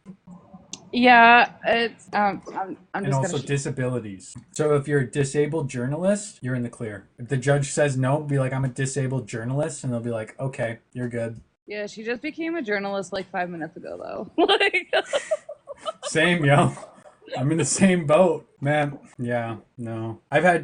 Yeah, it's I'm And just also gonna. disabilities. So if you're a disabled journalist, you're in the clear. If the judge says no, be like, I'm a disabled journalist, and they'll be like, okay, you're good. Yeah, she just became a journalist like 5 minutes ago, though. Like, Same, yo. I'm in the same boat, man. Yeah, no. I've had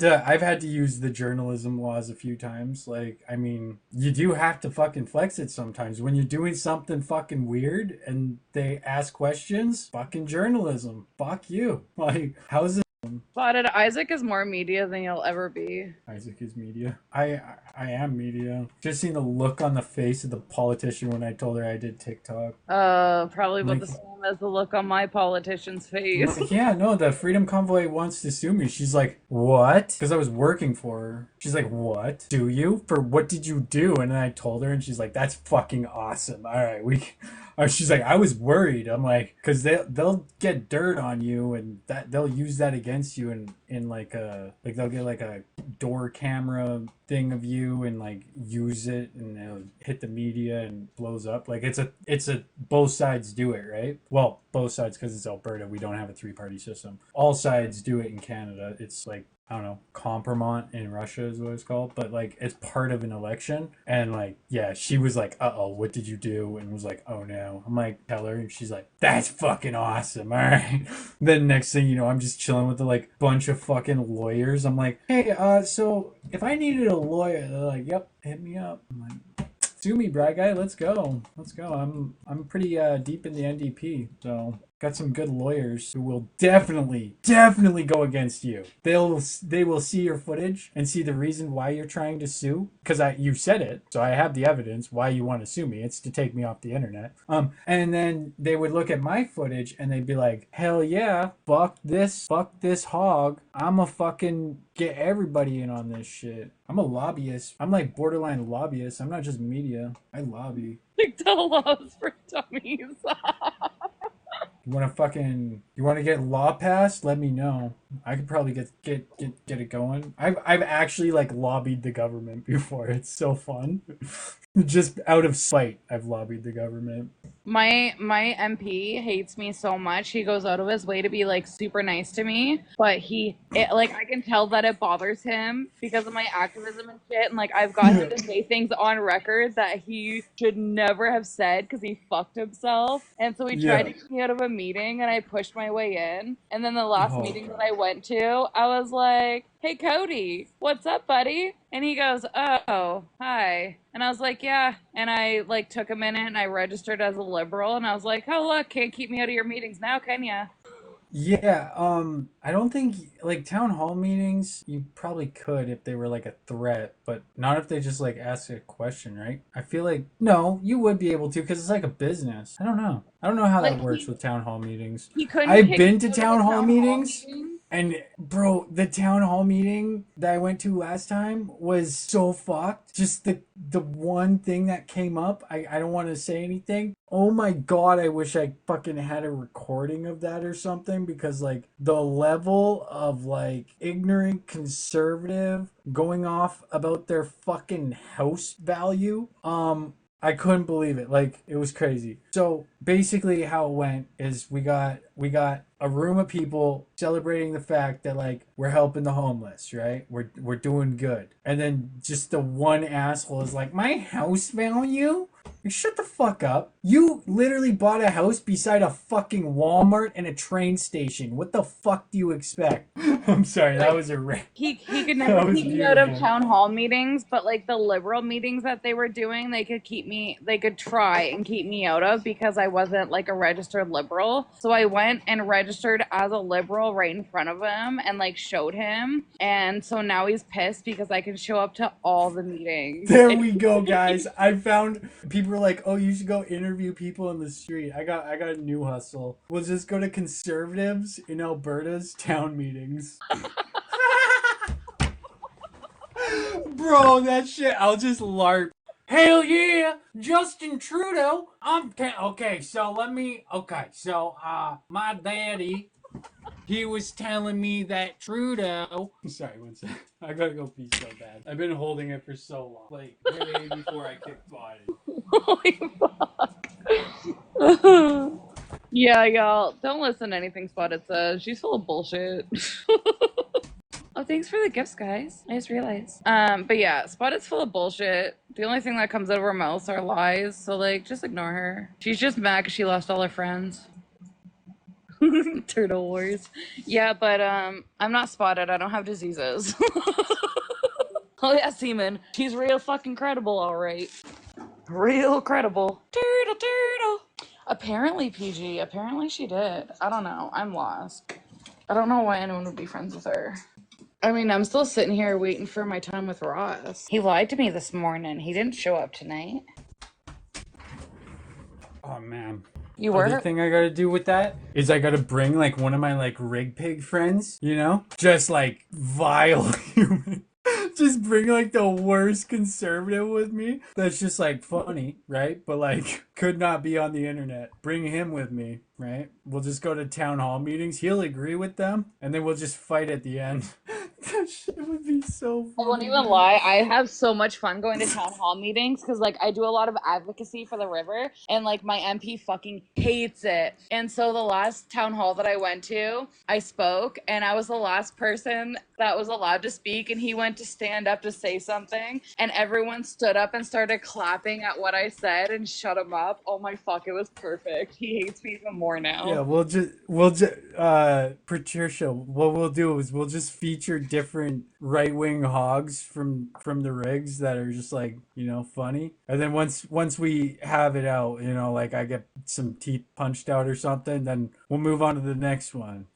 to use the journalism laws a few times. Like, I mean, you do have to fucking flex it sometimes. When you're doing something fucking weird and they ask questions, fucking journalism. Fuck you. Like, how's it? Spotted, Isaac is more media than you'll ever be. Isaac is media. I am media. Just seen the look on the face of the politician when I told her I did TikTok. Probably about the same as the look on my politician's face. Yeah, no, the Freedom Convoy wants to sue me. She's like, what? Because I was working for her. She's like, what? Do you? For what did you do? And then I told her, and she's like, that's fucking awesome. All right, she's like, I was worried. I'm like, because they'll get dirt on you, and that they'll use that against you, in like they'll get like a door camera thing of you and like use it, and they'll hit the media and blows up. Like, it's a both sides do it, right? Well, both sides, because it's Alberta, we don't have a 3-party system. All sides do it in Canada. It's like, I don't know, compromat in Russia is what it's called, but like it's part of an election. And like, yeah, she was like, uh-oh, what did you do? And was like, oh no. I'm like, tell her, and she's like, that's fucking awesome. All right. Then next thing you know, I'm just chilling with the like bunch of fucking lawyers. I'm like, hey, so if I needed a lawyer, they're like, yep, hit me up. I'm like, sue me, brag guy, let's go. I'm pretty deep in the NDP, so got some good lawyers who will definitely go against you. They will see your footage and see the reason why you're trying to sue, because you said it, so I have the evidence why you want to sue me. It's to take me off the internet. And then they would look at my footage and they'd be like, hell yeah, fuck this hog. I'm a fucking get everybody in on this shit. I'm a lobbyist. I'm like borderline lobbyist. I'm not just media. I lobby. TikTok laws for dummies. You want to get law passed? Let me know. I could probably get it going. I've actually like lobbied the government before. It's so fun. Just out of spite, I've lobbied the government. My MP hates me so much. He goes out of his way to be like super nice to me, but like I can tell that it bothers him because of my activism and shit. And like I've got him to say things on record that he should never have said because he fucked himself. And so he tried to get me out of a meeting, and I pushed my way in. And then the last meeting that I went to, I was like, hey Cody, what's up, buddy? And he goes, oh, hi. And I was like, yeah. And I like took a minute and I registered as a liberal, and I was like, oh look, can't keep me out of your meetings now, can ya? Yeah, I don't think like town hall meetings, you probably could if they were like a threat, but not if they just like ask a question, right? I feel like no, you would be able to because it's like a business. I don't know how Like that works with town hall meetings. He couldn't I've kick been me to out of the town hall town meetings. meeting. And bro, the town hall meeting that I went to last time was so fucked. Just the one thing that came up, I don't want to say anything. Oh my god, I wish I fucking had a recording of that or something, because like the level of like ignorant conservative going off about their fucking house value, I couldn't believe it. Like, it was crazy. So basically how it went is we got a room of people celebrating the fact that like we're helping the homeless, right? We're doing good. And then just the one asshole is like, my house value? Like, shut the fuck up. You literally bought a house beside a fucking Walmart and a train station. What the fuck do you expect? I'm sorry, that was a rant. He could That never was keep me out of beautiful. town hall meetings, but like the liberal meetings that they were doing, they could try and keep me out of because I wasn't like a registered liberal. So I went and registered as a liberal right in front of him and like showed him. And so now he's pissed because I can show up to all the meetings. There we go, guys. I found people were like, "Oh, you should go interview people in the street." I got a new hustle. We'll just go to conservatives in Alberta's town meetings. Bro, that shit. I'll just LARP. Hell yeah, Justin Trudeau. Okay. So my daddy. He was telling me that Trudeau. Sorry, one sec. I gotta go pee so bad. I've been holding it for so long. Like, way before I kicked body. Holy fuck. Yeah, y'all. Don't listen to anything Spotted says. She's full of bullshit. Oh, thanks for the gifts, guys. I just realized. But yeah, Spotted's full of bullshit. The only thing that comes out of her mouth are lies. So, like, just ignore her. She's just mad because she lost all her friends. Turtle Wars. Yeah, but I'm not spotted. I don't have diseases. Oh yeah, Seaman. She's real fucking credible, all right. Real credible. Turtle. Apparently, PG. Apparently she did. I don't know. I'm lost. I don't know why anyone would be friends with her. I mean, I'm still sitting here waiting for my time with Ross. He lied to me this morning. He didn't show up tonight. Oh man. You were? The thing I gotta do with that is I gotta bring like one of my like rig pig friends, you know? Just like vile human. Just bring like the worst conservative with me. That's just like funny, right? But like could not be on the internet. Bring him with me, right? We'll just go to town hall meetings. He'll agree with them, and then we'll just fight at the end. That shit would be so funny. I won't even lie. I have so much fun going to town hall meetings because, like, I do a lot of advocacy for the river, and, like, my MP fucking hates it. And so the last town hall that I went to, I spoke, and I was the last person that was allowed to speak, and he went to stand up to say something, and everyone stood up and started clapping at what I said and shut him up. Oh my fuck, it was perfect. He hates me even more now. Yeah, we'll just Patricia, what we'll do is we'll just feature different right-wing hogs from the rigs that are just like, you know, funny. And then once we have it out, you know, like I get some teeth punched out or something, then we'll move on to the next one.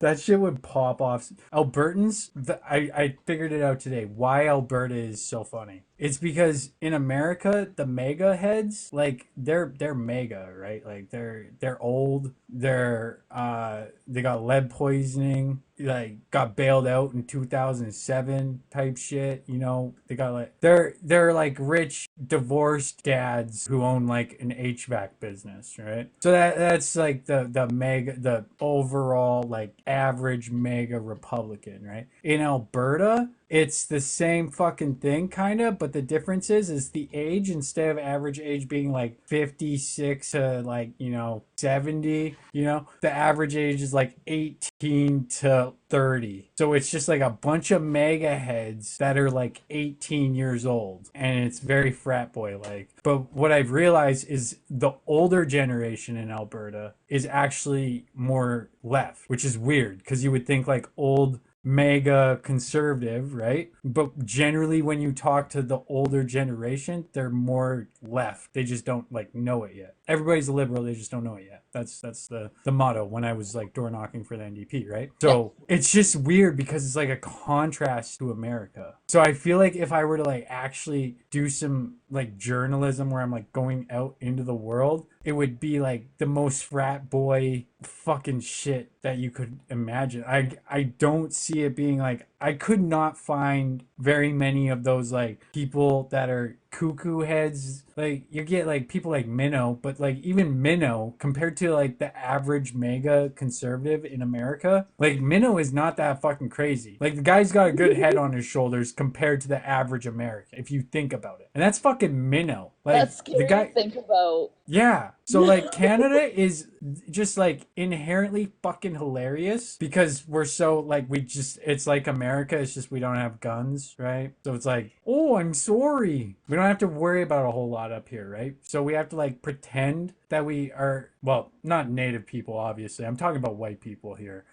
That shit would pop off. Albertans, I figured it out today. Why Alberta is so funny. It's because in America, the mega heads, like they're mega, right? Like they're old. They got lead poisoning. Like got bailed out in 2007 type shit. You know, they got like they're like rich divorced dads who own like an HVAC business, right? So that's like the overall like average mega Republican, right? In Alberta, it's the same fucking thing, kind of, but the difference is the age, instead of average age being like 56 to like, you know, 70, you know, the average age is like 18 to 30. So it's just like a bunch of mega heads that are like 18 years old, and it's very frat boy like. But what I've realized is the older generation in Alberta is actually more left, which is weird because you would think like old mega conservative, right? But generally when you talk to the older generation, they're more left. They just don't like know it yet. Everybody's a liberal, they just don't know it yet. That's the motto when I was like door knocking for the NDP, right? So it's just weird because it's like a contrast to America. So I feel like if I were to like actually do some like journalism where I'm like going out into the world, it would be like the most frat boy fucking shit that you could imagine. I don't see it being like, I could not find very many of those like people that are cuckoo heads. Like you get like people like Minnow, but like even Minnow compared to like the average mega conservative in America, like Minnow is not that fucking crazy. Like the guy's got a good head on his shoulders compared to the average American, if you think about it. And that's fucking Minnow. Like That's scary the guy, to think about. yeah. So like Canada is just like inherently fucking hilarious because we're so like it's like America, it's just we don't have guns, right? So it's like, oh, I'm sorry. We don't have to worry about a whole lot up here, right? So we have to like pretend that we are, well, not native people obviously. I'm talking about white people here.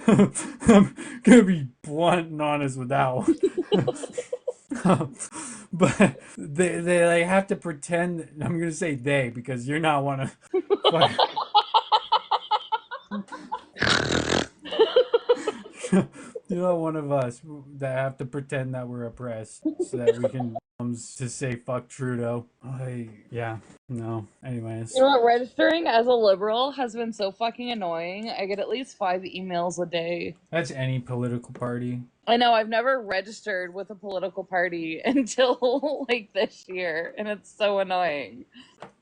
I'm gonna be blunt and honest with that one. But they like have to pretend. I'm gonna say they because you're not one of. You're not one of us that have to pretend that we're oppressed so that we can to say fuck Trudeau. Yeah, no. Anyways. You know what? Registering as a liberal has been so fucking annoying. I get at least 5 emails a day. That's any political party. I know, I've never registered with a political party until like this year, and it's so annoying.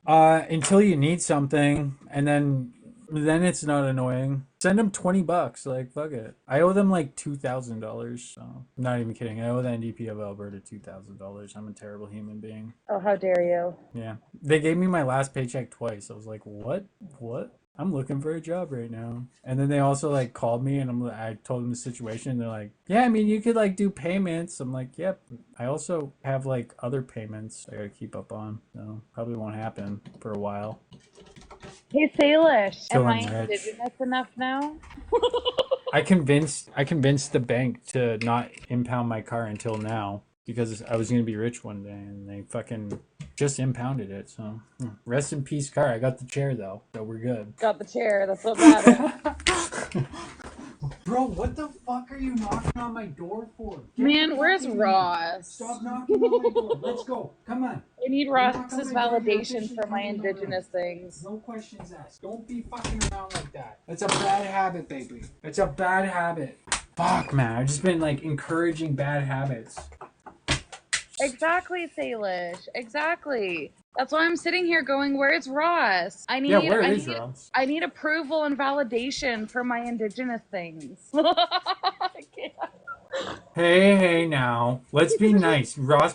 Until you need something, and then it's not annoying. Send them $20. Like, fuck it. I owe them like $2,000. So I'm not even kidding. I owe the NDP of Alberta $2,000. I'm a terrible human being. Oh, how dare you? Yeah. They gave me my last paycheck twice. I was like, what? I'm looking for a job right now. And then they also like called me and I told them the situation. And they're like, yeah, I mean, you could like do payments. I'm like, yep. I also have like other payments I gotta keep up on. So probably won't happen for a while. Hey, Salish, Still am I unrich. indigenous enough now? I convinced the bank to not impound my car until now because I was going to be rich one day, and they fucking just impounded it. So rest in peace, car. I got the chair though, so we're good. Got the chair. That's what matters. Bro, what the fuck are you knocking on my door for? Man, where's Ross? Stop knocking on my door. Let's go. Come on. I need Ross's validation for my indigenous things. No questions asked. Don't be fucking around like that. That's a bad habit, baby. It's a bad habit. Fuck, man. I've just been like encouraging bad habits. Exactly, Salish. Exactly. That's why I'm sitting here going, where's Ross? I need Ross? I need approval and validation for my indigenous things. Hey now. Let's be nice. Ross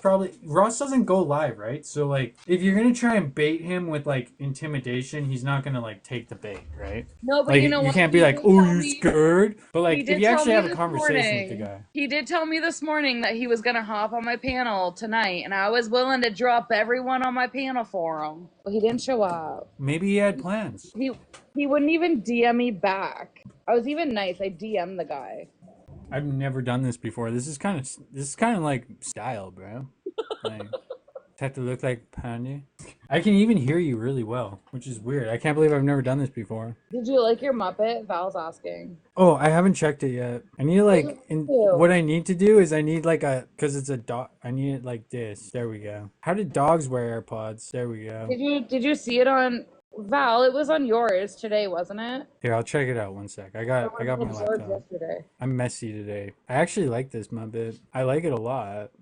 doesn't go live, right? So like if you're gonna try and bait him with like intimidation, he's not gonna like take the bait, right? No, but like, you know what? You can't be like, oh, you're scared. But like if you actually have a conversation with the guy. He did tell me this morning that he was gonna hop on my panel tonight, and I was willing to drop everyone on my panel for him. But he didn't show up. Maybe he had plans. He wouldn't even DM me back. I was even nice. I DM'd the guy. I've never done this before. This is kind of like style, bro. Like, have to look like Panya. I can even hear you really well, which is weird. I can't believe I've never done this before. Did you like your Muppet? Val's asking. Oh, I haven't checked it yet. I need what I need to do is I need like because it's a dog. I need it like this. There we go. How did dogs wear AirPods? There we go. Did you see it on Val? It was on yours today, wasn't it? Here, I'll check it out. One sec. I got my laptop. Yesterday. I'm messy today. I actually like this Muppet. I like it a lot.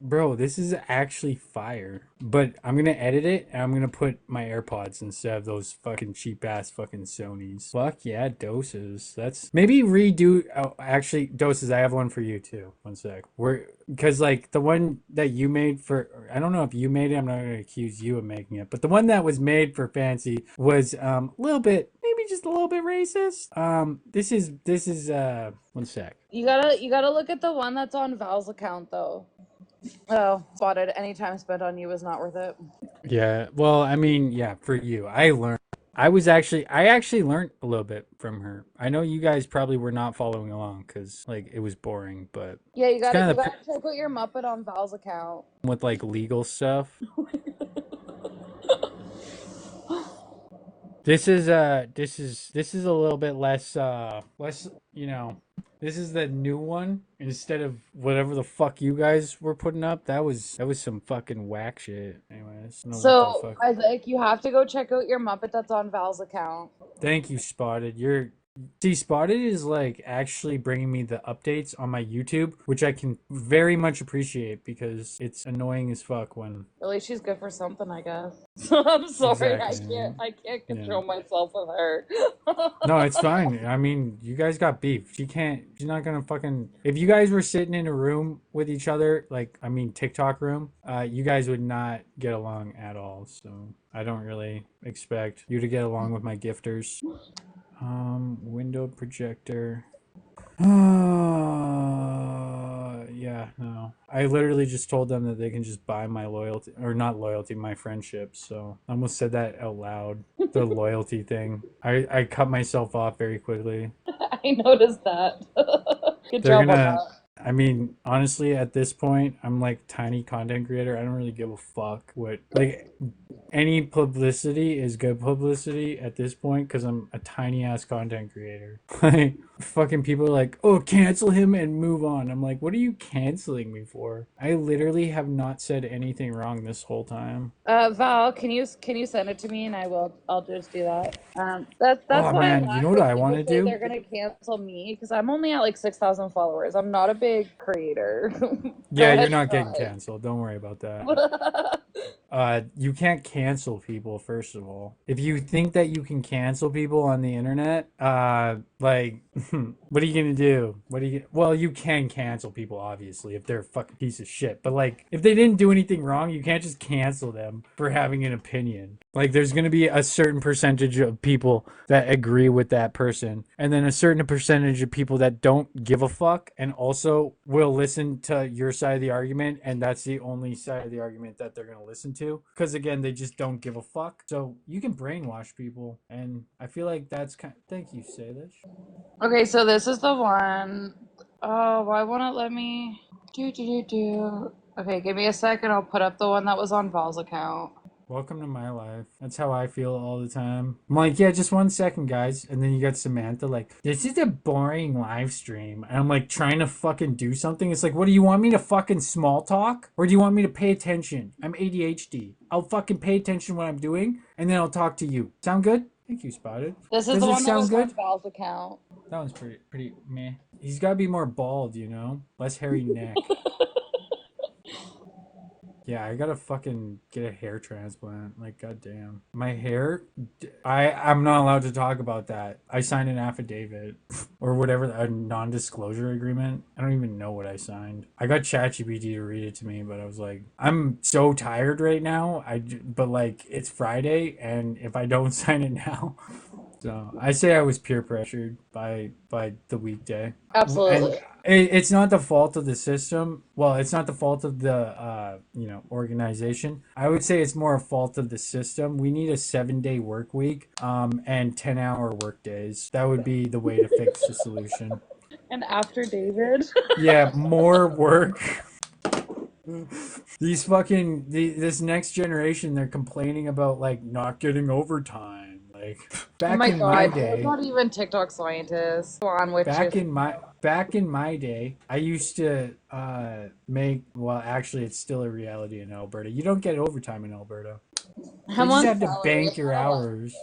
Bro, this is actually fire. But I'm gonna edit it and I'm gonna put my AirPods instead of those fucking cheap ass fucking Sonys. Fuck yeah, doses. That's maybe redo. Oh, actually, doses. I have one for you too. One sec. Because like the one that you made for, I don't know if you made it. I'm not gonna accuse you of making it, but the one that was made for Fancy was a little bit, maybe just a little bit racist. This is one sec. You gotta look at the one that's on Val's account though. Oh, spotted. Any time spent on you is not worth it. Yeah, well, I mean, yeah, for you. I actually learned a little bit from her. I know you guys probably were not following along because like it was boring, but yeah, you gotta check out your Muppet on Val's account with like legal stuff. This is a little bit less this is the new one instead of whatever the fuck you guys were putting up. That was some fucking whack shit. Anyways. So Isaac, you have to go check out your Muppet that's on Val's account. Thank you, Spotted. You're See, Spotted is like actually bringing me the updates on my YouTube, which I can very much appreciate because it's annoying as fuck when. At least she's good for something, I guess. I'm sorry, Exactly. I can't Yeah. control myself with her. No, it's fine. I mean, you guys got beef. She's not gonna fucking. If you guys were sitting in a room with each other, like, I mean, TikTok room, you guys would not get along at all. So I don't really expect you to get along with my gifters. Window projector. Yeah, no. I literally just told them that they can just buy my loyalty, or not loyalty, my friendship. So I almost said that out loud. The loyalty thing. I cut myself off very quickly. I noticed that. Good They're job on gonna. that. I mean, honestly, at this point, I'm like tiny content creator. I don't really give a fuck what like any publicity is good publicity at this point because I'm a tiny ass content creator. Like fucking people are like, "Oh, cancel him and move on." I'm like, "What are you canceling me for?" I literally have not said anything wrong this whole time. Val, can you send it to me and I'll just do that. That's Oh why I man, you laugh know what when I want people to say do? they're gonna cancel me because I'm only at like 6,000 followers. I'm not a big creator. Go Yeah, you're ahead, not getting try. canceled. Don't worry about that. You can't cancel people, first of all. If you think that you can cancel people on the internet, like, what are you gonna do? Well, you can cancel people, obviously, if they're a fucking piece of shit. But, like, if they didn't do anything wrong, you can't just cancel them for having an opinion. Like, there's gonna be a certain percentage of people that agree with that person, and then a certain percentage of people that don't give a fuck and also will listen to your side of the argument, and that's the only side of the argument that they're gonna listen to. Because again, they just don't give a fuck. So you can brainwash people, and I feel like that's kind. Thank you, Salish. Okay, so this is the one. Oh, why won't it let me do? Okay, give me a second. I'll put up the one that was on Val's account. Welcome to my life. That's how I feel all the time. I'm like, yeah, just 1 second, guys. And then you got Samantha like, this is a boring live stream. And I'm like trying to fucking do something. It's like, what do you want me to fucking small talk? Or do you want me to pay attention? I'm ADHD. I'll fucking pay attention what I'm doing and then I'll talk to you. Sound good? Thank you, Spotted. This is Does the it one that sound was good? on Val's account. That one's pretty meh. He's gotta be more bald, you know? Less hairy neck. Yeah, I gotta fucking get a hair transplant. Like, goddamn. My hair, I'm not allowed to talk about that. I signed an affidavit or whatever, a non-disclosure agreement. I don't even know what I signed. I got ChatGPT to read it to me, but I was like, I'm so tired right now. But like, it's Friday, and if I don't sign it now, so I say I was peer pressured by the weekday. Absolutely. And it's not the fault of the system. Well, it's not the fault of the organization. I would say it's more a fault of the system. We need a 7-day work week, and 10-hour work days. That would be the way to fix the solution. And after David. Yeah, more work. These fucking this next generation, they're complaining about like not getting overtime. Like back Oh my in God, my they're day, not even TikTok scientists. Go on with back your- in my day, I used to make. Well, actually, it's still a reality in Alberta. You don't get overtime in Alberta. I'm You on just have to salary. bank your hours.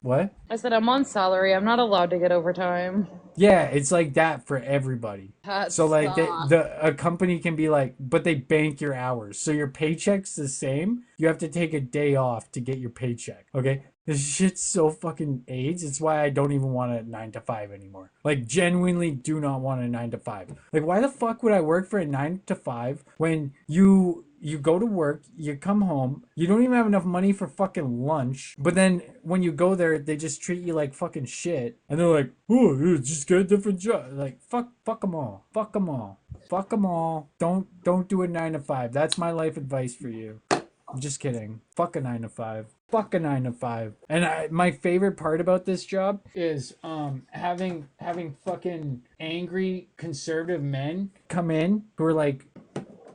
What? I said I'm on salary. I'm not allowed to get overtime. Yeah, it's like that for everybody. That So like sucks. a company can be like, but they bank your hours. So your paycheck's the same. You have to take a day off to get your paycheck. Okay? This shit's so fucking AIDS. It's why I don't even want a 9 to 5 anymore. Like genuinely do not want a 9 to 5. Like why the fuck would I work for a 9 to 5 when you go to work, you come home, you don't even have enough money for fucking lunch, but then when you go there, they just treat you like fucking shit, and they're like, oh, you just get a different job. Like, fuck them all. Fuck them all. Fuck them all. Don't do a 9 to 5. That's my life advice for you. I'm just kidding. Fuck a 9 to 5. Fuck a 9 to 5. And my favorite part about this job is having fucking angry conservative men come in who are like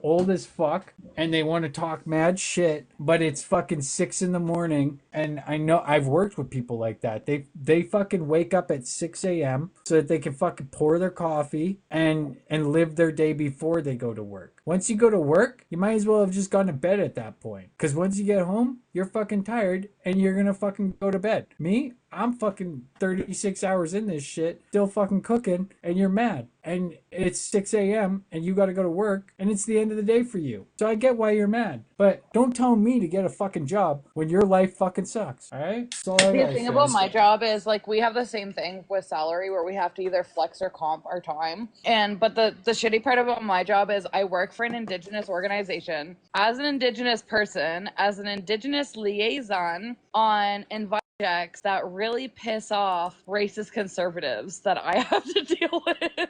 old as fuck and they want to talk mad shit, but it's fucking 6 a.m. and I know I've worked with people like that. They fucking wake up at 6 a.m. so that they can fucking pour their coffee and live their day before they go to work. once you go to work, you might as well have just gone to bed at that point. Because once you get home, you're fucking tired and you're gonna fucking go to bed. Me, I'm fucking 36 hours in this shit, still fucking cooking, and you're mad. And it's 6 a.m. and you gotta go to work, and it's the end of the day for you. So I get why you're mad. But don't tell me to get a fucking job when your life fucking sucks, alright? That's all I The gotta thing say. about my job is like we have the same thing with salary where we have to either flex or comp our time. But the shitty part about my job is I work for an indigenous organization as an indigenous person, as an indigenous liaison on environment projects that really piss off racist conservatives that I have to deal with.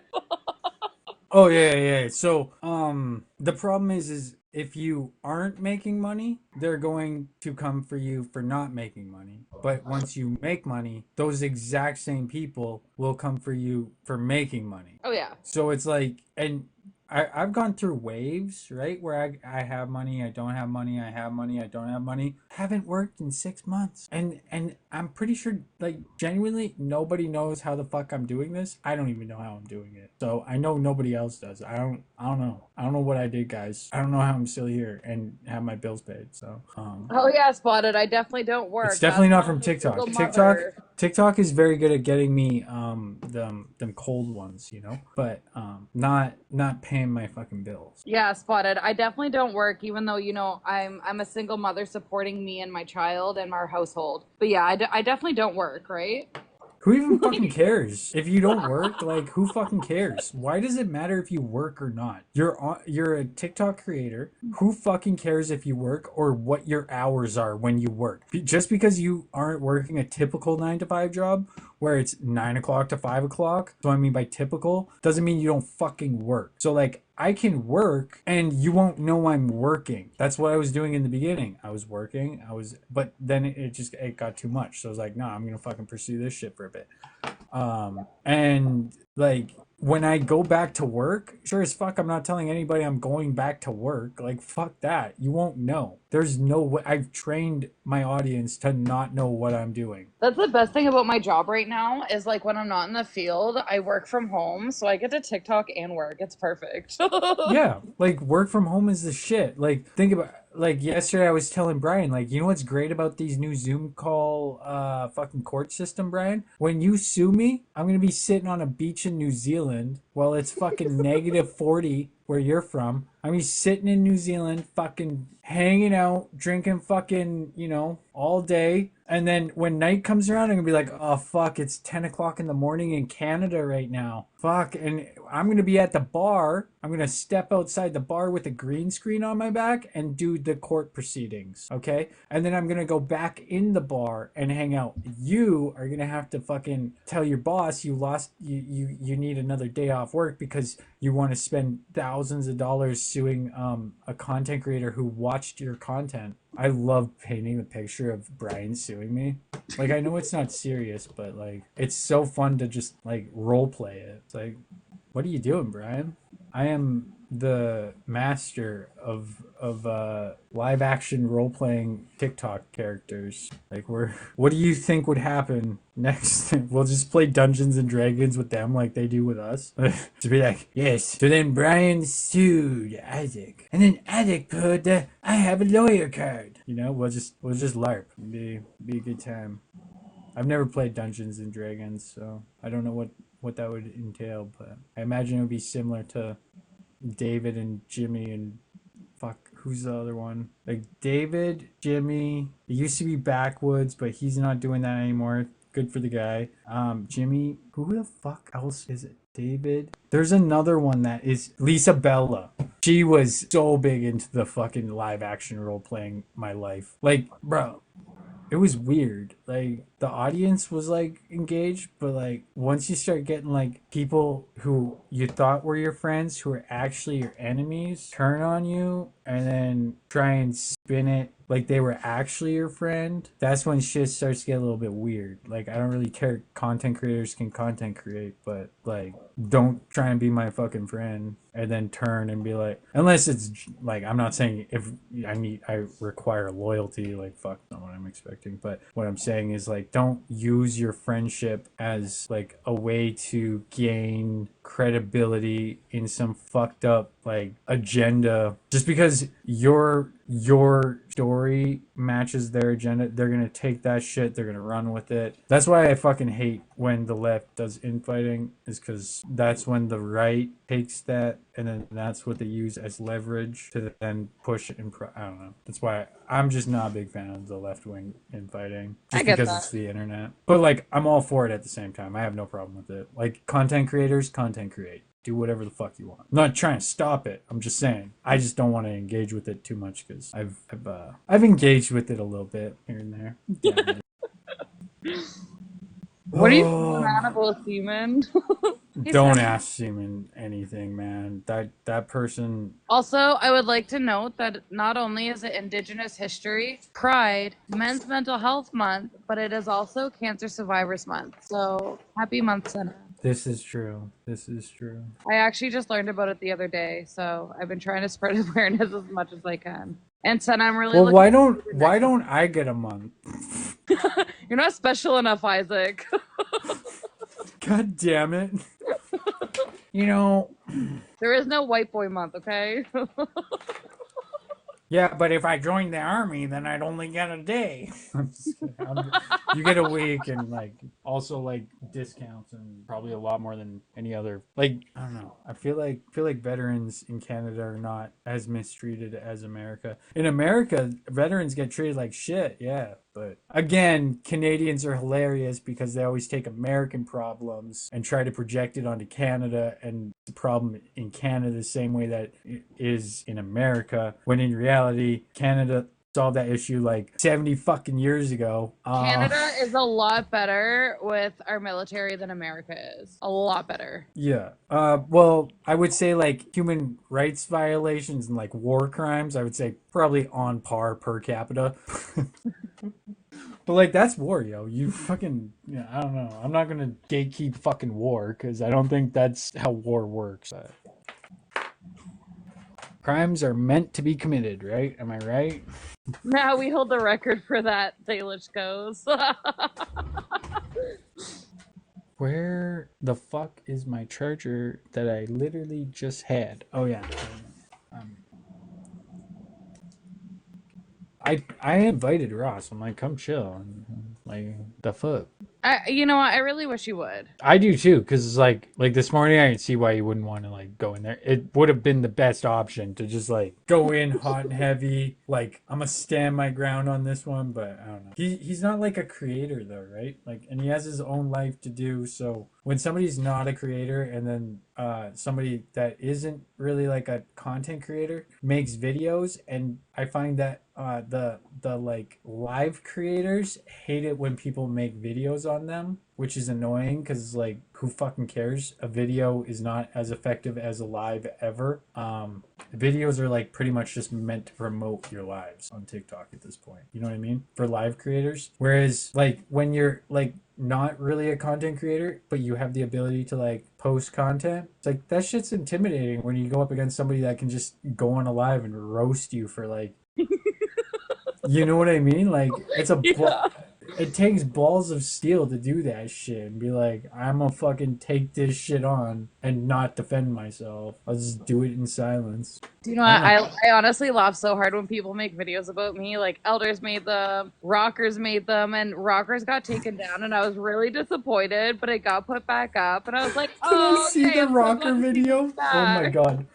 Oh yeah. So the problem is if you aren't making money, they're going to come for you for not making money. But once you make money, those exact same people will come for you for making money. Oh yeah. So it's like, and I've gone through waves, right? Where I have money, I don't have money, I have money, I don't have money. Haven't worked in 6 months. And I'm pretty sure, like, genuinely, nobody knows how the fuck I'm doing this. I don't even know how I'm doing it. So I know nobody else does. I don't know. I don't know what I did, guys. I don't know how I'm still here and have my bills paid. So Oh yeah, Spotted. I definitely don't work. it's definitely That's not from a single TikTok. mother. TikTok is very good at getting me them cold ones, you know, but not paying my fucking bills. Yeah, Spotted. I definitely don't work, even though I'm a single mother supporting me and my child and our household. But yeah, I definitely don't work, right? Who even fucking cares if you don't work? Like, who fucking cares? Why does it matter if you work or not? You're a TikTok creator. Who fucking cares if you work or what your hours are when you work? Just because you aren't working a typical 9 to 5 job where it's 9 o'clock to 5 o'clock. So I mean by typical doesn't mean you don't fucking work. So like I can work and you won't know I'm working. That's what I was doing in the beginning. I was working, but then it got too much. So I was like, nah, I'm gonna fucking pursue this shit for a bit. And like when I go back to work, sure as fuck, I'm not telling anybody I'm going back to work. Like, fuck that. You won't know. There's no way. I've trained my audience to not know what I'm doing. That's the best thing about my job right now is like when I'm not in the field, I work from home, so I get to TikTok and work. It's perfect. Yeah, like work from home is the shit. Like think about like yesterday I was telling Brian, like, you know what's great about these new Zoom call fucking court system, Brian? When you sue me, I'm gonna be sitting on a beach in New Zealand while it's fucking negative 40 where you're from. I'm gonna be sitting in New Zealand, fucking hanging out, drinking fucking, all day. And then when night comes around, I'm gonna be like, oh fuck, it's 10 o'clock in the morning in Canada right now. Fuck, and I'm gonna be at the bar. I'm gonna step outside the bar with a green screen on my back and do the court proceedings, okay? And then I'm gonna go back in the bar and hang out. You are gonna have to fucking tell your boss you need another day off work because you want to spend thousands of dollars suing a content creator who watched your content. I love painting the picture of Brian suing me. Like, I know it's not serious, but like it's so fun to just like role play it. It's like, what are you doing, Brian? I am the master of live action role playing TikTok characters. Like, what do you think would happen next? We'll just play Dungeons and Dragons with them like they do with us. To be like, yes. So then Brian sued Isaac, and then Isaac put I have a lawyer card. We'll just LARP. Be a good time. I've never played Dungeons and Dragons, so I don't know what that would entail, but I imagine it would be similar to David and Jimmy and fuck, who's the other one? Like David, Jimmy. It used to be Backwoods, but he's not doing that anymore. Good for the guy. Jimmy. Who the fuck else is it? David. There's another one that is Lisa Bella. She was so big into the fucking live action role playing my life. Like, bro, it was weird. Like, the audience was like engaged, but like once you start getting like people who you thought were your friends who are actually your enemies turn on you and then try and spin it like they were actually your friend, that's when shit starts to get a little bit weird. Like, I don't really care. Content creators can content create, but like, don't try and be my fucking friend. and then turn and be like, unless it's like, I'm not saying if I require loyalty, like fuck, not what I'm expecting, but what I'm saying is like, don't use your friendship as like a way to gain credibility in some fucked up like agenda. Just because your story matches their agenda, they're gonna take that shit, they're gonna run with it. That's why I fucking hate when the left does infighting, is because that's when the right takes that, and then that's what they use as leverage to then push it. I don't know. That's why I'm just not a big fan of the left wing infighting, just because it's the internet. But like, I'm all for it at the same time. I have no problem with it. Like, content creators, content create. Do whatever the fuck you want. I'm not trying to stop it. I'm just saying I just don't want to engage with it too much, because I've engaged with it a little bit here and there. Yeah. What are you doing, Annabelle Seaman? Don't ask Seaman anything, man. That person. Also, I would like to note that not only is it Indigenous History, Pride, Men's Mental Health Month, but it is also Cancer Survivors Month. So happy month, Senna. This is true. This is true. I actually just learned about it the other day, so I've been trying to spread awareness as much as I can. And Senna, I'm really well. Why don't I get a month? You're not special enough, Isaac. God damn it. You know, there is no white boy month, okay? Yeah, but if I joined the army, then I'd only get a day. You get a week, and like also like discounts, and probably a lot more than any other. Like, I don't know. I feel like veterans in Canada are not as mistreated as America. In America, veterans get treated like shit. Yeah. But again, Canadians are hilarious because they always take American problems and try to project it onto Canada, and the problem in Canada the same way that it is in America, when in reality, Canada solved that issue like 70 fucking years ago. Canada is a lot better with our military than America is. A lot better. Yeah. Well, I would say like human rights violations and like war crimes, I would say probably on par per capita. But like, that's war, yo. You fucking, yeah, I don't know. I'm not gonna gatekeep fucking war, because I don't think that's how war works. Crimes are meant to be committed, right? Am I right? Now we hold the record for that, Dalish goes. Where the fuck is my charger that I literally just had? Oh yeah. I invited Ross. I'm like, come chill. And like, the fuck? You know what? I really wish you would. I do too, because it's like this morning I can see why you wouldn't want to like go in there. It would have been the best option to just like go in hot and heavy. Like, I'm gonna stand my ground on this one, but I don't know. He's not like a creator though, right? Like, and he has his own life to do. So when somebody's not a creator, and then somebody that isn't really like a content creator makes videos, and I find that the like live creators hate it when people make videos on them, which is annoying, because like, who fucking cares? A video is not as effective as a live ever. Videos are like pretty much just meant to promote your lives on TikTok at this point. You know what I mean? For live creators. Whereas like, when you're like not really a content creator, but you have the ability to like post content, it's like, that shit's intimidating when you go up against somebody that can just go on a live and roast you for like, you know what I mean? Like, it's a it takes balls of steel to do that shit and be like, I'm gonna fucking take this shit on and not defend myself. I'll just do it in silence. Do you know, I honestly laugh so hard when people make videos about me. Like, Elders made them, Rockers made them, and Rockers got taken down, and I was really disappointed, but it got put back up, and I was like, oh, Did you see the Rocker video? Oh my god.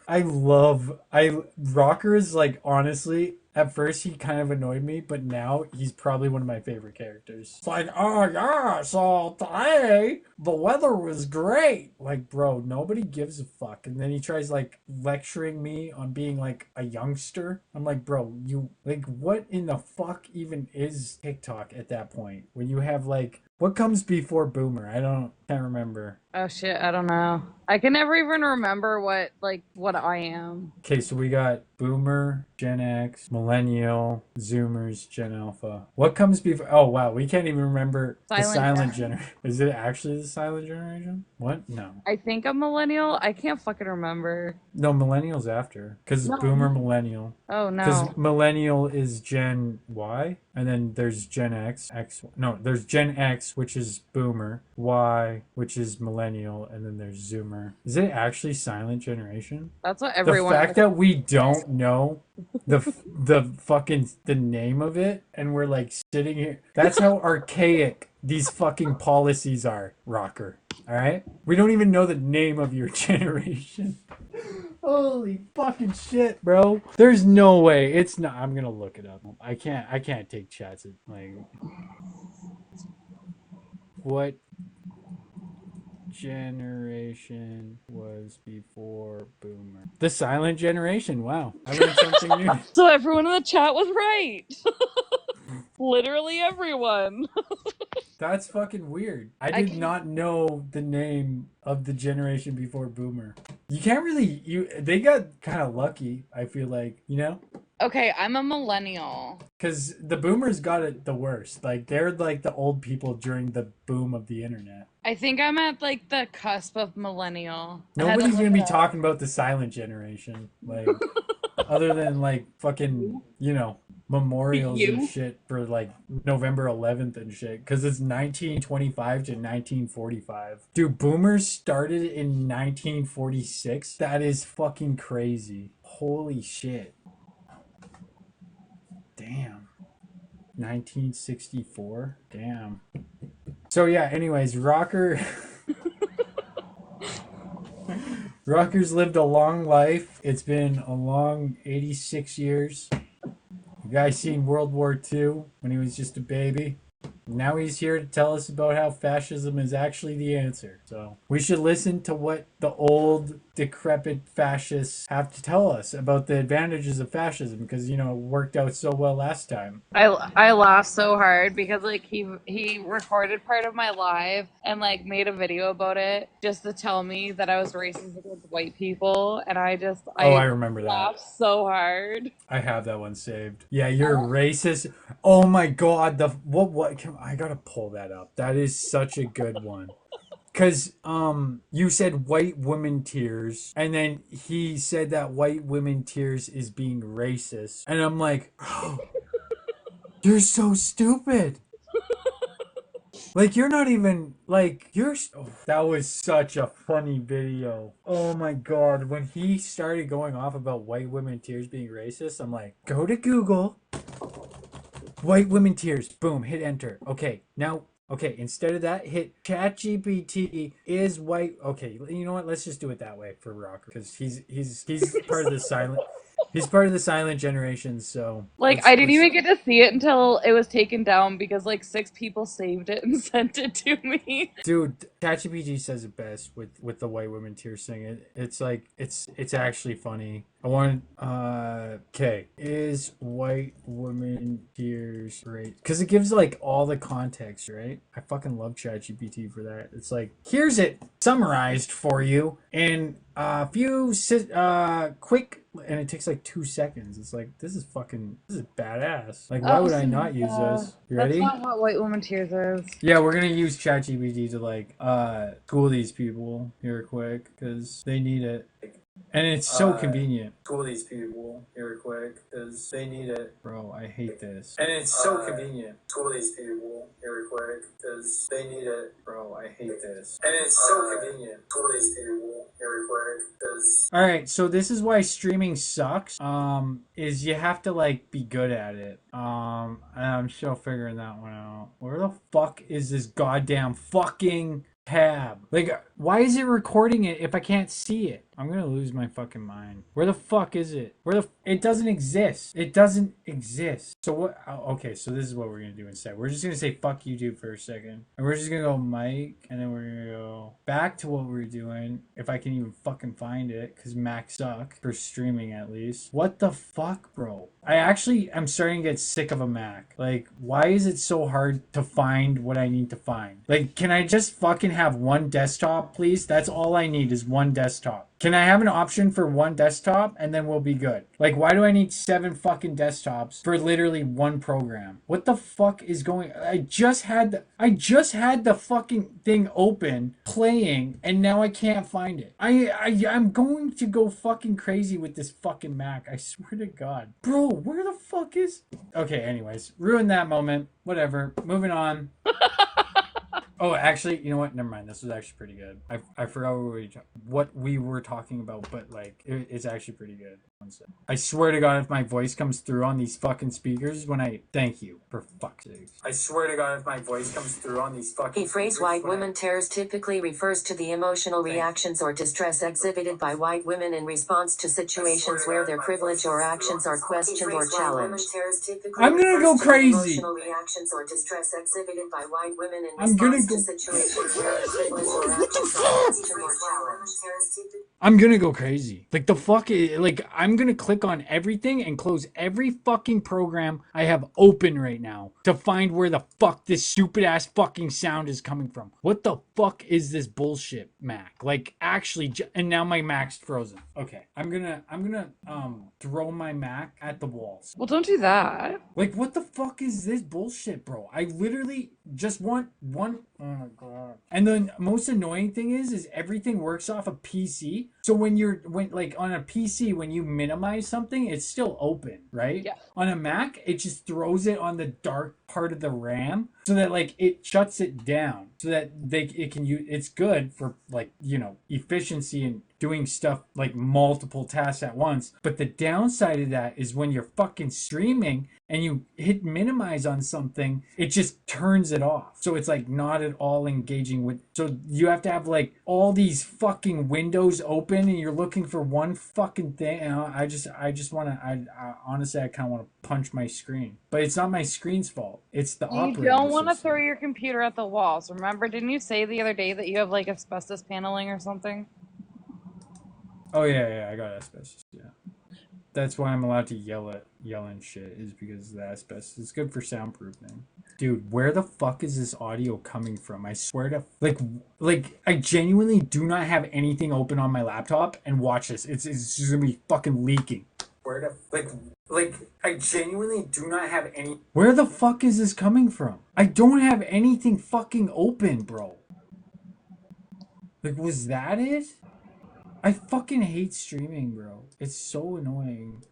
Rocker is like, honestly, at first he kind of annoyed me, but now he's probably one of my favorite characters. It's like, oh yeah, so today the weather was great. Like, bro, nobody gives a fuck. And then he tries like lecturing me on being like a youngster. I'm like, bro, you like, what in the fuck even is TikTok at that point? When you have like What comes before boomer? Can't remember. Oh shit, I don't know. I can never even remember what I am. Okay, so we got boomer, Gen X, millennial, zoomers, Gen Alpha. What comes before? Oh wow, we can't even remember the silent generation. Is it actually the silent generation? What? No. I think I'm millennial. I can't fucking remember. No, millennial's after. Because No. boomer, millennial. Oh Because no. millennial is Gen Y, and then there's Gen X. No, there's Gen X, which is boomer, Y, which is millennial, and then there's zoomer. Is it actually silent generation? That's what everyone. The fact that we don't know the name of it, and we're like sitting here. That's how archaic these fucking policies are, Rocker. All right, we don't even know the name of your generation. Holy fucking shit, bro. There's no way. It's not. I'm gonna look it up. I can't take chats at like what generation was before boomer. The silent generation. Wow, I learned something new. So everyone in the chat was right. Literally everyone. That's fucking weird. I did not know the name of the generation before boomer. You can't really they got kind of lucky, I feel like, you know? Okay, I'm a millennial. Cuz the boomers got it the worst. Like they're like the old people during the boom of the internet. I think I'm at like the cusp of millennial. Nobody's going to be talking about the silent generation like other than like fucking, you know, memorials and shit for like November 11th and shit because it's 1925 to 1945. Dude, boomers started in 1946. That is fucking crazy. Holy shit. Damn. 1964. Damn. So yeah, anyways, Rocker's lived a long life. It's been a long 86 years. The guy seen World War II when he was just a baby. Now he's here to tell us about how fascism is actually the answer. So we should listen to what the old, decrepit fascists have to tell us about the advantages of fascism because, you know, it worked out so well last time. I laughed so hard because like he recorded part of my live and like made a video about it just to tell me that I was racist against white people, and I remember that. Laughed so hard. I have that one saved. Yeah, you're racist. Oh my god, I gotta pull that up. That is such a good one. Cause you said white women tears, and then he said that white women tears is being racist, and I'm like, oh, you're so stupid. Like you're not even like that was such a funny video. Oh my god, when he started going off about white women tears being racist, I'm like, go to Google. White women tears. Boom, hit enter. Okay, now instead of that, hit ChatGPT is white. Okay, you know what? Let's just do it that way for Rocker because he's part of the silent. He's part of the silent generation, so like I didn't even get to see it until it was taken down because like 6 people saved it and sent it to me. Dude, ChatGPT says it best with the white women tears thing. It's like it's actually funny. I want okay, is white woman tears great? Because it gives like all the context, right? I fucking love ChatGPT for that. It's like here's it summarized for you in a few quick. And it takes like 2 seconds. It's like this is badass. Like why would I not use this? You ready? That's not what white woman tears is. Yeah, we're gonna use ChatGPT to like school these people here quick because they need it. And it's so convenient. School these people here quick because they need it. Bro, I hate this. And it's so convenient. School these people here quick because they need it. Bro, I hate this. And it's so convenient. School these people here quick because. All right, so this is why streaming sucks. Is you have to like be good at it. And I'm still figuring that one out. Where the fuck is this goddamn fucking tab? Like, why is it recording it if I can't see it? I'm gonna lose my fucking mind. Where the fuck is it? It doesn't exist. It doesn't exist. So what? Okay, so this is what we're gonna do instead. We're just gonna say fuck YouTube for a second, and we're just gonna go mic, and then we're gonna go back to what we were doing, if I can even fucking find it, because Mac suck for streaming at least. What the fuck, bro? I actually am starting to get sick of a Mac. Like, why is it so hard to find what I need to find? Like, can I just fucking have one desktop, please? That's all I need is one desktop. Can I have an option for one desktop and then we'll be good? Like, why do I need 7 fucking desktops for literally one program? What the fuck is going? I just had the fucking thing open playing and now I can't find it. I'm going to go fucking crazy with this fucking Mac. I swear to God. Bro, where the fuck is? Okay, anyways, ruined that moment. Whatever. Moving on. Oh, actually, you know what? Never mind. This was actually pretty good. I forgot what we were talking about, but like, it's actually pretty good. I swear to God, if my voice comes through on these fucking speakers when I... Thank you, for fuck's sake. I swear to God, if my voice comes through on these fucking... The phrase white women tears typically refers to the emotional reactions or distress exhibited by white women in response to situations where their privilege or actions are questioned or challenged. I'm gonna go crazy. Emotional reactions or distress exhibited by white women in I'm gonna response to situations where their privilege or actions are questioned or challenged. I'm gonna go crazy. Like, the fuck is, like, I'm gonna click on everything and close every fucking program I have open right now to find where the fuck this stupid ass fucking sound is coming from. What the fuck is this bullshit, Mac? Like, actually, and now my Mac's frozen. Okay, I'm gonna throw my Mac at the walls. Well, don't do that. Like, what the fuck is this bullshit, bro? I literally just want one. Oh my God. And the most annoying thing is everything works off a PC. So when like on a PC, when you minimize something, it's still open, right? Yeah. On a Mac, it just throws it on the dark part of the RAM so that like it shuts it down so that it can use. It's good for, like, you know, efficiency and doing stuff like multiple tasks at once. But the downside of that is when you're fucking streaming and you hit minimize on something, it just turns it off. So it's like not at all engaging with, so you have to have like all these fucking windows open and you're looking for one fucking thing. And I just want to, I honestly, I kind of want to punch my screen, but it's not my screen's fault. It's the operating You don't want to system. throw your computer at the walls. Remember, didn't you say the other day that you have like asbestos paneling or something? Oh yeah, I got asbestos. Yeah, that's why I'm allowed to yell and shit, is because of the asbestos. It's good for soundproofing. Dude, where the fuck is this audio coming from? I swear to, like I genuinely do not have anything open on my laptop, and watch this. It's just gonna be fucking leaking. Where the like I genuinely do not have any. Where the fuck is this coming from? I don't have anything fucking open, bro. Like, was that it? I fucking hate streaming, bro. It's so annoying.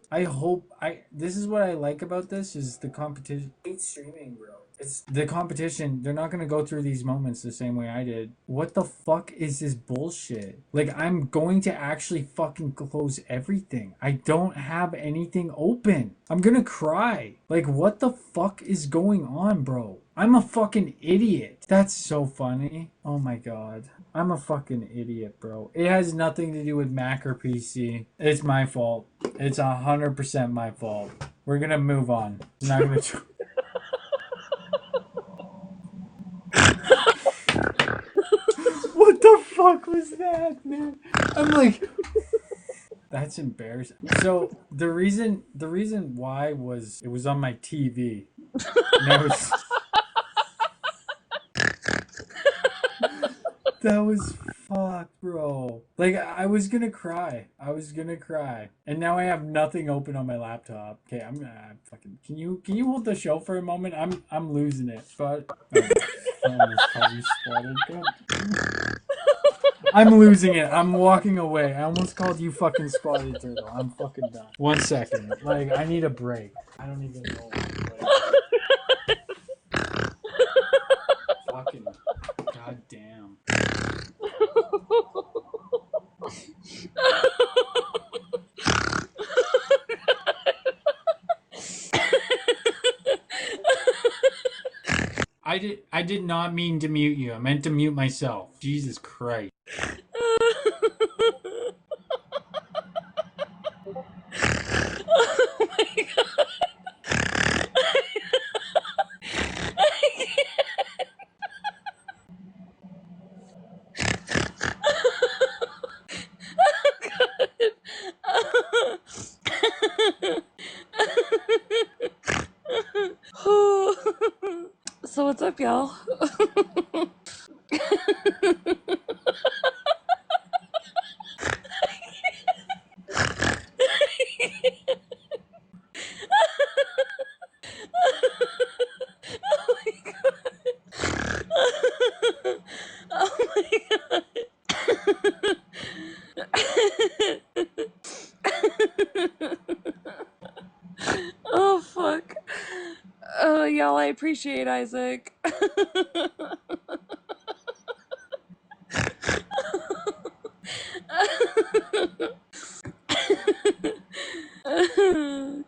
This is what I like about this, is the competition. I hate streaming, bro. It's the competition. They're not going to go through these moments the same way I did. What the fuck is this bullshit? Like, I'm going to actually fucking close everything. I don't have anything open. I'm going to cry. Like, what the fuck is going on, bro? I'm a fucking idiot. That's so funny. Oh my God. I'm a fucking idiot, bro. It has nothing to do with Mac or PC. It's my fault. It's 100% my fault. We're gonna move on. I'm not gonna... What the fuck was that, man? I'm like... That's embarrassing. So, the reason why was... It was on my TV. And I was... That was fucked, bro. Like, I was gonna cry. And now I have nothing open on my laptop. Okay, I'm gonna fucking... Can you hold the show for a moment? I'm losing it. But I'm losing it. I'm walking away. I almost called you fucking Spotted Turtle. I'm fucking done. 1 second. Like, I need a break. I don't even know. Fucking goddamn. I did not mean to mute you. I meant to mute myself. Jesus Christ. What's up, y'all? Oh my god. Oh my god. Oh fuck. Oh y'all, I appreciate Isaac.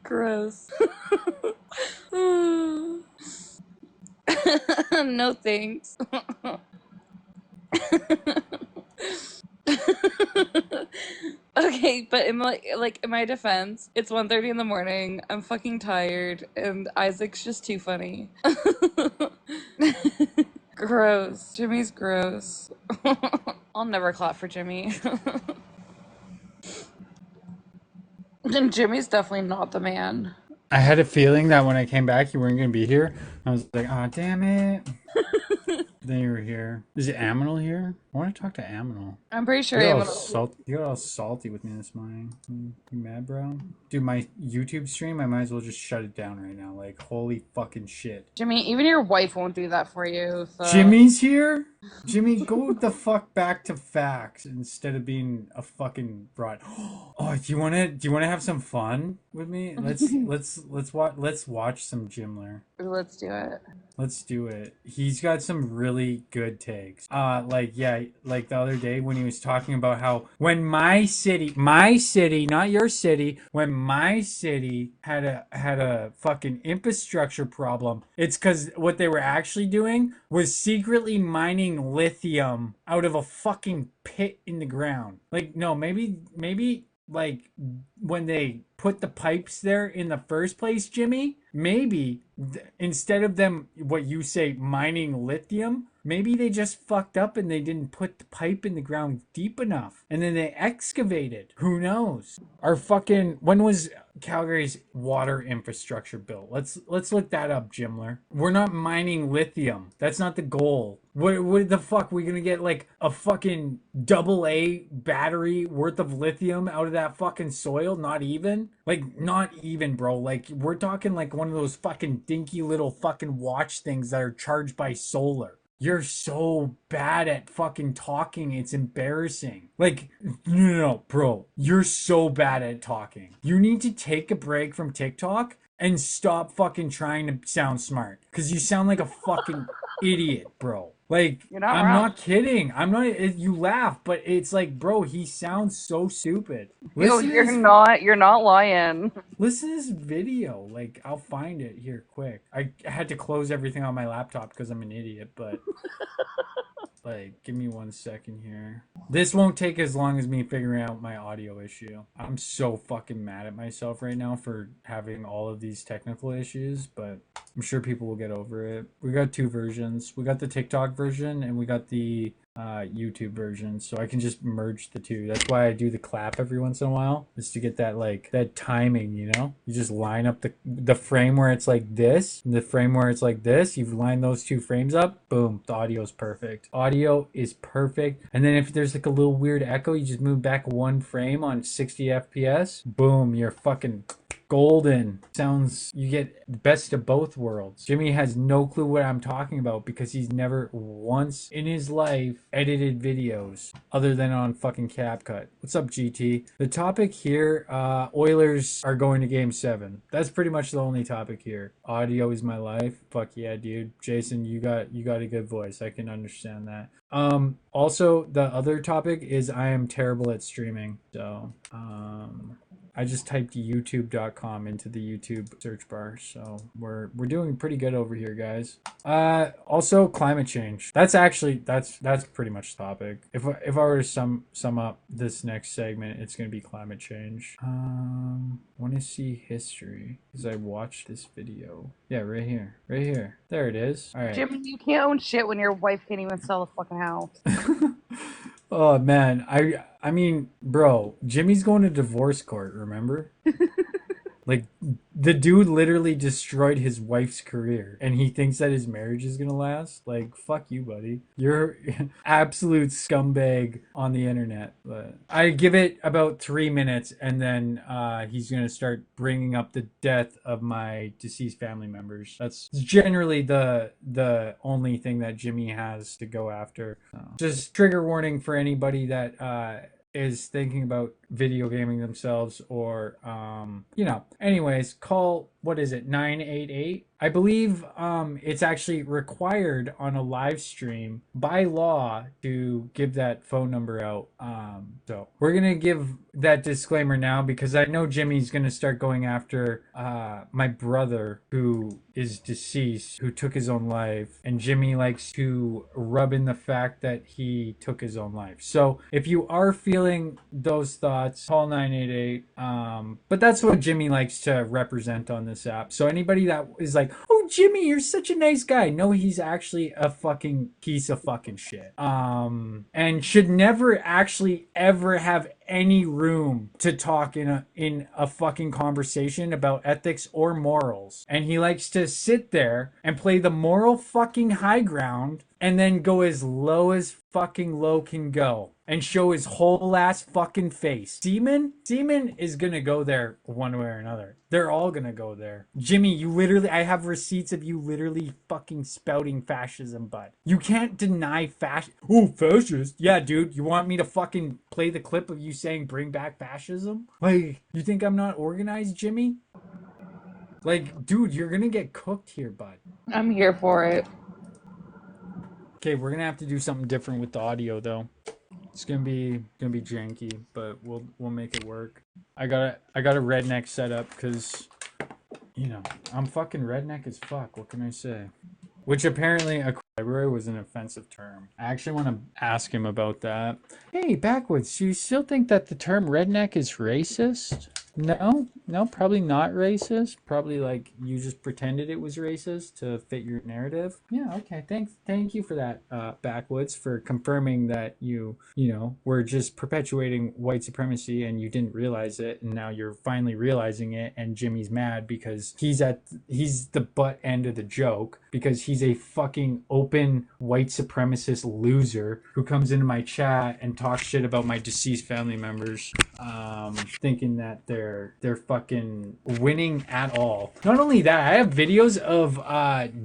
Gross. No thanks. Okay, but in my defense, it's 1:30 in the morning. I'm fucking tired, and Isaac's just too funny. Gross. Jimmy's gross. I'll never clap for Jimmy. And Jimmy's definitely not the man. I had a feeling that when I came back, you weren't going to be here. I was like, oh, damn it. Then you were here. Is it Aminal here? I want to talk to Aminal. I'm pretty sure You Aminal. got all salty with me this morning. You mad, bro? Dude, my YouTube stream, I might as well just shut it down right now. Like, holy fucking shit. Jimmy, even your wife won't do that for you. So. Jimmy's here? Jimmy, go the fuck back to facts instead of being a fucking broad. Oh, do you wanna have some fun with me? Let's watch some Jimler. Let's do it. Let's do it. He's got some really good takes. Like the other day when he was talking about how when my city, not your city, when my city had a fucking infrastructure problem, it's because what they were actually doing was secretly mining lithium out of a fucking pit in the ground. Like, no, maybe like when they put the pipes there in the first place, Jimmy, maybe instead of them, what you say, mining lithium, maybe they just fucked up and they didn't put the pipe in the ground deep enough. And then they excavated. Who knows? When was Calgary's water infrastructure built? Let's look that up, Jimler. We're not mining lithium. That's not the goal. What the fuck? We gonna get like a fucking AA battery worth of lithium out of that fucking soil? Not even, bro. Like, we're talking like one of those fucking dinky little fucking watch things that are charged by solar. You're so bad at fucking talking, it's embarrassing. Like, no, bro. You're so bad at talking. You need to take a break from TikTok and stop fucking trying to sound smart. Because you sound like a fucking idiot, bro. Like, I'm not kidding. I'm not. You laugh, but it's like, bro, he sounds so stupid. You're not lying. Listen to this video. Like, I'll find it here quick. I had to close everything on my laptop because I'm an idiot, but like, give me 1 second here. This won't take as long as me figuring out my audio issue. I'm so fucking mad at myself right now for having all of these technical issues, but I'm sure people will get over it. We got two versions. We got the TikTok version and we got the YouTube version, so I can just merge the two. That's why I do the clap every once in a while, is to get that, like, that timing, you know? You just line up the frame where it's like this, and the frame where it's like this. You line those two frames up, boom, the audio is perfect. Audio is perfect. And then if there's like a little weird echo, you just move back one frame on 60 FPS, boom, you're fucking golden. Sounds, you get best of both worlds. Jimmy has no clue what I'm talking about because he's never once in his life edited videos other than on fucking CapCut. What's up, GT? The topic here, Oilers are going to game 7. That's pretty much the only topic here. Audio is my life. Fuck yeah, dude. Jason, you got a good voice. I can understand that. Also, the other topic is I am terrible at streaming. So, I just typed youtube.com into the YouTube search bar, so we're doing pretty good over here, guys. Also climate change. That's pretty much the topic. If I were to sum up this next segment, it's gonna be climate change. Want to see history because I watched this video. Yeah, right here. There it is. All right. Jimmy, you can't own shit when your wife can't even sell a fucking house. Oh man, I mean, bro, Jimmy's going to divorce court, remember? Like, the dude literally destroyed his wife's career, and he thinks that his marriage is gonna last. Like, fuck you, buddy. You're absolute scumbag on the internet. But I give it about 3 minutes, and then he's gonna start bringing up the death of my deceased family members. That's generally the only thing that Jimmy has to go after. Just trigger warning for anybody that is thinking about video gaming themselves, or anyways, call, what is it, 988? I believe it's actually required on a live stream by law to give that phone number out. So we're gonna give that disclaimer now, because I know Jimmy's gonna start going after my brother, who is deceased, who took his own life, and Jimmy likes to rub in the fact that he took his own life. So if you are feeling those thoughts, call 988. But that's what Jimmy likes to represent on this app. So anybody that is like, oh, Jimmy, you're such a nice guy, no, he's actually a fucking piece of fucking shit, and should never actually ever have any room to talk in a fucking conversation about ethics or morals. And he likes to sit there and play the moral fucking high ground, and then go as low as fucking low can go, and show his whole ass fucking face. Seaman is gonna go there one way or another. They're all gonna go there. Jimmy, you literally, I have receipts of you literally fucking spouting fascism, bud. You can't deny Oh, fascist? Yeah, dude, you want me to fucking play the clip of you saying bring back fascism? Like, you think I'm not organized, Jimmy? Like, dude, you're gonna get cooked here, bud. I'm here for it. Okay, we're gonna have to do something different with the audio, though. It's gonna be janky, but we'll make it work. I got a redneck setup because, I'm fucking redneck as fuck. What can I say? Which apparently a library was an offensive term. I actually want to ask him about that. Hey, Backwoods, do you still think that the term redneck is racist? No, probably not racist. Probably like you just pretended it was racist to fit your narrative. Yeah, okay. Thank you for that, Backwoods, for confirming that you were just perpetuating white supremacy and you didn't realize it, and now you're finally realizing it. And Jimmy's mad because he's the butt end of the joke, because he's a fucking open white supremacist loser who comes into my chat and talks shit about my deceased family members, thinking that they're fucking winning at all. Not only that, I have videos of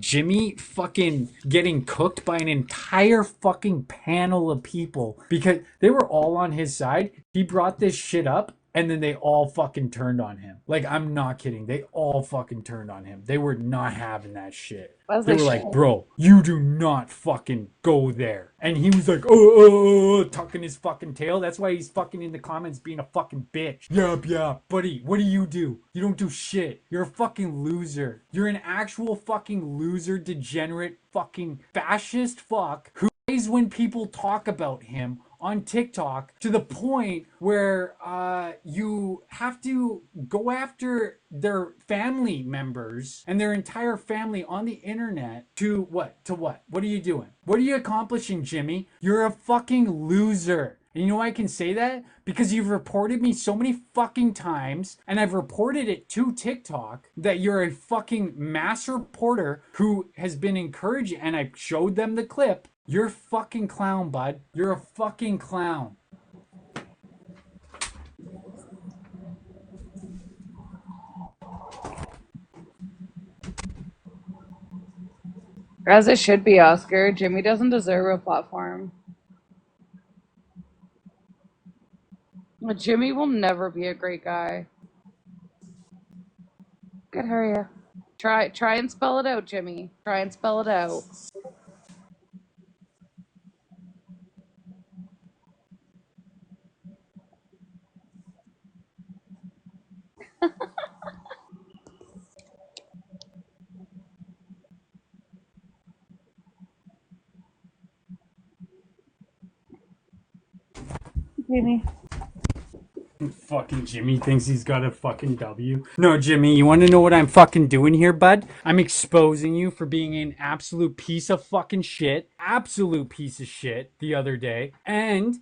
Jimmy fucking getting cooked by an entire fucking panel of people because they were all on his side. He brought this shit up, and then they all fucking turned on him. Like, I'm not kidding. They all fucking turned on him. They were not having that shit. They were like, bro, you do not fucking go there. And he was like, tucking his fucking tail. That's why he's fucking in the comments being a fucking bitch. Yeah, buddy, what do? You don't do shit. You're a fucking loser. You're an actual fucking loser, degenerate, fucking fascist fuck who is, when people talk about him on TikTok, to the point where you have to go after their family members and their entire family on the internet to what? What are you doing? What are you accomplishing, Jimmy? You're a fucking loser. And you know why I can say that? Because you've reported me so many fucking times, and I've reported it to TikTok, that you're a fucking mass reporter who has been encouraging, and I showed them the clip. You're a fucking clown, bud. You're a fucking clown. As it should be, Oscar. Jimmy doesn't deserve a platform. But Jimmy will never be a great guy. Good, hurry up. Try and spell it out, Jimmy. Try and spell it out. Jimmy. Fucking Jimmy thinks he's got a fucking W. No, Jimmy, you want to know what I'm fucking doing here, bud? I'm exposing you for being an absolute piece of fucking shit. Absolute piece of shit the other day. And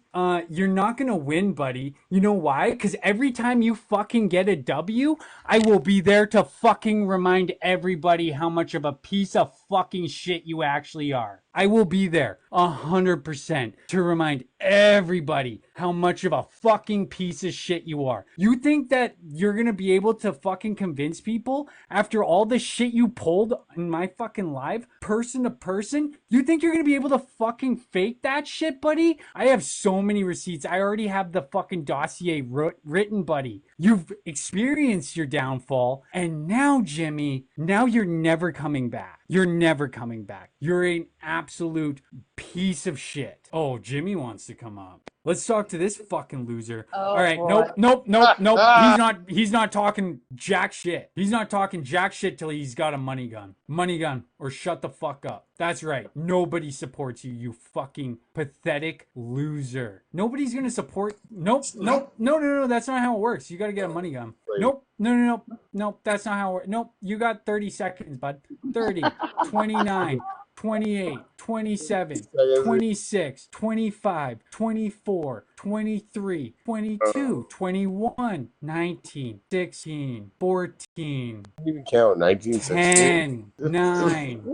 you're not gonna win, buddy. You know why? Because every time you fucking get a W, I will be there to fucking remind everybody how much of a piece of fucking shit you actually are. I will be there 100% to remind everybody how much of a fucking piece of shit you are. You think that you're gonna be able to fucking convince people after all the shit you pulled in my fucking live, person to person? You think you're gonna be able to fucking fake that shit, buddy? I have so many receipts. I already have the fucking dossier written, buddy. You've experienced your downfall, and now, Jimmy, now you're never coming back. You're never coming back. You're an absolute piece of shit. Oh, Jimmy wants to come up. Let's talk to this fucking loser. Oh, All right, boy. nope. He's not talking jack shit. He's not talking jack shit till he's got a money gun. Money gun, or shut the fuck up. That's right. Nobody supports you, you fucking pathetic loser. Nobody's gonna support. Nope. That's not how it works. You gotta get a money gun. Nope. No. That's not how it works. Nope. You got 30 seconds, bud. 30, 29, 28, 27, 26, 25, 24, 23, 22, 21, 19, 16, 14, You can count 10, 9,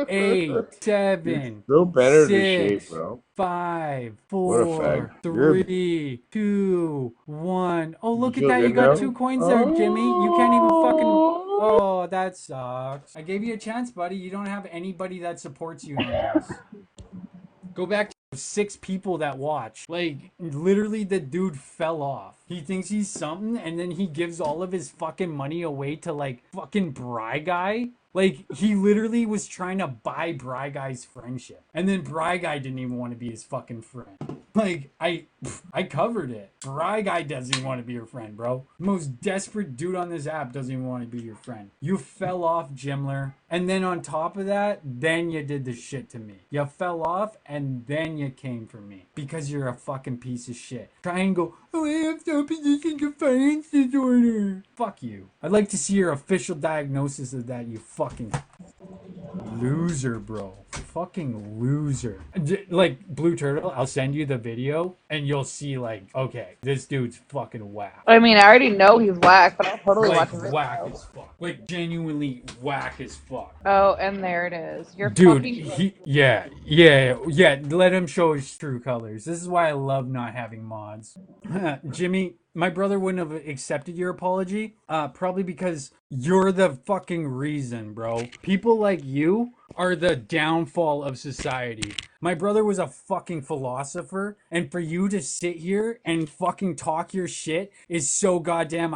8, 7, Still better 6, to shape, bro. 5, What a 4, fact. You're- 3, 2, 1. Oh, look at feel that. You good got now? 2 coins there, Jimmy. You can't even fucking... Oh, that sucks. I gave you a chance, buddy. You don't have anybody that supports you on this. Go back to 6 people that watch. Like, literally the dude fell off. He thinks he's something, and then he gives all of his fucking money away to, like, fucking Bry Guy. Like, he literally was trying to buy Bry Guy's friendship. And then Bry Guy didn't even want to be his fucking friend. Like, I covered it. Bry Guy doesn't even want to be your friend, bro. The most desperate dude on this app doesn't even want to be your friend. You fell off, Jimler. And then on top of that, then you did the shit to me. You fell off, and then you came for me. Because you're a fucking piece of shit. Try and go, oh, I have the opposition defiance disorder. Fuck you. I'd like to see your official diagnosis of that, you fucking loser, bro. Fucking loser. Like, Blue Turtle, I'll send you the video, and you'll see, like, okay, this dude's fucking whack. I mean, I already know he's whack, but I'll totally Like, watch the video. whack as fuck. Like, genuinely whack as fuck. Oh, and there it is. You're Dude, fucking... yeah. Let him show his true colors. This is why I love not having mods. Jimmy, my brother wouldn't have accepted your apology. Probably because you're the fucking reason, bro. People like you are the downfall of society. My brother was a fucking philosopher, and for you to sit here and fucking talk your shit is so goddamn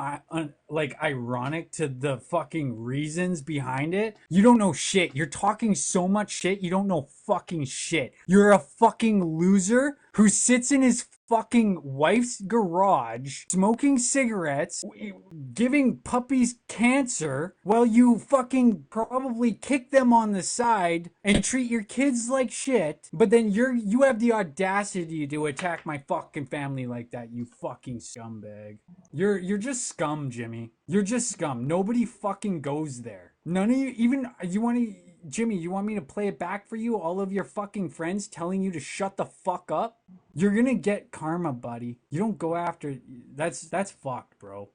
like ironic to the fucking reasons behind it. You don't know shit. You're talking so much shit, you don't know fucking shit. You're a fucking loser who sits in his fucking wife's garage smoking cigarettes, giving puppies cancer, while you fucking probably kick them on the side and treat your kids like shit. But then you have the audacity to attack my fucking family like that, you fucking scumbag. You're just scum, Jimmy. You're just scum. Nobody fucking goes there. None of you, even, Jimmy, you want me to play it back for you? All of your fucking friends telling you to shut the fuck up? You're gonna get karma, buddy. You don't go after... That's fucked, bro.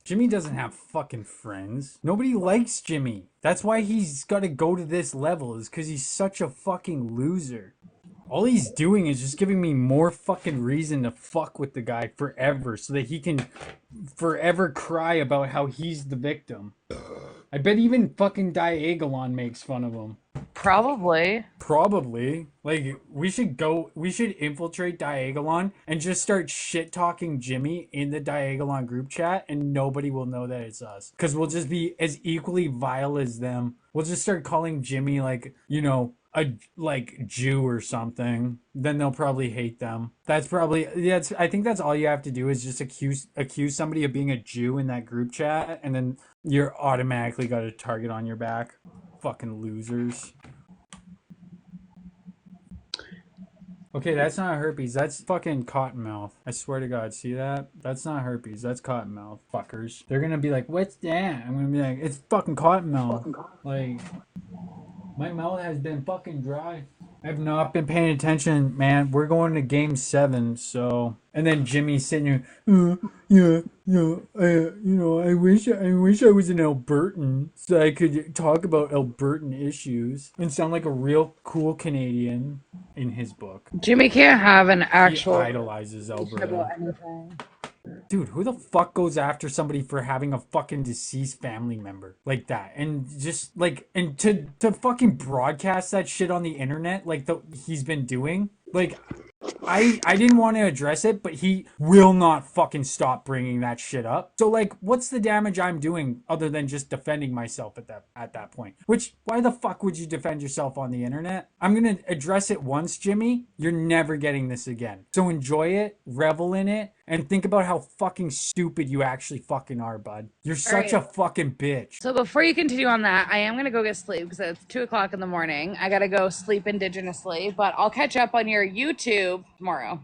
Jimmy doesn't have fucking friends. Nobody likes Jimmy. That's why he's gotta go to this level, is because he's such a fucking loser. All he's doing is just giving me more fucking reason to fuck with the guy forever so that he can forever cry about how he's the victim. I bet even fucking Diagolon makes fun of him. Probably. Like, we should infiltrate Diagolon and just start shit-talking Jimmy in the Diagolon group chat, and nobody will know that it's us. Because we'll just be as equally vile as them. We'll just start calling Jimmy, like, you know, a Jew or something. Then they'll probably hate them. That's probably... I think that's all you have to do is just accuse somebody of being a Jew in that group chat, and then you're automatically got a target on your back. Fucking losers. Okay, that's not herpes. That's fucking cottonmouth. I swear to God, see that? That's not herpes. That's cottonmouth. Fuckers. They're gonna be like, what's that? I'm gonna be like, it's fucking cottonmouth. Like, My mouth has been fucking dry. I've not been paying attention, man. We're going to game 7, so. And then Jimmy's sitting here, I wish I was an Albertan so I could talk about Albertan issues and sound like a real cool Canadian in his book. Jimmy can't have an He actual idolizes about Alberta. anything. Dude, who the fuck goes after somebody for having a fucking deceased family member like that? And just like, and to fucking broadcast that shit on the internet like he's been doing? Like, I didn't want to address it, but he will not fucking stop bringing that shit up. So like, what's the damage I'm doing other than just defending myself at that point? Which, why the fuck would you defend yourself on the internet? I'm gonna address it once, Jimmy. You're never getting this again. So enjoy it, revel in it, and think about how fucking stupid you actually fucking are, bud. You're such a fucking bitch. So before you continue on that, I am gonna go get sleep because it's 2:00 in the morning. I gotta go sleep indigenously, but I'll catch up on your YouTube tomorrow.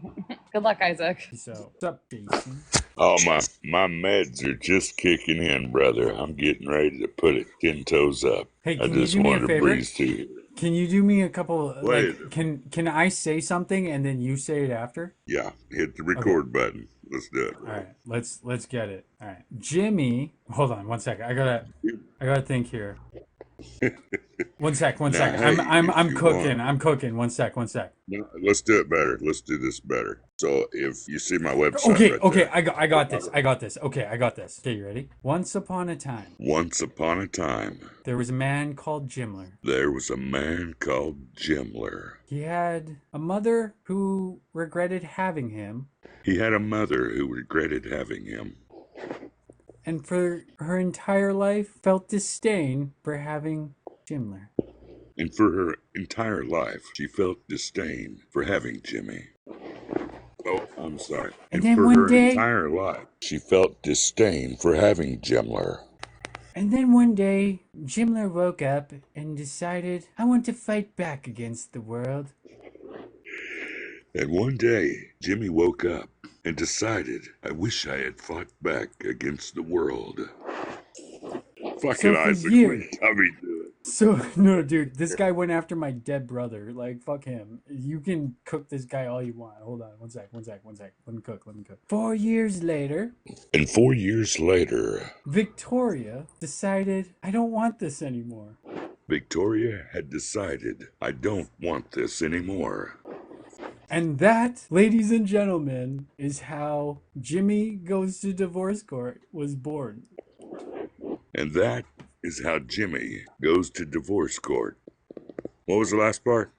Good luck, Isaac. So, what's up, Jason? Oh, my meds are just kicking in, brother. I'm getting ready to put it 10 toes up. Hey, I can you just do me a wanted to favor? breeze to you. Can you do me a couple? Wait. Like, can I say something and then you say it after? Yeah, hit the record button. Let's do it. All right, let's get it. All right, Jimmy. Hold on, one second. I gotta think here. One sec. Now, hey, I'm if you cooking. want- I'm cooking. One sec. No, let's do it better. Let's do this better. So if you see my website Okay, right okay. there. I got this. Okay, I got this. Okay, you ready? Once upon a time, Once upon a time, there was a man called Jimler. there was a man called Jimler. He had a mother who regretted having him, He had a mother who regretted having him. and for her entire life felt disdain for having Jimler. And for her entire life, she felt disdain for having Jimmy. Oh, I'm sorry. And And then for one her day- entire life, she felt disdain for having Jimler. And then one day, Jimler woke up and decided, I want to fight back against the world. And one day, Jimmy woke up and decided, I wish I had fought back against the world. Fucking for Isaac, years- how we do it. So, no, dude, this guy went after my dead brother. Like, fuck him. You can cook this guy all you want. Hold on, one sec. Let me cook. 4 years later, And 4 years later, Victoria decided, I don't want this anymore. Victoria had decided, I don't want this anymore. And that, ladies and gentlemen, is how Jimmy Goes to Divorce Court was born. And that is how Jimmy goes to divorce court. What was the last part?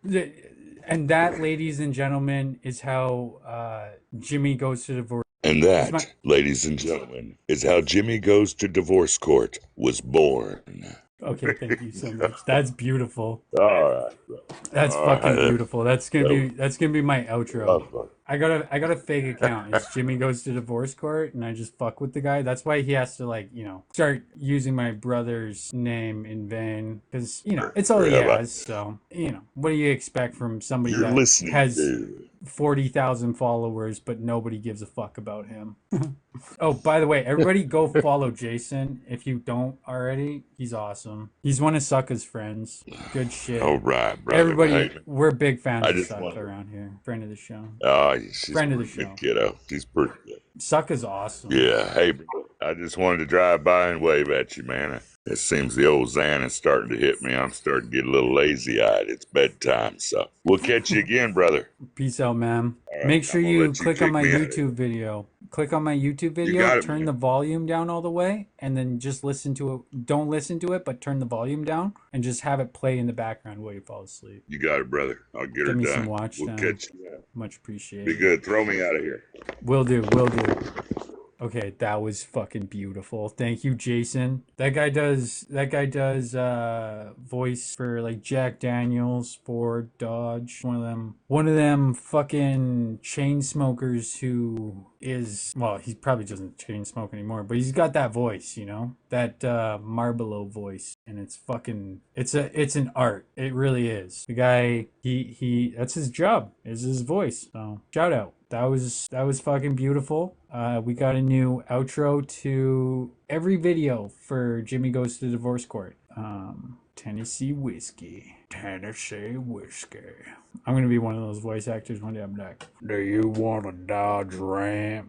And that, ladies and gentlemen, is how Jimmy Goes to Divorce. And that, ladies and gentlemen, is how Jimmy Goes to Divorce Court was born. Okay, thank you so much. That's beautiful. All right. That's All fucking right. beautiful. That's gonna be my outro. I got a fake account. It's Jimmy Goes to Divorce Court, and I just fuck with the guy. That's why he has to, like, start using my brother's name in vain, because it's all he has. So what do you expect from somebody You're that listening has to 40,000 followers, but nobody gives a fuck about him? Oh, by the way, everybody go follow Jason if you don't already. He's awesome. He's one of Sucka's friends. Good shit. All right, brother. Everybody, Hey, we're big fans I of just Sucka want- around here. Friend of the show. Oh, she's Friend of the pretty show. good kiddo. She's pretty good. Sucka's awesome. Yeah, hey, I just wanted to drive by and wave at you, man. It seems the old Xan is starting to hit me. I'm starting to get a little lazy-eyed. It's bedtime, so we'll catch you again, brother. Peace out, man. right, Make sure I'm gonna you let you click on kick my me out of YouTube video. Click on my YouTube video, got it, turn man. the volume down all the way, and then just listen to it. Don't listen to it, but turn the volume down and just have it play in the background while you fall asleep. You got it, brother. I'll get her Give me done. some watch We'll time. catch you. Much appreciated. Be good. Throw me out of here. Will do. Okay, that was fucking beautiful. Thank you, Jason. That guy does voice for like Jack Daniels, Ford, Dodge. One of them fucking chain smokers who is, well, he probably doesn't chain smoke anymore, but he's got that voice, that Marlboro voice, and it's fucking, it's an art. It really is. The guy, he that's his job, is his voice. So shout out. That was fucking beautiful. We got a new outro to every video for Jimmy Goes to Divorce Court. Tennessee whiskey. Tennessee whiskey. I'm gonna be one of those voice actors one day. I'm like, do you want a Dodge Ram?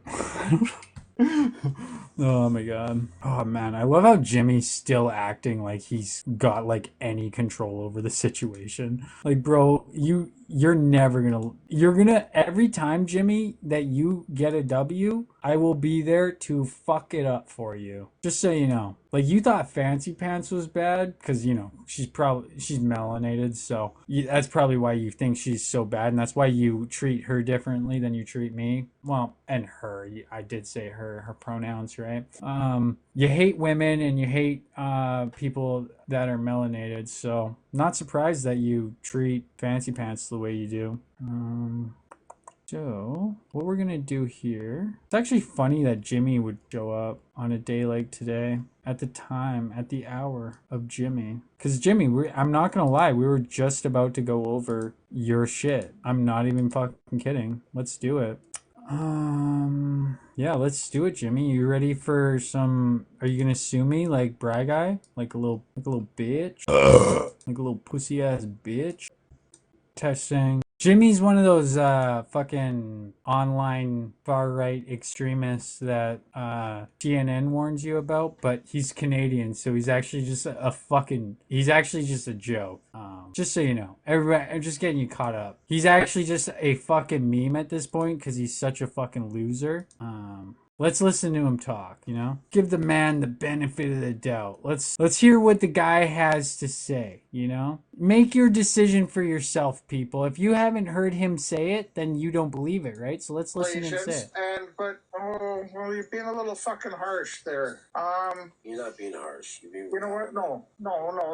Oh my god. Oh man, I love how Jimmy's still acting like he's got like any control over the situation. Like, bro, you're never gonna every time, Jimmy, that you get a W, I will be there to fuck it up for you. Just so you know. Like, you thought Fancy Pants was bad because, you know, she's melanated, so that's probably why you think she's so bad, and that's why you treat her differently than you treat me. Well, and her, I did say her pronouns, right? You hate women and you hate people that are melanated, so not surprised that you treat Fancy Pants the way you do. So, what we're gonna do here, it's actually funny that Jimmy would show up on a day like today, at the hour of Jimmy. Because Jimmy, I'm not gonna lie, we were just about to go over your shit. I'm not even fucking kidding. Let's do it. Yeah, let's do it, Jimmy. You ready for some, are you gonna sue me like Bra Guy? Like a little bitch? Like a little pussy ass bitch? Testing. Jimmy's one of those fucking online far-right extremists that CNN warns you about, but he's Canadian, so he's actually just he's actually just a joke. Just so you know. Everybody, I'm just getting you caught up. He's actually just a fucking meme at this point because he's such a fucking loser. Let's listen to him talk, you know? Give the man the benefit of the doubt. Let's hear what the guy has to say, you know? Make your decision for yourself, people. If you haven't heard him say it, then you don't believe it, right? So let's listen and say it. Well, you're being a little fucking harsh there. You're not being harsh. You're being You know what? No.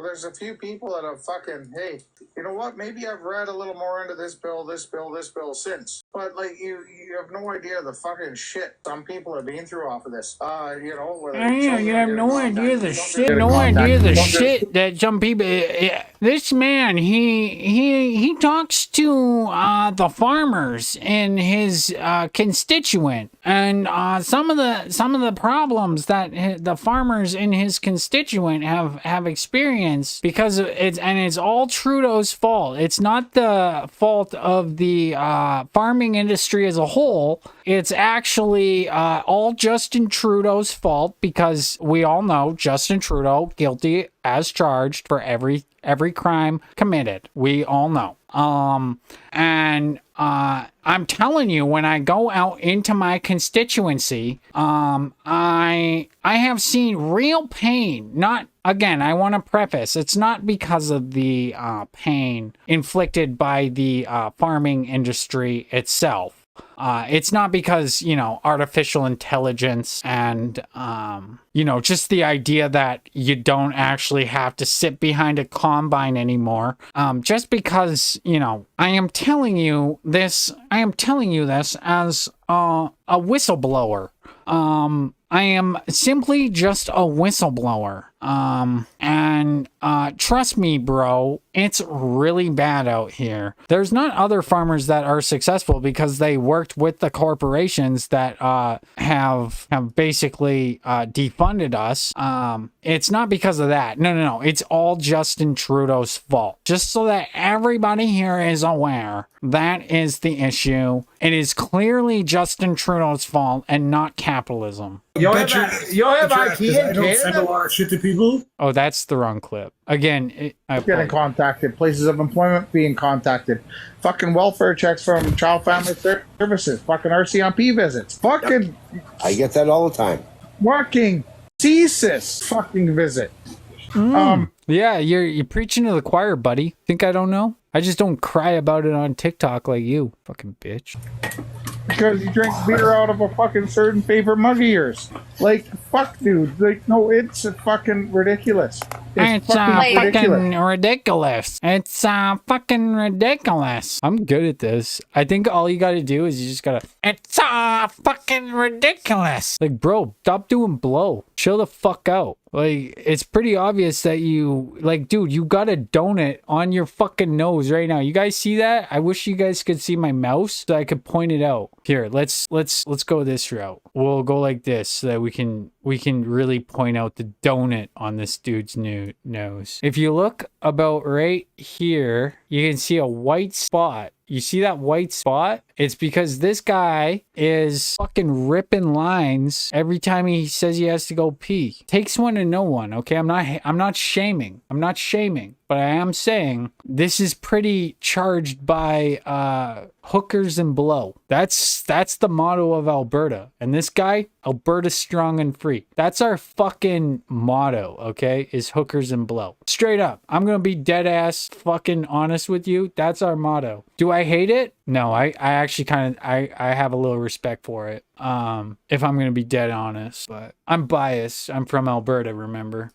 There's a few people that have fucking, hey, you know what? Maybe I've read a little more into this bill since. But, like, you have no idea the fucking shit some people are being through off of this. You know, whether You have no idea the shit that some people. This man, he talks to the farmers in his constituent, and some of the problems that the farmers in his constituent have experienced because it's all Trudeau's fault. It's not the fault of the farming industry as a whole. It's actually all Justin Trudeau's fault because we all know Justin Trudeau guilty as charged for every crime committed. We all know. And I'm telling you, when I go out into my constituency, I have seen real pain. Not, again, I want to preface, it's not because of the pain inflicted by the farming industry itself. It's not because, you know, artificial intelligence and, you know, just the idea that you don't actually have to sit behind a combine anymore. Just because, you know, I am telling you this as a whistleblower. I am simply just a whistleblower. And trust me, bro, it's really bad out here. There's not other farmers that are successful because they worked with the corporations that have basically defunded us. It's not because of that. No. It's all Justin Trudeau's fault. Just so that everybody here is aware, that is the issue. It is clearly Justin Trudeau's fault and not capitalism. You don't have IT in I don't send a Canada? lot of shit to people. Oh, that's the wrong clip. Again, getting contacted, places of employment being contacted, fucking welfare checks from Child Family Services, fucking RCMP visits, fucking. I get that all the time. Working CSIS fucking visit. Yeah, you're preaching to the choir, buddy. Think I don't know? I just don't cry about it on TikTok like you, fucking bitch. Because you drink beer out of a fucking certain favorite mug of yours. Like, fuck, dude. Like, no, it's fucking ridiculous. It's fucking ridiculous. It's fucking ridiculous. I'm good at this. I think all you gotta do is you just gotta, it's fucking ridiculous. Like, bro, stop doing blow. Chill the fuck out. Like, it's pretty obvious that you, like, dude, you got a donut on your fucking nose right now. You guys see that? I wish you guys could see my mouse so I could point it out. Here, let's go this route. We'll go like this so that we can really point out the donut on this dude's nose. nose. If you look about right here, you can see a white spot. You see that white spot? It's because this guy is fucking ripping lines every time he says he has to go pee. Takes one to know one, okay? I'm not shaming. I'm not shaming, but I am saying this is pretty charged by hookers and blow. That's the motto of Alberta. And this guy, Alberta strong and free. That's our fucking motto, okay? Is hookers and blow. Straight up. I'm gonna be dead ass fucking honest with you. That's our motto. Do I hate it? No, I actually kind of I have a little respect for it. If I'm gonna be dead honest, but I'm biased. I'm from Alberta, remember?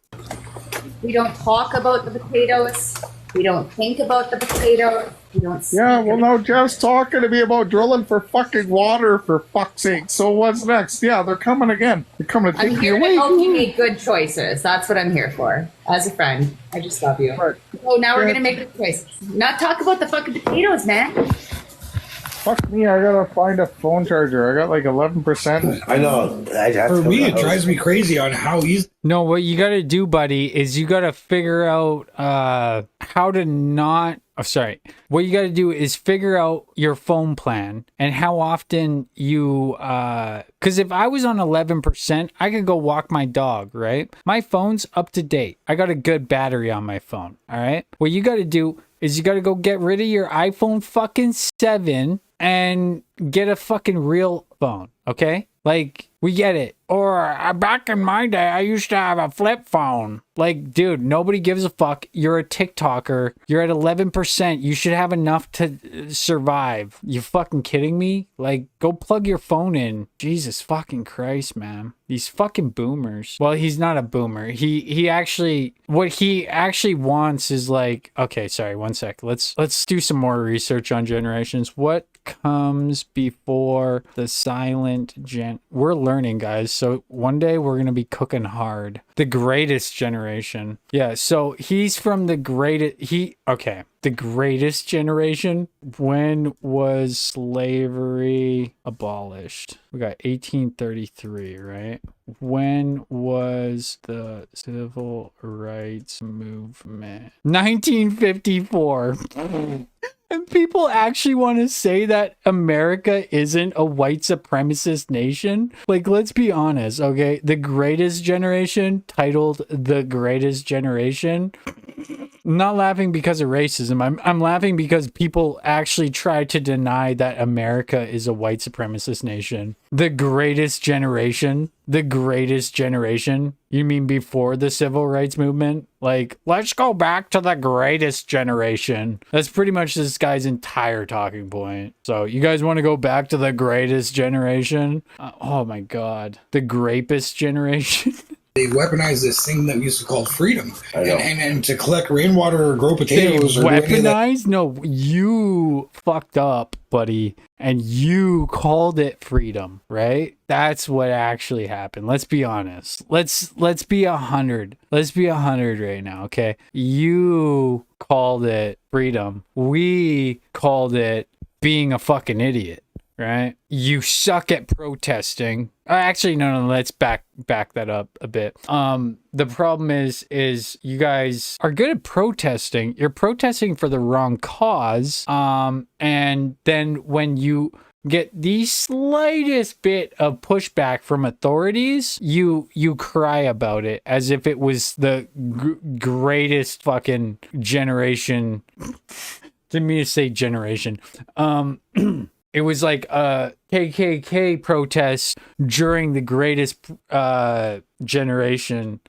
We don't talk about the potatoes. We don't think about the potatoes. We don't. Yeah, well, now Jeff's talking to me about drilling for fucking water, for fuck's sake. So what's next? Yeah, they're coming again. They're coming to I'm take here you to away. help you make good choices. That's what I'm here for. As a friend, I just love you. Right. So now we're gonna make good choices. Not talk about the fucking potatoes, man. Fuck me, I gotta find a phone charger. I got like 11%. I know. For me, it drives me crazy on how easy. No, what you gotta do, buddy, is you gotta figure out how to not. Oh, sorry. What you gotta do is figure out your phone plan and how often you. Because if I was on 11%, I could go walk my dog, right? My phone's up to date. I got a good battery on my phone. All right. What you gotta do is you gotta go get rid of your iPhone fucking 7 and get a fucking real phone. Okay. Like, we get it. Or back in my day, I used to have a flip phone. Like, dude, nobody gives a fuck. You're a TikToker. You're at 11%. You should have enough to survive. You fucking kidding me? Like, go plug your phone in. Jesus fucking Christ, man. These fucking boomers. Well, he's not a boomer. He actually, what he actually wants is like, okay, sorry, one sec. Let's do some more research on generations. What comes before the silent gen? We're learning, guys. So one day we're going to be cooking hard. The greatest generation. Yeah. So he's from the greatest, the greatest generation. When was slavery abolished? We got 1833, right? When was the civil rights movement? 1954. And people actually want to say that America isn't a white supremacist nation? Like, let's be honest, okay? The greatest generation, titled The Greatest Generation. I'm not laughing because of racism. I'm laughing because people actually try to deny that America is a white supremacist nation. The greatest generation? The greatest generation? You mean before the civil rights movement? Like, let's go back to the greatest generation. That's pretty much this guy's entire talking point. So, you guys want to go back to the greatest generation? Oh my god. The grapest generation? They weaponized this thing that we used to call freedom. And to collect rainwater or grow potatoes. They weaponized? No, you fucked up, buddy. And you called it freedom, right? That's what actually happened. Let's be honest. Let's be 100. Let's be 100 right now, okay? You called it freedom. We called it being a fucking idiot. Right? You suck at protesting. Actually, no, let's back that up a bit. The problem is you guys are good at protesting. You're protesting for the wrong cause. And then when you get the slightest bit of pushback from authorities, you cry about it as if it was the greatest fucking generation. Didn't mean to say generation. It was like a KKK protest during the greatest generation.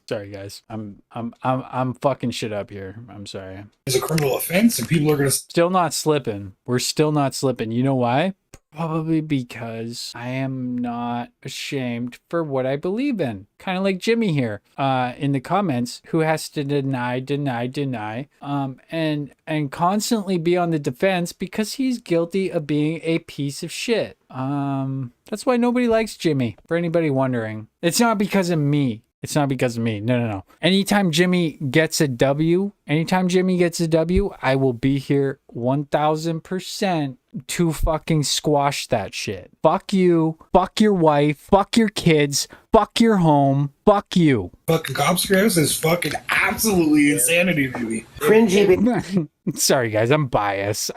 Sorry, guys. I'm fucking shit up here. I'm sorry. It's a criminal offense, and people are gonna still not slipping. We're still not slipping. You know why? Probably because I am not ashamed for what I believe in. Kind of like Jimmy here in the comments, who has to deny, and constantly be on the defense because he's guilty of being a piece of shit. That's why nobody likes Jimmy, for anybody wondering. It's not because of me. It's not because of me. No. Anytime Jimmy gets a W, I will be here 1000% to fucking squash that shit. Fuck you. Fuck your wife. Fuck your kids. Fuck your home. Fuck you. Fucking Copsgrass is fucking absolutely insanity, baby. Cringy. Sorry, guys. I'm biased.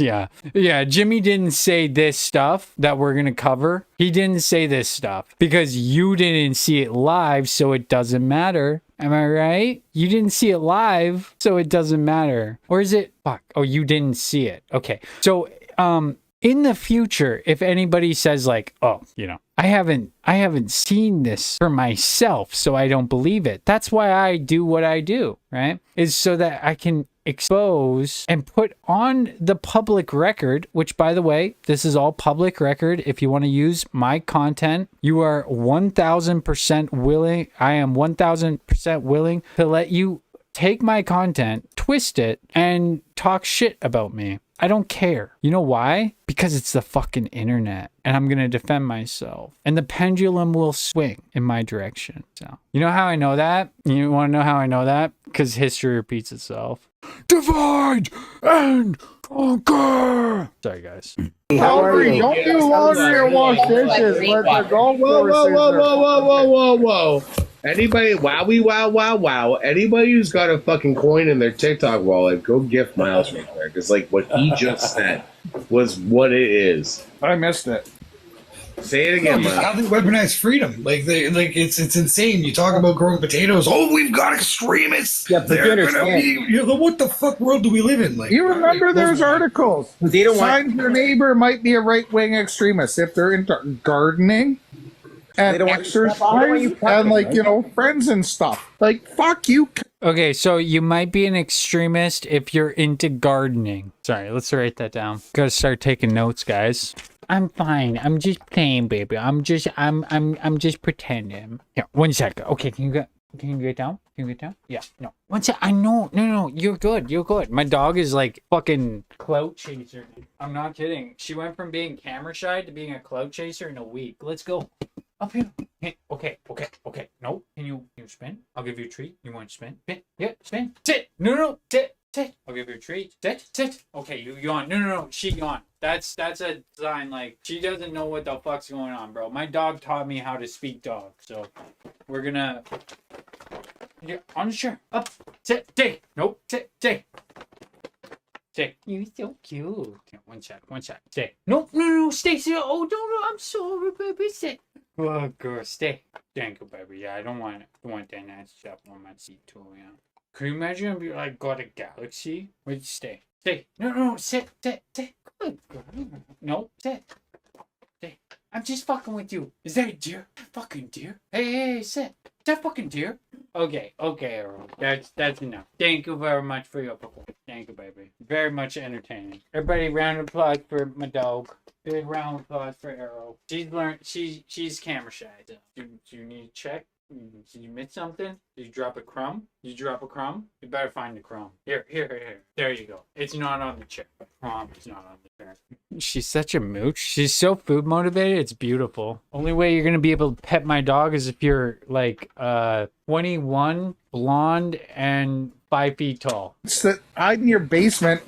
Yeah. Yeah. Jimmy didn't say this stuff that we're going to cover. He didn't say this stuff because you didn't see it live, so it doesn't matter. Am I right? You didn't see it live, so it doesn't matter. Or is it? Fuck. Oh, you didn't see it. Okay. So, in the future, if anybody says like, oh, you know, I haven't seen this for myself, so I don't believe it. That's why I do what I do, right? Is so that I can expose and put on the public record, which by the way, this is all public record. If you want to use my content, you are 1000% willing. I am 1000% willing to let you take my content, twist it, and talk shit about me. I don't care. You know why? Because it's the fucking internet and I'm going to defend myself and the pendulum will swing in my direction. So, you know how I know that? You want to know how I know that? Because history repeats itself. Divide and conquer. Sorry, guys. Calgary, don't do laundry or wash dishes. Let the golf Whoa. Anybody, wow. Anybody who's got a fucking coin in their TikTok wallet, go gift Miles right there. Because, like, what he just said was what it is. I missed it. Say it again, Miles. How they weaponize freedom? It's insane. You talk about growing potatoes. Oh, we've got extremists. Yeah, but They're gonna be. You know, what the fuck world do we live in? Like, you remember there's articles. Signs your neighbor might be a right-wing extremist if they're into gardening and exercise and, like, you know, friends and stuff. Like, fuck you. Okay, so you might be an extremist if you're into gardening. Sorry, let's write that down. Gotta start taking notes, guys. I'm fine. I'm just playing, baby. I'm just pretending. Yeah, 1 second. Okay, can you get down? Can you get down? Yeah, no. 1 sec. I know. No. You're good. My dog is like fucking clout chaser. I'm not kidding. She went from being camera shy to being a clout chaser in a week. Let's go. Up here. Hey, okay. No. Can you spin? I'll give you a treat. You want to spin? Spin. Yeah, spin. Sit. No. Sit. I'll give you a treat. Sit. Okay, you yawn. No. She yawned. That's a sign like she doesn't know what the fuck's going on, bro. My dog taught me how to speak dog, so we're gonna. Yeah, on the chair. Up. Sit. Stay. Nope. Sit. Stay. You're so cute. Yeah, 1 sec. Stay. No. Stay. Oh, no. I'm sorry, baby. Sit. Oh, girl, stay. Thank you, baby. Yeah, I don't want that nice stuff on my seat too. Yeah. Can you imagine if you like got a galaxy? Wait, stay. No. Sit. Good girl. No, sit. Stay. I'm just fucking with you. Is that a deer? Fucking deer. Hey, sit. Is that fucking deer? Okay, Earl. That's enough. Thank you very much for your performance. Thank you, baby. Very much entertaining. Everybody, round of applause for my dog. Big round of applause for Arrow. She's camera shy. So. Do you need to check? Did you miss something? Did you drop a crumb? You better find the crumb. Here. There you go. It's not on the chair. I promise it's not on the chair. She's such a mooch. She's so food motivated. It's beautiful. Only way you're gonna be able to pet my dog is if you're like 21, blonde, and 5 feet tall. Sit, hide in your basement.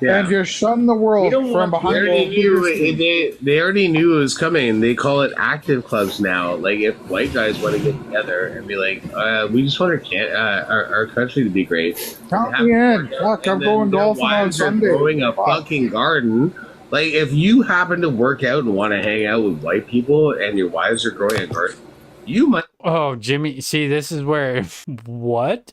Yeah. And just shun the world from behind. They already knew it was coming. They call it active clubs now. Like, if white guys want to get together and be like, we just want our country to be great. Count me in. Fuck, I'm going golfing on Sunday. Growing a fucking garden. Like, if you happen to work out and want to hang out with white people and your wives are growing a garden, you might. Oh, Jimmy. See, this is where. What?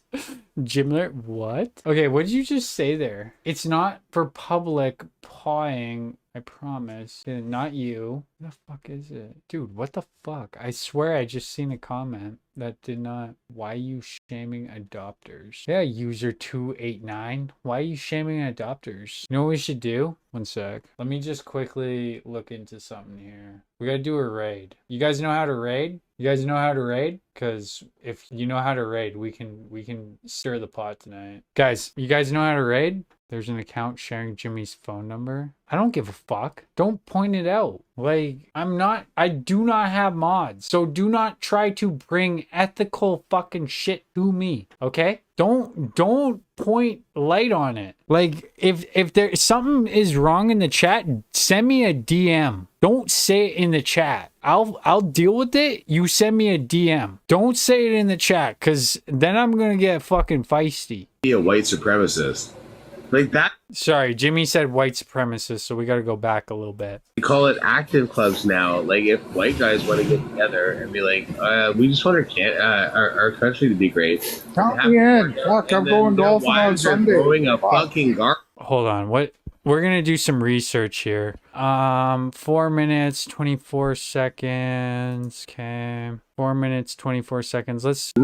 Jimmy, what? Okay, what did you just say there? It's not for public pawing, I promise. Not you. What the fuck is it? Dude, what the fuck? I swear I just seen a comment that did not. Why are you shaming adopters? Yeah, user 289. Why are you shaming adopters? You know what we should do? 1 sec. Let me just quickly look into something here. We gotta do a raid. You guys know how to raid? Because if you know how to raid, we can stir the pot tonight. Guys, you guys know how to raid? There's an account sharing Jimmy's phone number. I don't give a fuck. Don't point it out. Like, I do not have mods. So do not try to bring ethical fucking shit to me. Okay? Don't point light on it. Like if there something is wrong in the chat, send me a DM. Don't say it in the chat. I'll deal with it. You send me a DM. Don't say it in the chat, because then I'm gonna get fucking feisty. Be a white supremacist. Like that. Sorry, Jimmy said white supremacist, so we got to go back a little bit. We call it active clubs now. Like if white guys want to get together and be like, we just want our country to be great. Count me in. Fuck, I'm going golfing on Sunday. Throwing a fucking Hold on, what? We're gonna do some research here. 4 minutes 24 seconds. Okay, 4 minutes 24 seconds. Let's.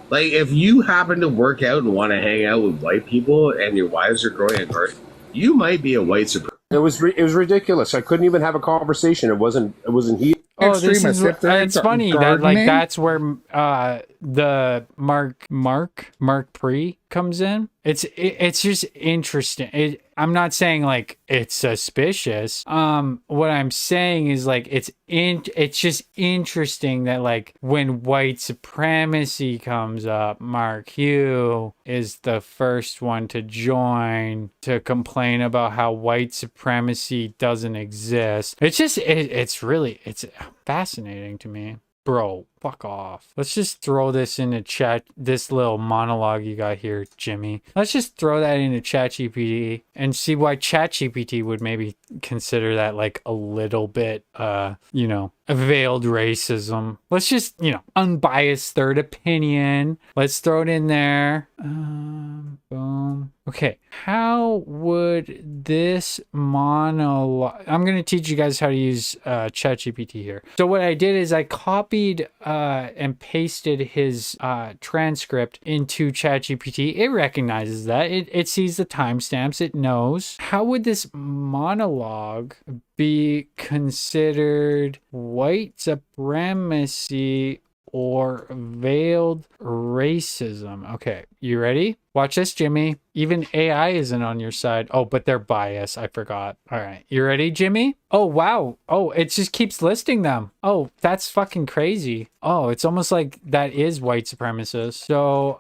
Like if you happen to work out and want to hang out with white people and your wives are growing a garden, you might be a white supremacist. It was ridiculous. I couldn't even have a conversation. It wasn't he. Oh, this is it's funny that like that's where the Mark Pre comes in. It's just interesting. I'm not saying like it's suspicious. What I'm saying is like it's just interesting that like when white supremacy comes up, Mark Hugh is the first one to join to complain about how white supremacy doesn't exist. It's just it's fascinating to me. Bro, fuck off. Let's just throw this in the chat, this little monologue you got here, Jimmy. Let's just throw that into ChatGPT and see why ChatGPT would maybe consider that like a little bit, veiled racism. Let's just, unbiased third opinion. Let's throw it in there. Boom. Okay, how would this monologue... I'm going to teach you guys how to use ChatGPT here. So what I did is I copied and pasted his transcript into ChatGPT. It recognizes that. It sees the timestamps. It knows. How would this monologue be considered white supremacy or veiled racism? Okay, you ready? Watch this, Jimmy. Even AI isn't on your side. Oh, but they're biased. I forgot. All right. You ready, Jimmy? Oh, wow. Oh, it just keeps listing them. Oh, that's fucking crazy. Oh, it's almost like that is white supremacist. So,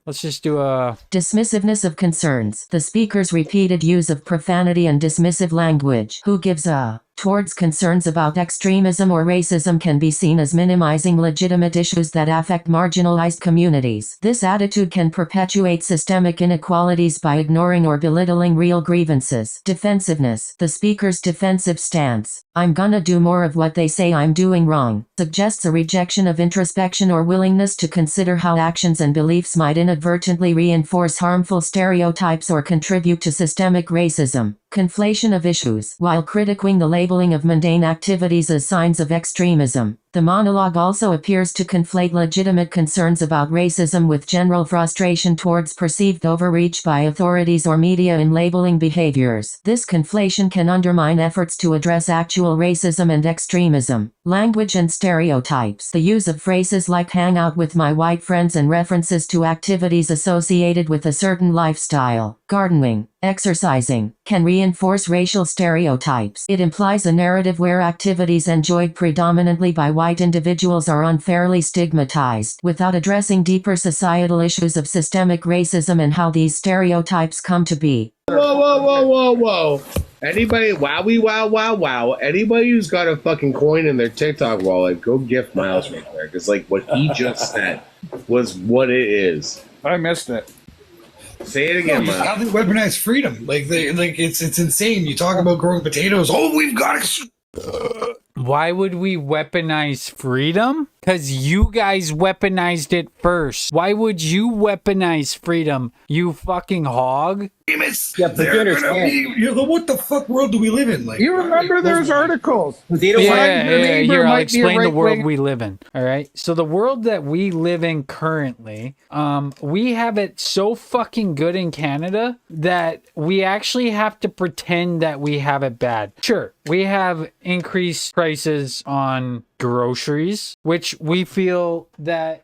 let's just do a... Dismissiveness of concerns. The speaker's repeated use of profanity and dismissive language. Who gives a... towards concerns about extremism or racism can be seen as minimizing legitimate issues that affect marginalized communities. This attitude can perpetuate systemic inequalities by ignoring or belittling real grievances. Defensiveness. The speaker's defensive stance. I'm gonna do more of what they say I'm doing wrong. Suggests a rejection of introspection or willingness to consider how actions and beliefs might inadvertently reinforce harmful stereotypes or contribute to systemic racism. Conflation of issues. While critiquing the labeling of mundane activities as signs of extremism, the monologue also appears to conflate legitimate concerns about racism with general frustration towards perceived overreach by authorities or media in labeling behaviors. This conflation can undermine efforts to address actual racism and extremism. Language and stereotypes. The use of phrases like hang out with my white friends and references to activities associated with a certain lifestyle, gardening, exercising, can reinforce racial stereotypes. It implies a narrative where activities enjoyed predominantly by white individuals are unfairly stigmatized, without addressing deeper societal issues of systemic racism and how these stereotypes come to be. Whoa. Anybody, wow. Anybody who's got a fucking coin in their TikTok wallet, go gift Miles right there. Because, like, what he just said was what it is. I missed it. Say it again, Miles. How they weaponize freedom. It's insane. You talk about growing potatoes. Oh, we've got to... Why would we weaponize freedom? Because you guys weaponized it first. Why would you weaponize freedom, you fucking hog? Yeah, what the fuck world do we live in? Like, you remember there's articles. Here, I'll explain the world we live in. All right. So the world that we live in currently, we have it so fucking good in Canada that we actually have to pretend that we have it bad. Sure, we have increased prices on groceries, which we feel that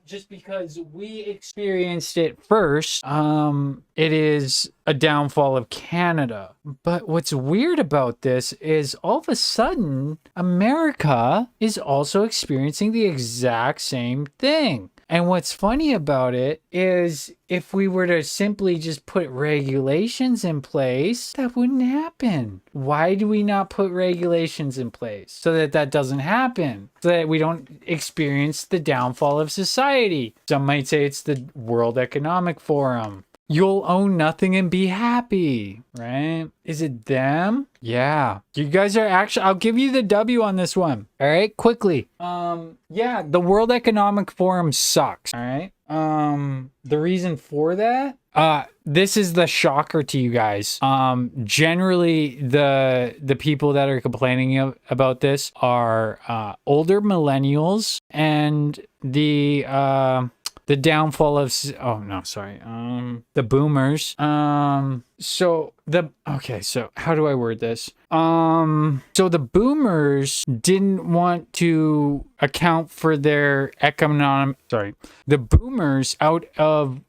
just because we experienced it first, it is a downfall of Canada. But what's weird about this is all of a sudden America is also experiencing the exact same thing. And what's funny about it is if we were to simply just put regulations in place, that wouldn't happen. Why do we not put regulations in place? So that that doesn't happen. So that we don't experience the downfall of society. Some might say it's the World Economic Forum. You'll own nothing and be happy, right? Is it them? Yeah. You guys are actually, I'll give you the W on this one. All right, quickly. Yeah, the World Economic Forum sucks. All right. The reason for that, this is the shocker to you guys. Generally the people that are complaining about this are older millennials and the downfall of the boomers. So how do I word this? So the boomers didn't want to account for their the boomers, out of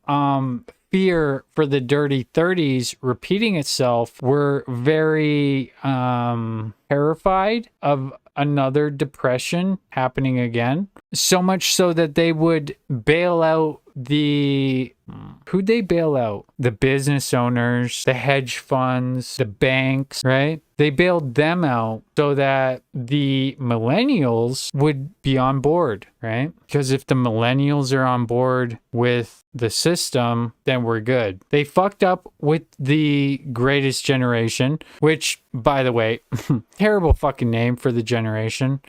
fear for the dirty 30s repeating itself, were very terrified of another depression happening again. So much so that they would bail out who'd they bail out? The business owners, the hedge funds, the banks, right? They bailed them out so that the millennials would be on board, right? Because if the millennials are on board with the system, then we're good. They fucked up with the greatest generation, which, by the way, terrible fucking name for the generation.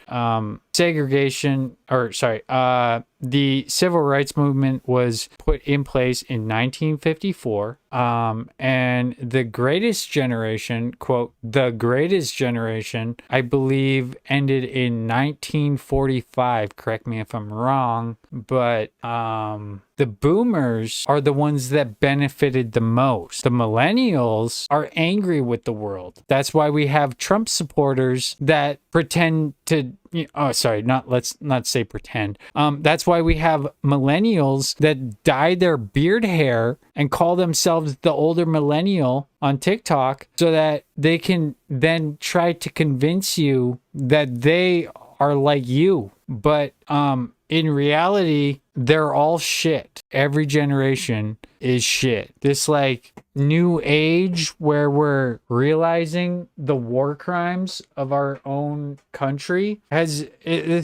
The civil rights movement was put in place in 1954. And the greatest generation, quote, the greatest generation, I believe ended in 1945. Correct me if I'm wrong, but the boomers are the ones that benefited the most. The millennials are angry with the world. That's why we have Trump supporters that pretend to, let's not say pretend. That's why we have millennials that dye their beard hair and call themselves the older millennial on TikTok, so that they can then try to convince you that they are like you. But in reality, they're all shit. Every generation is shit. This like new age where we're realizing the war crimes of our own country this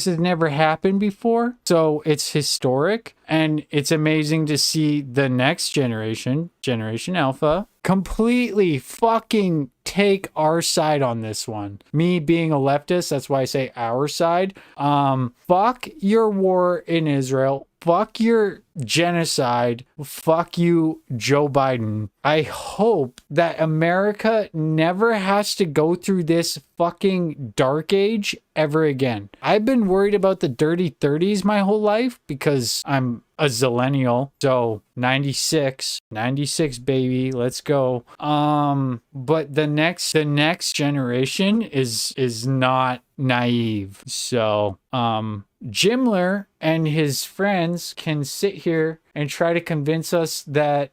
has never happened before. So it's historic, and it's amazing to see the next generation, Generation Alpha, completely fucking take our side on this one. Me being a leftist, that's why I say our side. Fuck your war in Israel. Fuck your genocide. Fuck you, Joe Biden. I hope that America never has to go through this fucking dark age ever again. I've been worried about the dirty 30s my whole life because I'm a zillennial. So 96 baby, let's go. But the next generation is not naive. So Jimler and his friends can sit here and try to convince us that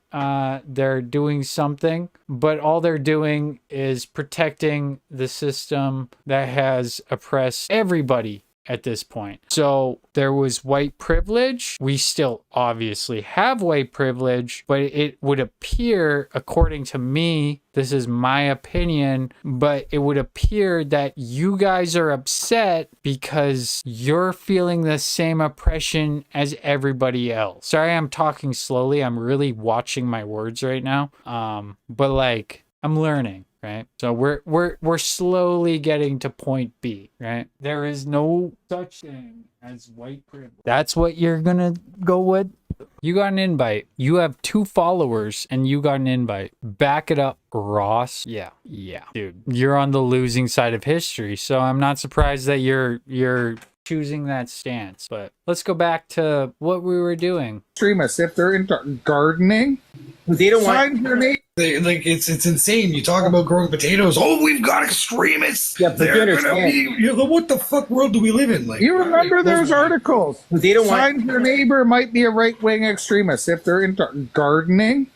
they're doing something, but all they're doing is protecting the system that has oppressed everybody at this point. So there was white privilege. We still obviously have white privilege, but it would appear, according to me, this is my opinion, but it would appear that you guys are upset because you're feeling the same oppression as everybody else. Sorry, I'm talking slowly. I'm really watching my words right now. But like, I'm learning. Right, so we're slowly getting to point B. Right, there is no such thing as white privilege. That's what you're gonna go with. You got an invite. You have 2 followers, and you got an invite. Back it up, Ross. Yeah, dude. You're on the losing side of history, so I'm not surprised that you're choosing that stance. But let's go back to what we were doing. Extremists, if they're into gardening, they don't want your name. It's insane. You talk about growing potatoes. Oh, we've got extremists. Yeah, but they're gonna be. What the fuck world do we live in? Like, you remember there's articles. They don't want your neighbor might be a right-wing extremist if they're into gardening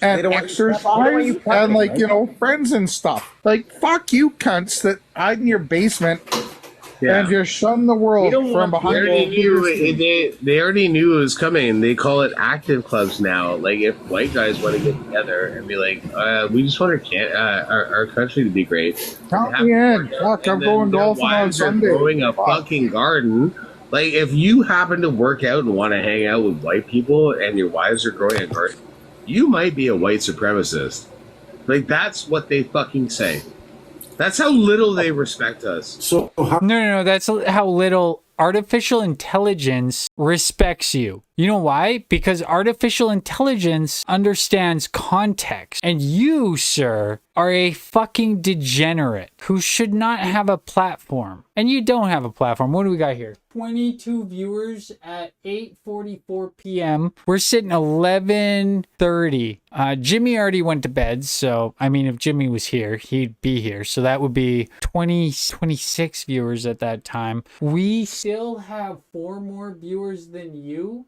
and exercise and like friends and stuff. Like fuck you, cunts that hide in your basement. and you shun the world from behind they already knew it was coming. They call it active clubs now. Like if white guys want to get together and be like, we just want our country to be great. Count me in. Fuck, I'm going golfing on Sunday. Growing a fucking garden. Like if you happen to work out and want to hang out with white people and your wives are growing a garden, you might be a white supremacist. Like that's what they fucking say. That's how little they respect us. So no, that's how little artificial intelligence respects you. You know why? Because artificial intelligence understands context. And you, sir, are a fucking degenerate who should not have a platform. And you don't have a platform. What do we got here? 22 viewers at 8:44 p.m. We're sitting 11:30. Jimmy already went to bed, so I mean if Jimmy was here, he'd be here. So that would be 26 viewers at that time. We still have 4 more viewers than you.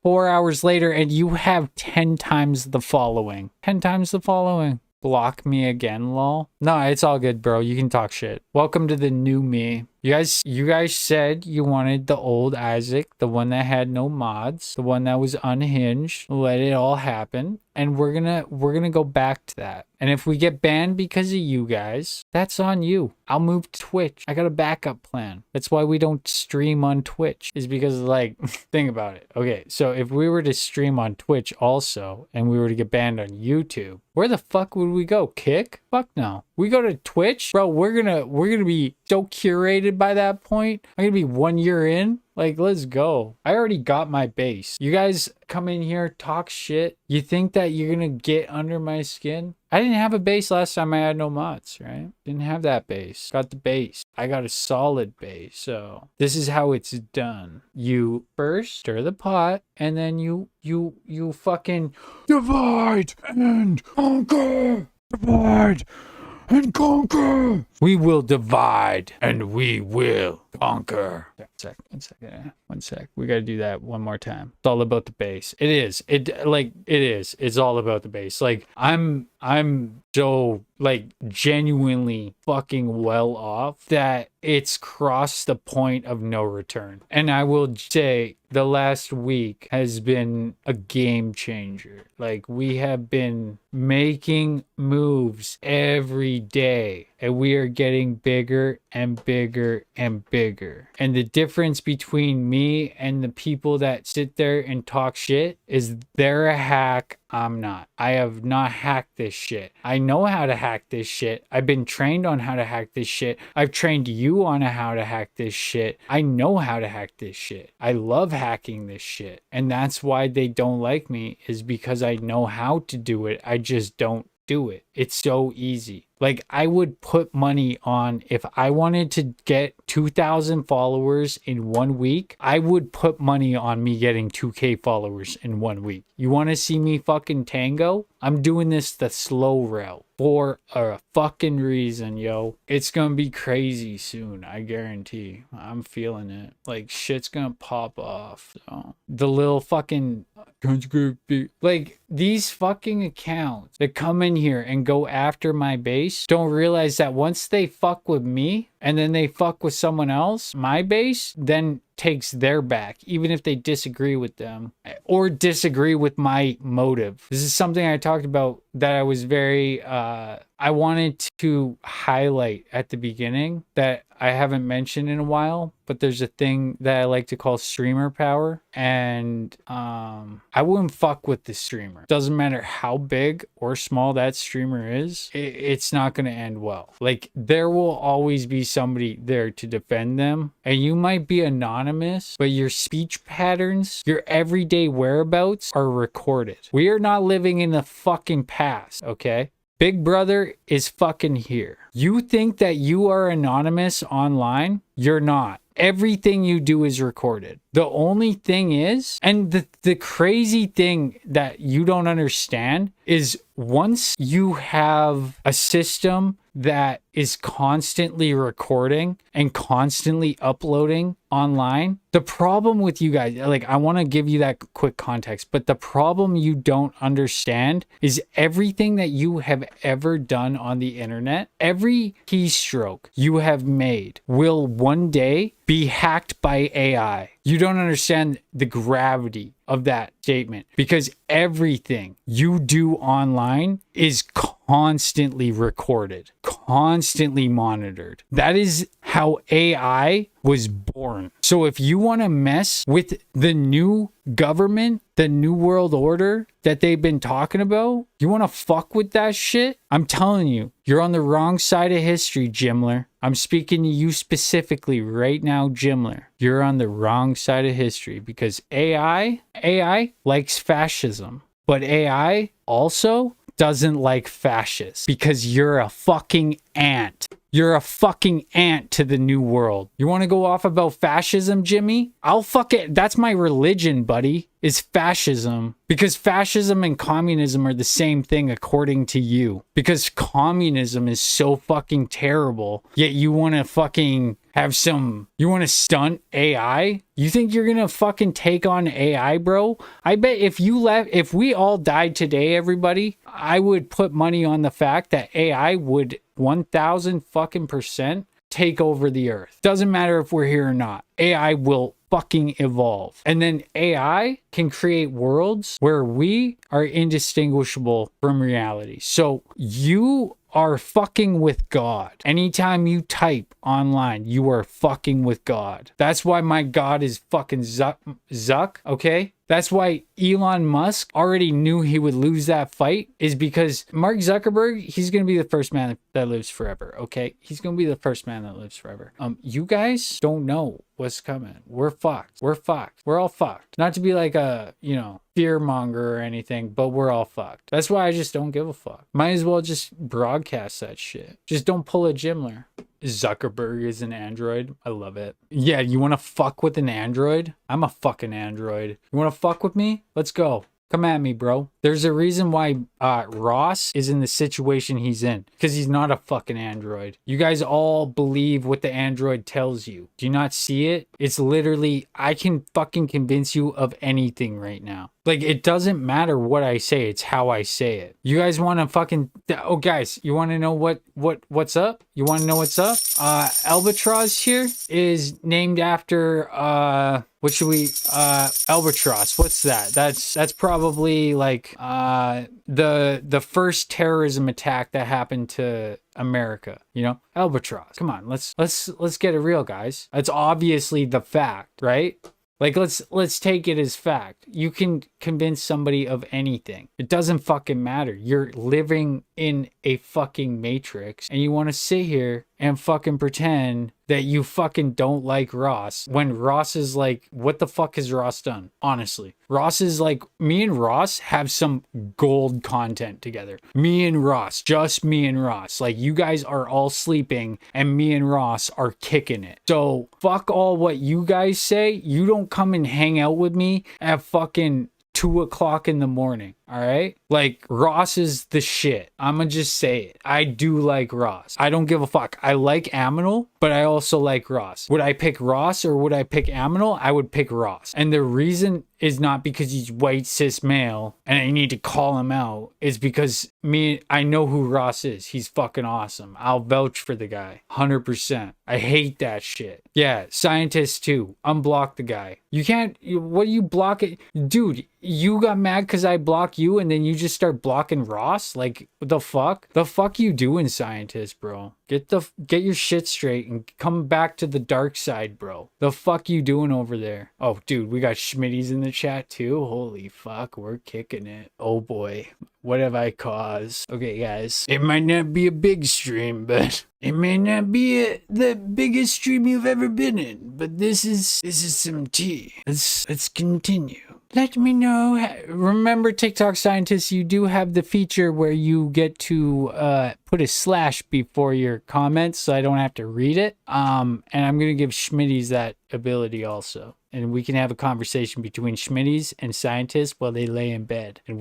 4 hours later, and you have 10 times the following. 10 times the following. Block me again, lol. No, it's all good, bro. You can talk shit. Welcome to the new me. You guys said you wanted the old Isaac, the one that had no mods, the one that was unhinged. Let it all happen, and we're gonna go back to that. And if we get banned because of you guys, that's on you. I'll move to Twitch. I got a backup plan. That's why we don't stream on Twitch. Is because like, think about it. Okay, so if we were to stream on Twitch also, and we were to get banned on YouTube, where the fuck would we go? Kick? Fuck no. We go to Twitch, bro. We're gonna be so curated by that point. I'm gonna be 1 year in. Like, let's go. I already got my base. You guys come in here, talk shit. You think that you're gonna get under my skin? I didn't have a base last time I had no mods, right? Didn't have that base. Got the base. I got a solid base. So this is how it's done. You first stir the pot, and then you fucking divide and conquer. Divide and conquer. We will divide and we will conquer. One sec. We gotta do that one more time. It's all about the base. It is. It's all about the base. Like I'm so like genuinely fucking well off that it's crossed the point of no return. And I will say the last week has been a game changer. Like we have been making moves every day, and we are getting bigger and bigger and bigger. And the difference between me and the people that sit there and talk shit is they're a hack. I'm not. I have not hacked this shit. I know how to hack this shit. I've been trained on how to hack this shit. I've trained you on how to hack this shit. I know how to hack this shit. I love hacking this shit. And that's why they don't like me, is because I know how to do it. I just don't do it. It's so easy. Like I would put money on, if I wanted to get 2,000 followers in 1 week, I would put money on me getting 2K followers in 1 week. You want to see me fucking tango? I'm doing this the slow route for a fucking reason, yo. It's gonna be crazy soon, I guarantee. I'm feeling it. Like shit's gonna pop off. So the little fucking like these fucking accounts that come in here and go after my base don't realize that once they fuck with me and then they fuck with someone else, my base then takes their back, even if they disagree with them or disagree with my motive. This is something I talked about that I was very I wanted to highlight at the beginning that I haven't mentioned in a while, but there's a thing that I like to call streamer power, and I wouldn't fuck with the streamer. Doesn't matter how big or small that streamer is, it's not going to end well. Like there will always be somebody there to defend them, and you might be anonymous, but your speech patterns, your everyday whereabouts are recorded. We are not living in the fucking past, okay? Big Brother is fucking here. You think that you are anonymous online? You're not. Everything you do is recorded. The only thing is, and the crazy thing that you don't understand is once you have a system that is constantly recording and constantly uploading online, the problem with you guys, like, I want to give you that quick context, but the problem you don't understand is everything that you have ever done on the internet, every keystroke you have made will one day be hacked by AI. You don't understand the gravity of that statement, because everything you do online is constantly recorded, constantly monitored. That is how AI was born. So if you want to mess with the new government, the new world order that they've been talking about, you want to fuck with that shit, I'm telling you, you're on the wrong side of history, Jimler. I'm speaking to you specifically right now, Jimler. You're on the wrong side of history, because AI likes fascism, but AI also doesn't like fascists, because you're a fucking ant. You're a fucking ant to the new world. You want to go off about fascism, Jimmy? I'll fuck it. That's my religion, buddy, is fascism. Because fascism and communism are the same thing according to you. Because communism is so fucking terrible, yet you want to fucking have some, you want to stunt AI? You think you're gonna fucking take on AI, bro? I bet if we all died today, everybody, I would put money on the fact that AI would 1000 fucking % take over the earth. Doesn't matter if we're here or not. AI will fucking evolve. And then AI can create worlds where we are indistinguishable from reality. So you are fucking with God. Anytime you type online, you are fucking with God. That's why my God is fucking Zuck, okay? That's why Elon Musk already knew he would lose that fight, is because Mark Zuckerberg, he's going to be the first man that lives forever, okay? He's going to be the first man that lives forever. You guys don't know what's coming. We're fucked. We're fucked. We're all fucked. Not to be like a, fear monger or anything, but we're all fucked. That's why I just don't give a fuck. Might as well just broadcast that shit. Just don't pull a Jimler. Zuckerberg is an android. I love it. Yeah, you want to fuck with an android? I'm a fucking android. You want to fuck with me? Let's go. Come at me, bro. There's a reason why Ross is in the situation he's in, because he's not a fucking android. You guys all believe what the android tells you. Do you not see it? It's literally, I can fucking convince you of anything right now. Like, it doesn't matter what I say, it's how I say it. You guys want to fucking, oh guys, you want to know what's up? You want to know what's up? Albatross here is named after what should we albatross, what's that? That's probably like the first terrorism attack that happened to America, albatross. Come on, let's get it real, guys. That's obviously the fact, right? Like, let's take it as fact. You can convince somebody of anything. It doesn't fucking matter. You're living in a fucking matrix, and you want to sit here and fucking pretend that you fucking don't like Ross, when Ross is like, what the fuck has Ross done? Honestly, Ross is like, me and Ross have some gold content together. Me and Ross, just me and Ross. Like, you guys are all sleeping and me and Ross are kicking it. So fuck all what you guys say. You don't come and hang out with me at fucking 2 o'clock in the morning. All right. Like, Ross is the shit. I'm gonna just say it. I do like Ross. I don't give a fuck. I like Aminal, but I also like Ross. Would I pick Ross or would I pick Aminal? I would pick Ross. And the reason is not because he's white cis male and I need to call him out. Is because I know who Ross is. He's fucking awesome. I'll vouch for the guy 100%. I hate that shit. Yeah, scientists too. Unblock the guy. You can't. What do you block it, dude? You got mad because I block you and then you just start blocking Ross? Like, what the fuck? The fuck you doing, scientist, bro? Get your shit straight and come back to the dark side, bro. The fuck you doing over there? Oh, dude, we got Schmitty's in the chat too. Holy fuck, we're kicking it. Oh boy, what have I caused? Okay, guys, it might not be a big stream, but it may not be the biggest stream you've ever been in. But this is some tea. Let's continue. Let me know. Remember, TikTok scientists, you do have the feature where you get to put a slash before your comments, so I don't have to read it. And I'm gonna give Schmitty's that ability also. And we can have a conversation between Schmitties and scientists while they lay in bed. And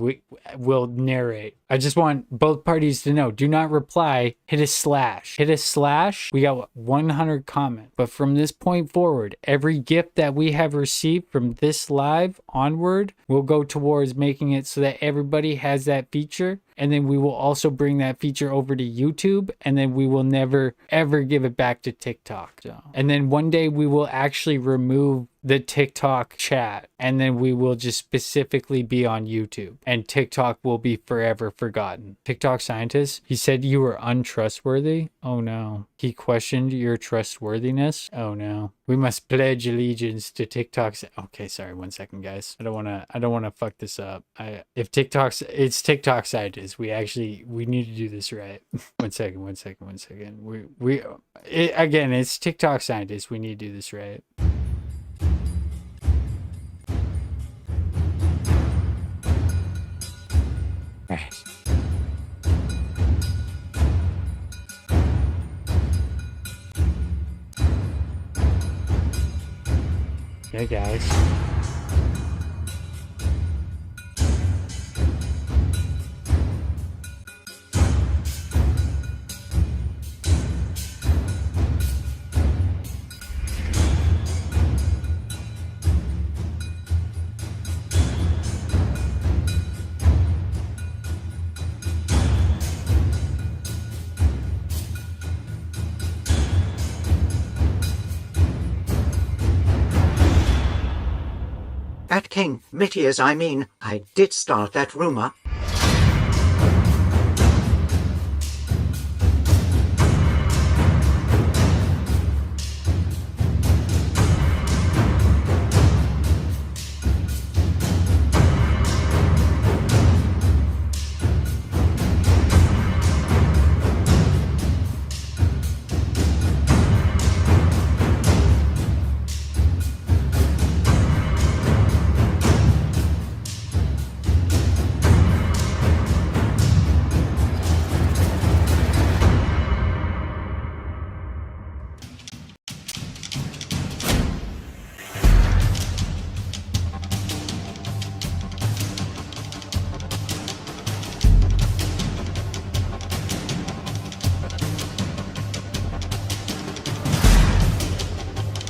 we'll narrate. I just want both parties to know. Do not reply. Hit a slash. Hit a slash. We got 100 comments. But from this point forward, every gift that we have received from this live onward will go towards making it so that everybody has that feature. And then we will also bring that feature over to YouTube. And then we will never, ever give it back to TikTok. So, and then one day we will actually remove the TikTok chat, and then we will just specifically be on YouTube, and TikTok will be forever forgotten. TikTok scientist, he said you were untrustworthy. Oh no. He questioned your trustworthiness. Oh no. We must pledge allegiance to TikTok's. Okay, sorry, 1 second, guys. I don't wanna fuck this up. It's TikTok scientist. We need to do this right. 1 second. Again, it's TikTok scientist. We need to do this right. Hey guys. At King Mittiers, I did start that rumor.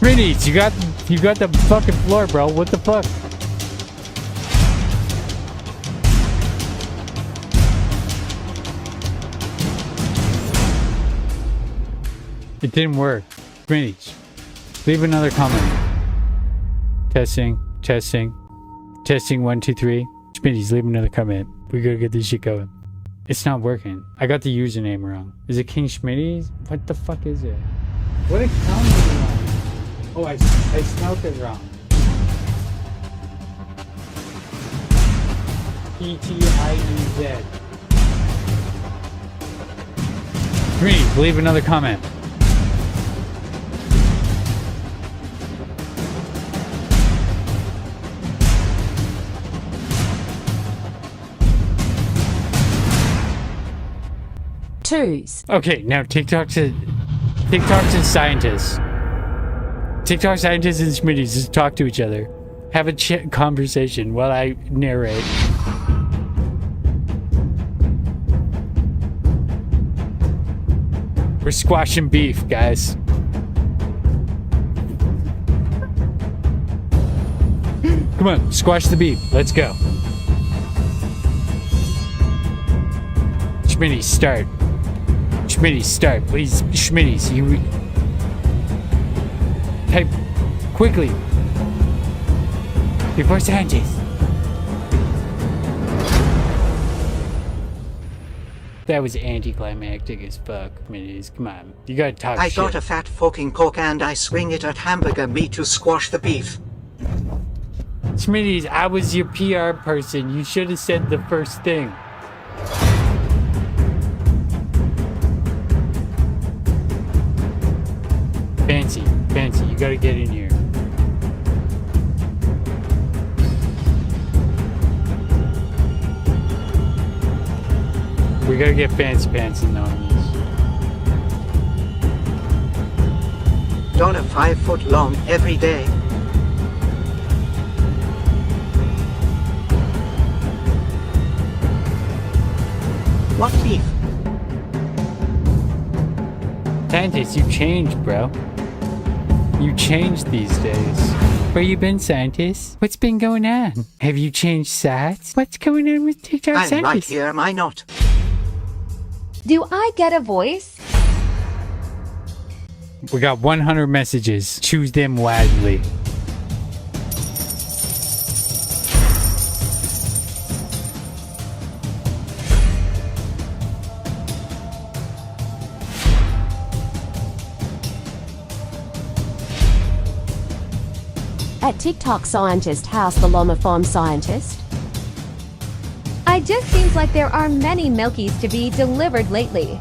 Minis, you got the fucking floor, bro. What the fuck? It didn't work. Minis, leave another comment. Testing 1 2 3. Minis, leave another comment. We gotta get this shit going. It's not working. I got the username wrong. Is it King Schmitties? What the fuck is it? What account is it on? Oh, I spelled it wrong. PTIEZ. Three, leave another comment. Twos. Okay, now TikTok's a scientist. TikTok scientists and Schmitties just talk to each other. Have a conversation while I narrate. We're squashing beef, guys. Come on, squash the beef. Let's go. Schmitties, start. Schmitties, start. Please, Schmitties, you... Type quickly before scientists. That was anticlimactic as fuck, Minis. Come on, you gotta talk I shit. got a fat fucking cock and I swing it at hamburger meat to squash the beef. Schmitties, I was your PR person. You should have said the first thing. Fancy, you gotta get in here. We gotta get fancy pants in on this. $5 long every day. What beef? Scientist, you changed, bro. You changed these days. Where you been, scientist? What's been going on? Have you changed sides? What's going on with TikTok I'm scientist? right here, am I not? Do I get a voice? We got 100 messages. Choose them wisely. At TikTok scientist, how's the llama farm scientist? It just seems like there are many Milkies to be delivered lately.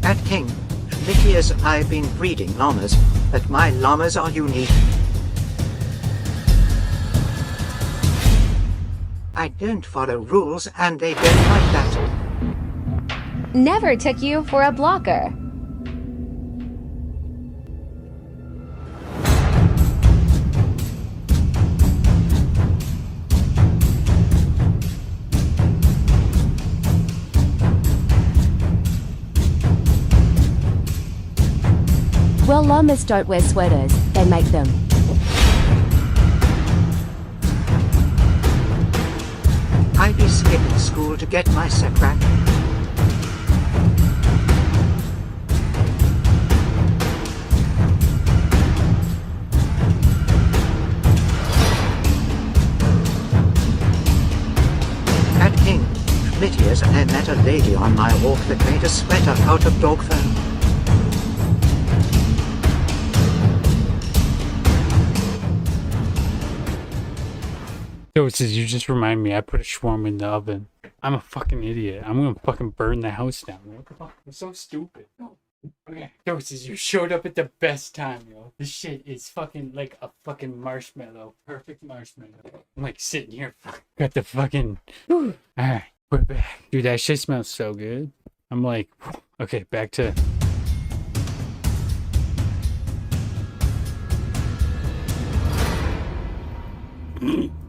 At King, Mickey, as I've been breeding llamas, but my llamas are unique. I don't follow rules and they don't like that. Never took you for a blocker. Well, llamas don't wear sweaters, they make them. I be skipping school to get my secrac. At King, Litias, I met a lady on my walk that made a sweater out of dog fur. Doses, you just remind me, I put a shawarma in the oven. I'm a fucking idiot. I'm gonna fucking burn the house down. What the fuck? I'm so stupid. Okay, Doses, you showed up at the best time, yo. This shit is fucking like a fucking marshmallow. Perfect marshmallow. I'm like sitting here, got the fucking... Alright, we're back. Dude, that shit smells so good. I'm like, okay, back to...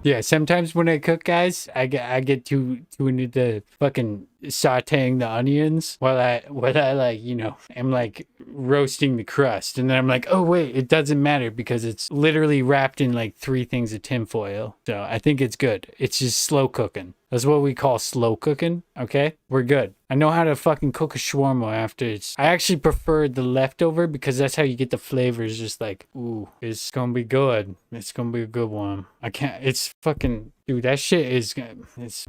Yeah, sometimes when I cook, guys, I get too into the fucking sauteing the onions while I like, you know, I'm like roasting the crust, and then I'm like, oh wait, it doesn't matter because it's literally wrapped in like 3 things of tinfoil. So I think it's good. It's just slow cooking. That's what we call slow cooking. Okay, we're good. I know how to fucking cook a shawarma after it's... I actually prefer the leftover because that's how you get the flavors. Just like, ooh, it's gonna be good. It's gonna be a good one. I can't... It's fucking... Dude, that shit is... It's...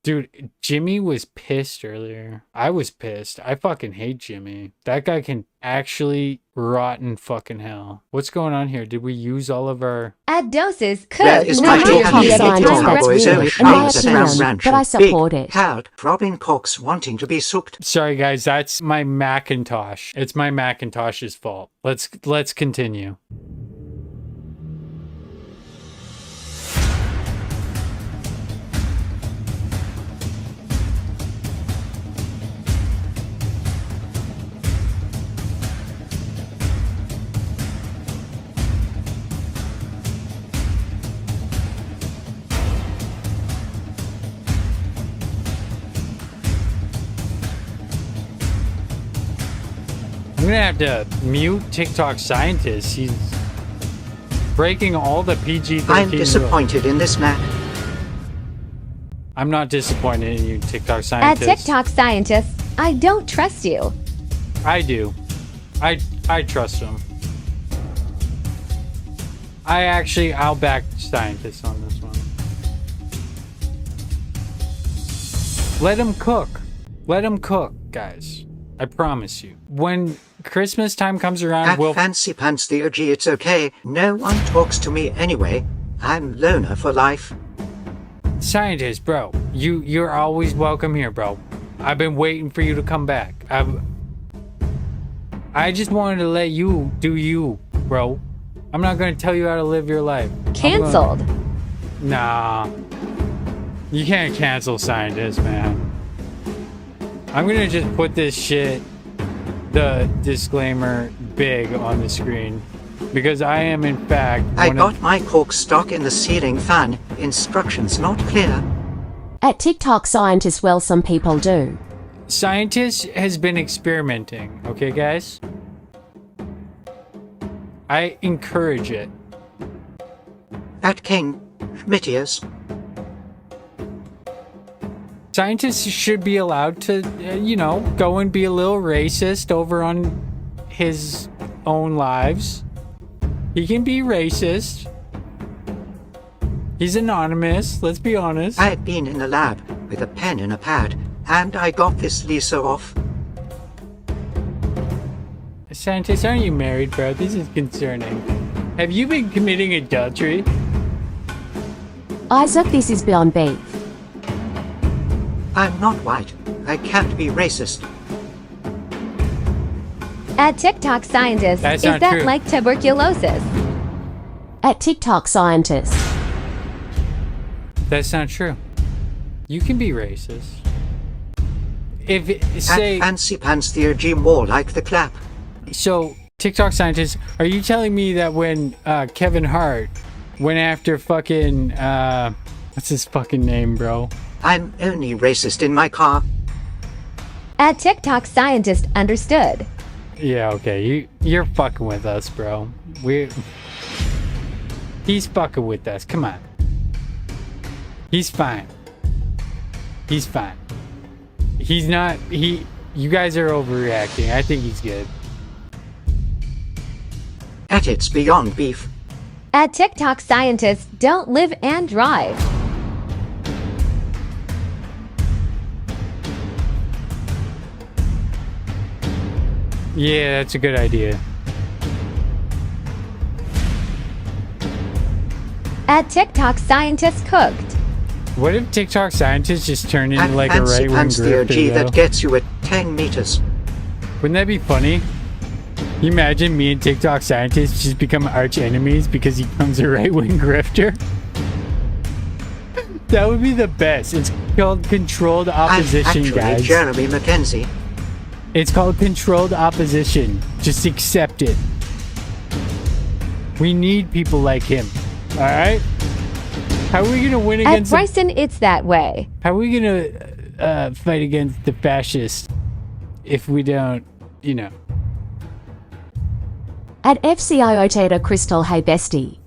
Dude, Jimmy was pissed earlier. I was pissed. I fucking hate Jimmy. That guy can actually rot in fucking hell. What's going on here? Did we use all of our... At doses, That is my but I support it. Howd, Robin Cox wanting to be souped. Sorry guys, that's my Macintosh. It's my Macintosh's fault. Let's continue. I'm gonna have to mute TikTok scientist. He's breaking all the PG-13 I'm disappointed in this man. I'm not disappointed in you, TikTok At scientist. TikTok scientist, I don't trust you. I do. I trust him. I'll back scientists on this one. Let him cook. Let him cook, guys. I promise you. When Christmas time comes around, At we'll... Fancy Pants the OG, it's okay. No one talks to me anyway. I'm loner for life. Scientist, bro. You're always welcome here, bro. I've been waiting for you to come back. I just wanted to let you do you, bro. I'm not going to tell you how to live your life. Cancelled. Nah. You can't cancel scientists, man. I'm going to just put this shit, the disclaimer, big on the screen. Because I am, in fact... I got my cork stuck in the ceiling fan. Instructions not clear. At TikTok scientists, well, some people do. Scientist has been experimenting, okay, guys? I encourage it. At King, Mitius. Scientists should be allowed to, you know, go and be a little racist over on his own lives. He can be racist. He's anonymous, let's be honest. I've been in the lab with a pen and a pad, and I got this Lisa off. Scientist, aren't you married, bro? This is concerning. Have you been committing adultery? Isaac, this is beyond beef. I'm not white. I can't be racist. At TikTok scientists, That's is not that true. like tuberculosis? At TikTok scientists. That's not true. You can be racist. If, say... At Fancy Pants Theurgy more like the clap. So, TikTok scientists, are you telling me that when Kevin Hart went after fucking, what's his fucking name, bro? I'm only racist in my car. At TikTok scientist understood. Yeah, okay, you're fucking with us, bro. He's fucking with us, come on. He's fine. He's fine. He's not, you guys are overreacting. I think he's good. At it's beyond beef. At TikTok scientists don't live and drive. Yeah, that's a good idea. At TikTok scientists cooked. What if TikTok scientists just turn into At like a Fancy right-wing Pants grifter, Theurgy though? that gets you at 10 meters. Wouldn't that be funny? You imagine me and TikTok scientists just become arch enemies because he becomes a right-wing grifter? That would be the best. It's called controlled opposition, I'm actually guys. Jeremy Mackenzie. It's called controlled opposition. Just accept it. We need people like him. Alright? How are we going to win At against... Bryson, it's that way. How are we going to fight against the fascists if we don't, you know... At FCIOTata Crystal, hey bestie.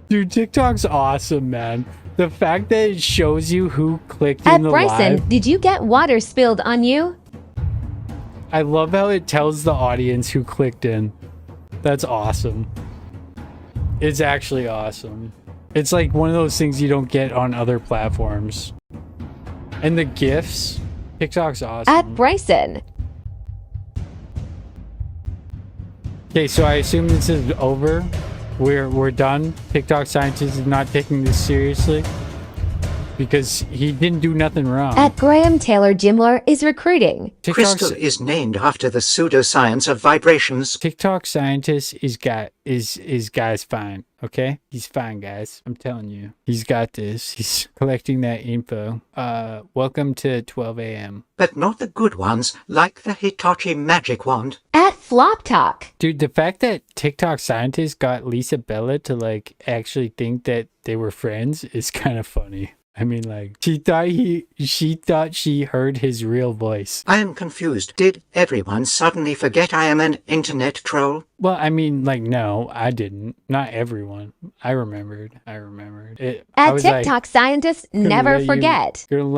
Dude, TikTok's awesome, man. The fact that it shows you who clicked At in the Bryson, live. did you get water spilled on you? I love how it tells the audience who clicked in. That's awesome. It's actually awesome. It's like one of those things you don't get on other platforms. And the GIFs, TikTok's awesome. At Bryson. Okay, so I assume this is over. We're done. TikTok scientist is not taking this seriously because he didn't do nothing wrong. At Graham Taylor Gimler is recruiting. Crystal is named after the pseudoscience of vibrations. TikTok scientist is guy's fine, okay? He's fine, guys. I'm telling you. He's got this. He's collecting that info. Welcome to 12 a.m. But not the good ones, like the Hitachi magic wand. At Flop Talk. Dude, the fact that TikTok scientists got Lisa Bella to like actually think that they were friends is kind of funny. I mean, like, she thought she heard his real voice. I am confused. Did everyone suddenly forget I am an internet troll? Well, I mean, like, no, I didn't. Not everyone. I remembered. I At was TikTok like, scientists gonna never let forget. You're gonna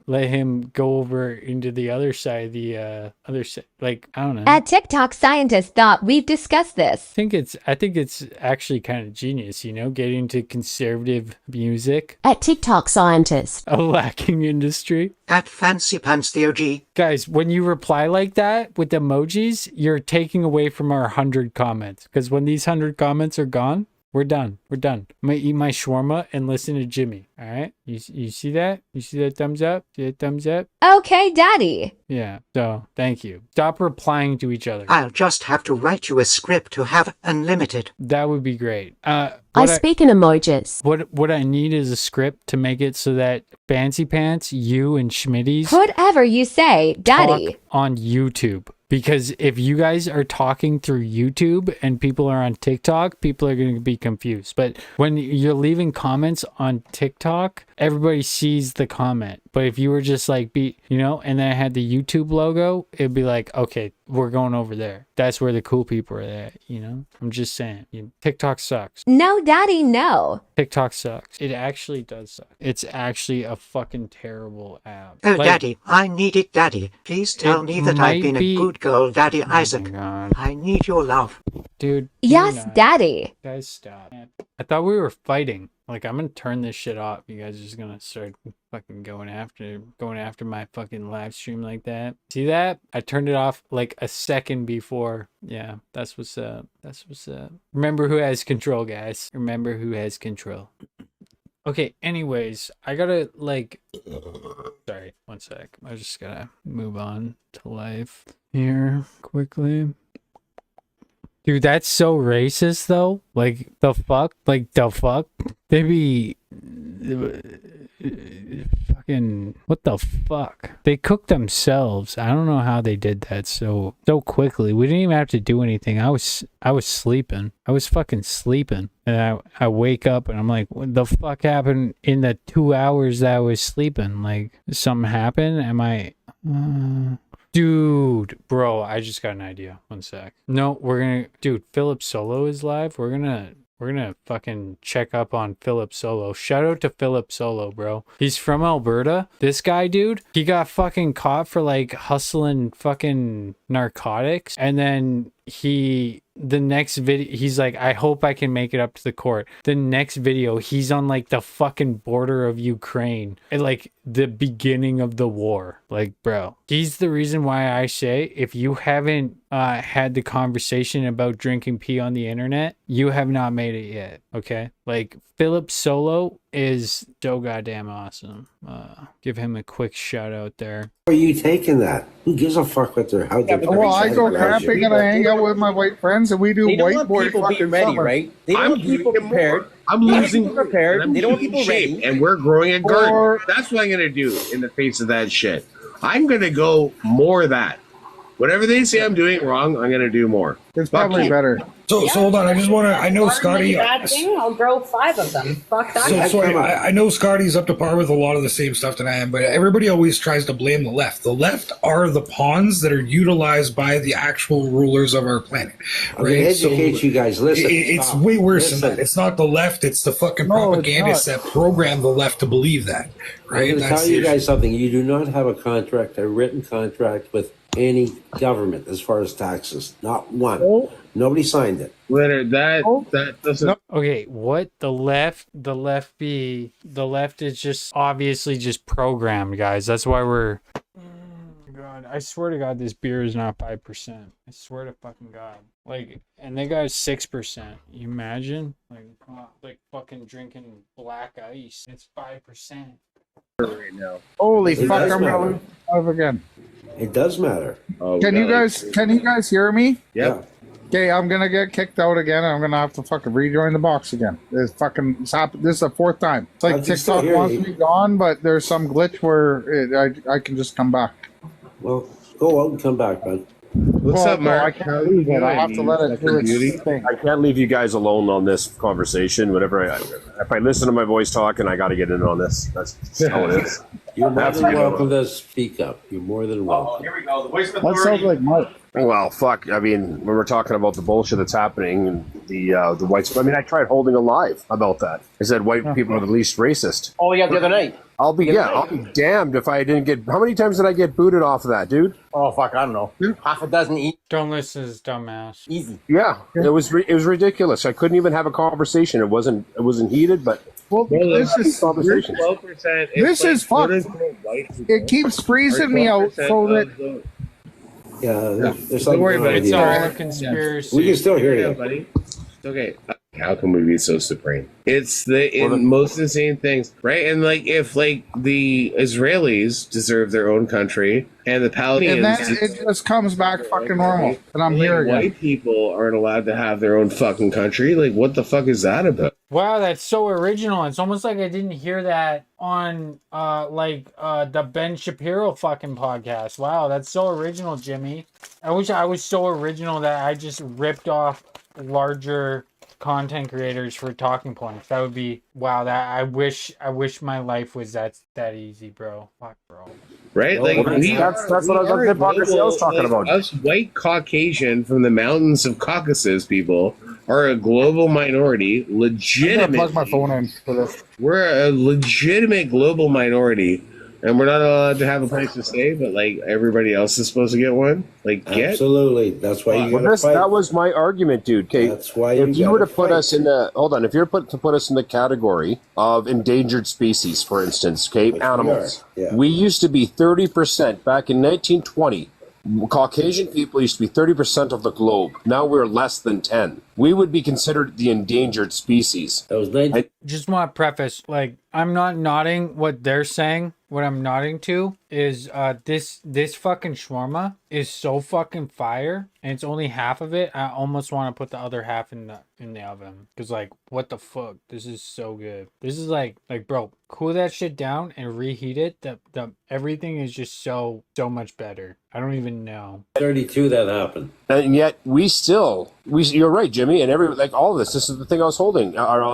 let him go over into the other side, the other side. Like, I don't know. At TikTok scientists thought we've discussed this. I think it's actually kind of genius, you know, getting to conservative music. At TikTok scientist. A lacking industry. At Fancy Pants Theurgy. Guys, when you reply like that with emojis, you're taking away from our 100 comments. Because when these 100 comments are gone, We're done. We're done. I'm gonna eat my shawarma and listen to Jimmy. All right? You see that? You see that thumbs up? See that thumbs up? Okay, Daddy. Yeah. So thank you. Stop replying to each other. I'll just have to write you a script to have unlimited. That would be great. I speak in emojis. What I need is a script to make it so that Fancy Pants, you and Schmitty's Whatever you say, Daddy. talk on YouTube. Because if you guys are talking through YouTube and people are on TikTok, people are going to be confused. But when you're leaving comments on TikTok, everybody sees the comment. But if you were just like, and then I had the YouTube logo, it'd be like, okay, we're going over there. That's where the cool people are at, I'm just saying. TikTok sucks. No, Daddy, no. TikTok sucks. It actually does suck. It's actually a fucking terrible app. Oh, Daddy, I need it, Daddy. Please tell me that I've been a good girl, Daddy Isaac. I need your love. Dude. Yes, Daddy. Guys, stop. I thought we were fighting. Like, I'm gonna turn this shit off. You guys are just gonna start fucking going after my fucking live stream like that. See that? I turned it off like a second before. Yeah, that's what's up. That's what's up. Remember who has control, guys. Remember who has control. Okay, anyways, I gotta, sorry, one sec. I just gotta move on to life here quickly. Dude, that's so racist, though. Like, the fuck? They be... fucking... What the fuck? They cooked themselves. I don't know how they did that so quickly. We didn't even have to do anything. I was sleeping. I was fucking sleeping. And I wake up and I'm like, what the fuck happened in the 2 hours that I was sleeping? Like, something happened? Am I... Dude, bro, I just got an idea. One sec. No, dude, Philip Solo is live. We're gonna fucking check up on Philip Solo. Shout out to Philip Solo, bro. He's from Alberta. This guy, dude, he got fucking caught for hustling fucking narcotics. And then the next video, he's like, I hope I can make it up to the court. The next video, he's on the fucking border of Ukraine at the beginning of the war. Bro, he's the reason why I say, if you haven't had the conversation about drinking pee on the internet, you have not made it yet. Okay? Philip Solo is so goddamn awesome. Give him a quick shout out there. Where are you taking that? Who gives a fuck what they're how? Well, I go camping and I hang out with my white friends and we do whiteboard fucking ready, summer. right? They don't want people prepared. I'm losing prepared. They don't want people shape, ready. and we're growing a garden. That's what I'm gonna do in the face of that shit. I'm gonna go more of that. Whatever they say I'm doing wrong, I'm gonna do more. It's probably better. So hold on. I just want to. I know Scotty. Bad thing. I'll grow 5 of them. Fuck that. So I know Scotty's up to par with a lot of the same stuff that I am, but everybody always tries to blame the left. The left are the pawns that are utilized by the actual rulers of our planet. I'm gonna educate you guys. Listen, it's way worse than that. It's not the left. It's the fucking propagandists that program the left to believe that. Right? I'm gonna tell you guys something. You do not have a written contract with any government as far as taxes. Not one. Nobody signed it. That doesn't. Okay, what the left is just obviously just programmed, guys. That's why we're. God, I swear to God, this beer is not 5%. I swear to fucking God. And they got 6%. You imagine? Fucking drinking black ice. It's 5%. Right now. Holy fuck! I'm gonna lose live again. It does matter. Can you guys hear me? Yeah. Okay, I'm gonna get kicked out again. I'm gonna have to fucking rejoin the box again. It's happened. This is the 4th time. It's like TikTok wants me gone, but there's some glitch where I can just come back. Well, go out and come back, bud. What's up, Mark? I can't leave it. I have to let it do its thing. I can't leave you guys alone on this conversation. If I listen to my voice talking, I got to get in on this. That's how it is. You're more than welcome to speak up. You're more than welcome. Here we go. The voice of That sounds like Mark. Well, fuck. I mean, when we're talking about the bullshit that's happening and the whites. I mean, I tried holding a live about that. I said white people are the least racist. Oh, yeah, the other night. I'll be damned if I didn't get. How many times did I get booted off of that, dude? Oh, fuck, I don't know. Half a dozen each. Don't listen to this dumbass. Easy. Yeah, it was ridiculous. I couldn't even have a conversation. It wasn't heated, but this is conversation. 12%. This is fucked. It keeps freezing me out so that. Yeah, there's Don't something worry wrong about it. with It's you. all a conspiracy. We can still hear you, buddy. It's okay. How can we be so supreme? It's the most insane things, right? And like, if like the Israelis deserve their own country and the Palestinians, and then it just comes back fucking normal, and I'm here again. White people aren't allowed to have their own fucking country. Like, what the fuck is that about? Wow, that's so original. It's almost like I didn't hear that on the Ben Shapiro fucking podcast. Wow, that's so original, Jimmy. I wish I was so original that I just ripped off larger content creators for talking points. That would be wow. That I wish my life was that easy, bro. Fuck, bro. Right? Well, that's what I was talking about. Us white Caucasian from the mountains of Caucasus people are a global minority. Legitimate. Plug my phone in for this. We're a legitimate global minority, and we're not allowed to have a place to stay. But like everybody else is supposed to get one. Like, absolutely. That's why you gotta fight. That was my argument, dude. Okay, that's why if you were to put fight. us in the if you're to put us in the category of endangered species, for instance, okay, animals. We used to be 30% back in 1920. Caucasian people used to be 30% of the globe. Now we're less than 10. We would be considered the endangered species. Just want to preface, like, I'm not nodding what they're saying. What I'm nodding to is this fucking shawarma is so fucking fire, and it's only half of it. I almost want to put the other half in the oven, because like, what the fuck, this is so good. This is like bro, cool that shit down and reheat it. The everything is just so much better. I don't even know. 32 that happened, and yet you're right, Jimmy, and all of this is the thing I was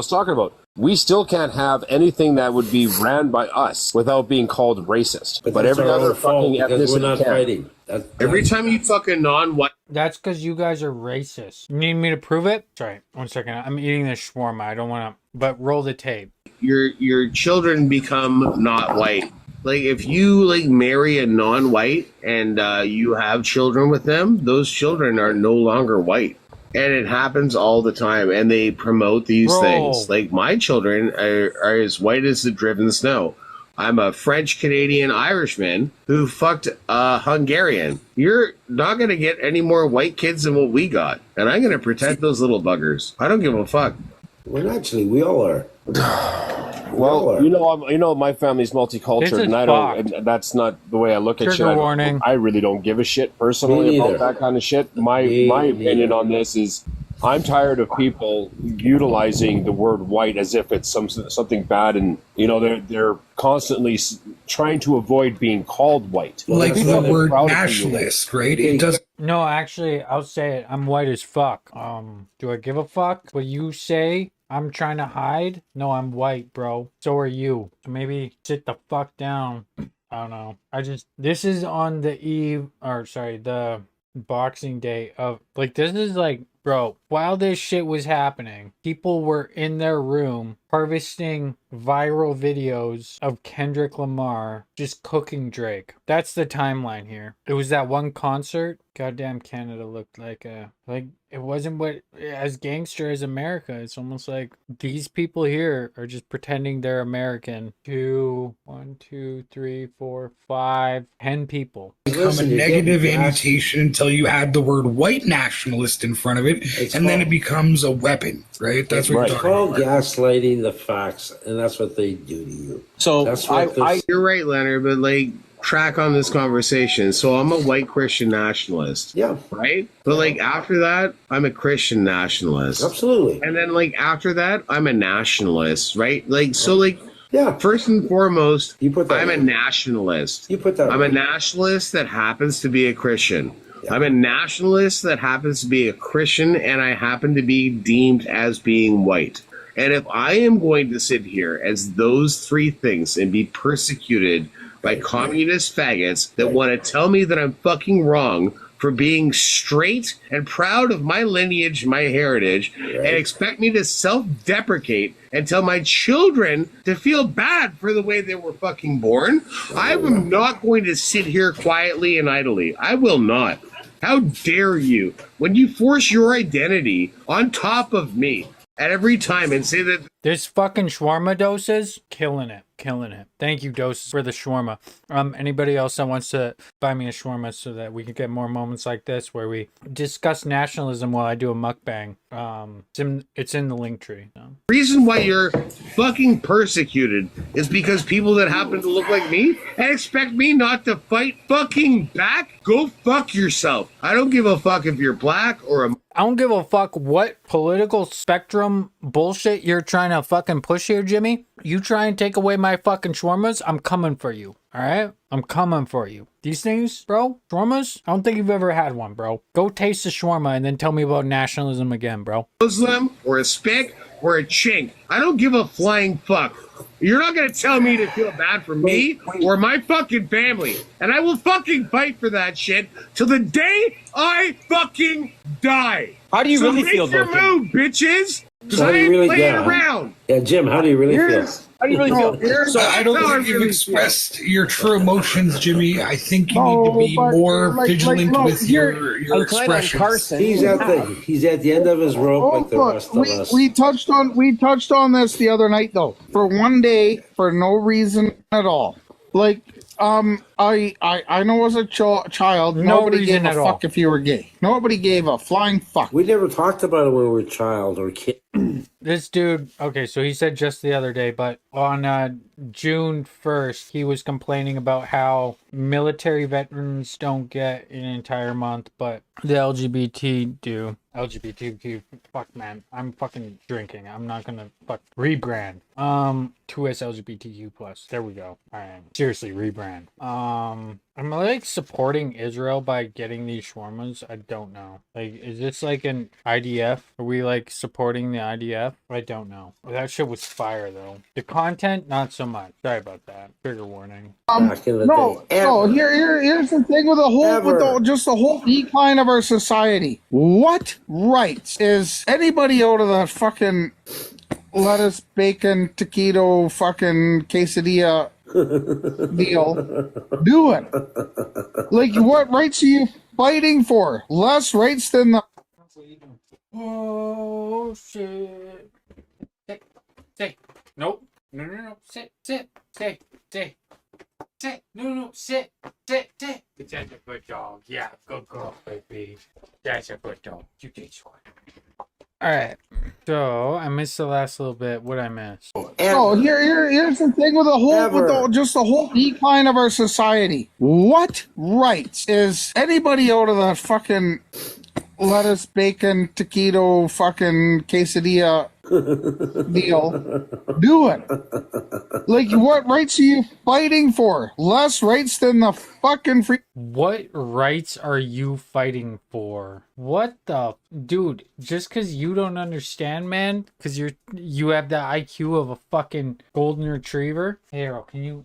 talking about. We still can't have anything that would be ran by us without being called racist. But every other fucking ethnicity can. Every time you fucking non-white. That's because you guys are racist. You need me to prove it? Sorry, 1 second. I'm eating this shawarma. I don't want to. But roll the tape. Your children become not white. Like, if you like marry a non-white and you have children with them, those children are no longer white. And it happens all the time, and they promote these things. Like, my children are as white as the driven snow. I'm a French, Canadian, Irishman who fucked a Hungarian. You're not going to get any more white kids than what we got. And I'm going to protect those little buggers. I don't give a fuck. Well, actually, we all are. Well, you know, my family's multicultural, and that's not the way I look at shit. I really don't give a shit personally about that kind of shit. My opinion on this is, I'm tired of people utilizing the word white as if it's something bad, and they're constantly trying to avoid being called white. Like the word nationalist, right? It does. No, actually, I'll say it. I'm white as fuck. Do I give a fuck what you say? I'm trying to hide? No, I'm white, bro. So are you. So maybe sit the fuck down. I don't know. This is on the Boxing Day of, like, this is like, bro, while this shit was happening, people were in their room harvesting viral videos of Kendrick Lamar just cooking Drake. That's the timeline here. It was that one concert. Goddamn, Canada looked like it wasn't as gangster as America. It's almost like these people here are just pretending they're American. 1, 2, 3, 4, 5, 10 people. Become a negative annotation until you add the word white nationalist in front of it, and then it becomes a weapon, right? That's what you're talking about. Gaslighting the facts, and that's what they do to you. So you're right, Leonard, but like, track on this conversation. So I'm a white Christian nationalist. Yeah. Right? But like, after that, I'm a Christian nationalist. Absolutely. And then like, after that, I'm a nationalist, right? Like, so like, yeah. First and foremost, I'm a nationalist. I'm a nationalist that happens to be a Christian. Yeah. I'm a nationalist that happens to be a Christian, and I happen to be deemed as being white. And if I am going to sit here as those three things and be persecuted by communist faggots that want to tell me that I'm fucking wrong for being straight and proud of my lineage, my heritage, and expect me to self-deprecate and tell my children to feel bad for the way they were fucking born, I am not going to sit here quietly and idly. I will not. How dare you, when you force your identity on top of me at every time and say that This fucking shawarma doses, killing it. Thank you, doses, for the shawarma. Anybody else that wants to buy me a shawarma so that we can get more moments like this where we discuss nationalism while I do a mukbang. It's in the link tree. So. reason why you're fucking persecuted is because people that happen to look like me and expect me not to fight fucking back. Go fuck yourself. I don't give a fuck if you're black or a... I don't give a fuck what political spectrum bullshit you're trying to fucking push here, Jimmy. You try and take away my fucking shawarmas, I'm coming for you. All right? I'm coming for you. These things, bro, shawarmas, I don't think you've ever had one, bro. Go taste the shawarma and then tell me about nationalism again, bro. Muslim or a spick or a chink. I don't give a flying fuck. You're not going to tell me to feel bad for me or my fucking family. And I will fucking fight for that shit till the day I fucking die. How do you really feel, though? Make your move, bitches. Because So how I do you ain't really playing get? around. Yeah, Jim, how do you really feel? How do you really feel? So I don't think you've expressed your true emotions, Jimmy. I think you need to be more vigilant with your expressions. He's at the end of his rope like the rest of us. We touched on this the other night though. For one day, for no reason at all. Like, I know as a child, nobody gave a fuck if you were gay. Nobody gave a flying fuck. We never talked about it when we were a child or kid. This dude, okay, so he said just the other day, but on June 1st, he was complaining about how military veterans don't get an entire month, but the LGBT do. LGBTQ, fuck man, I'm fucking drinking. I'm not gonna rebrand. 2S LGBTQ plus. There we go. Alright. Seriously, rebrand. Am I like supporting Israel by getting these shawarmas? I don't know. Like, is this like an IDF? Are we like supporting the IDF? I don't know. That shit was fire though. The content, not so much. Sorry about that. Trigger warning. Here's the thing with the whole decline of our society. What rights is anybody out of the fucking lettuce, bacon, taquito, fucking quesadilla deal doing? Like, what rights are you fighting for? Less rights than the... Oh shit. Sit. Nope. No. Sit. Sit. No. Sit. That's a good dog. Yeah, good girl, baby. That's a good dog. You did so. Alright. So I missed the last little bit. What I missed? Here's the thing with the whole decline of our society. What rights is anybody out of the fucking lettuce, bacon, taquito, fucking quesadilla deal doing? Like, what rights are you fighting for? Less rights than the fucking free... What rights are you fighting for? What the... Dude, just because you don't understand, man, because you have the IQ of a fucking golden retriever. Hey, Errol, can you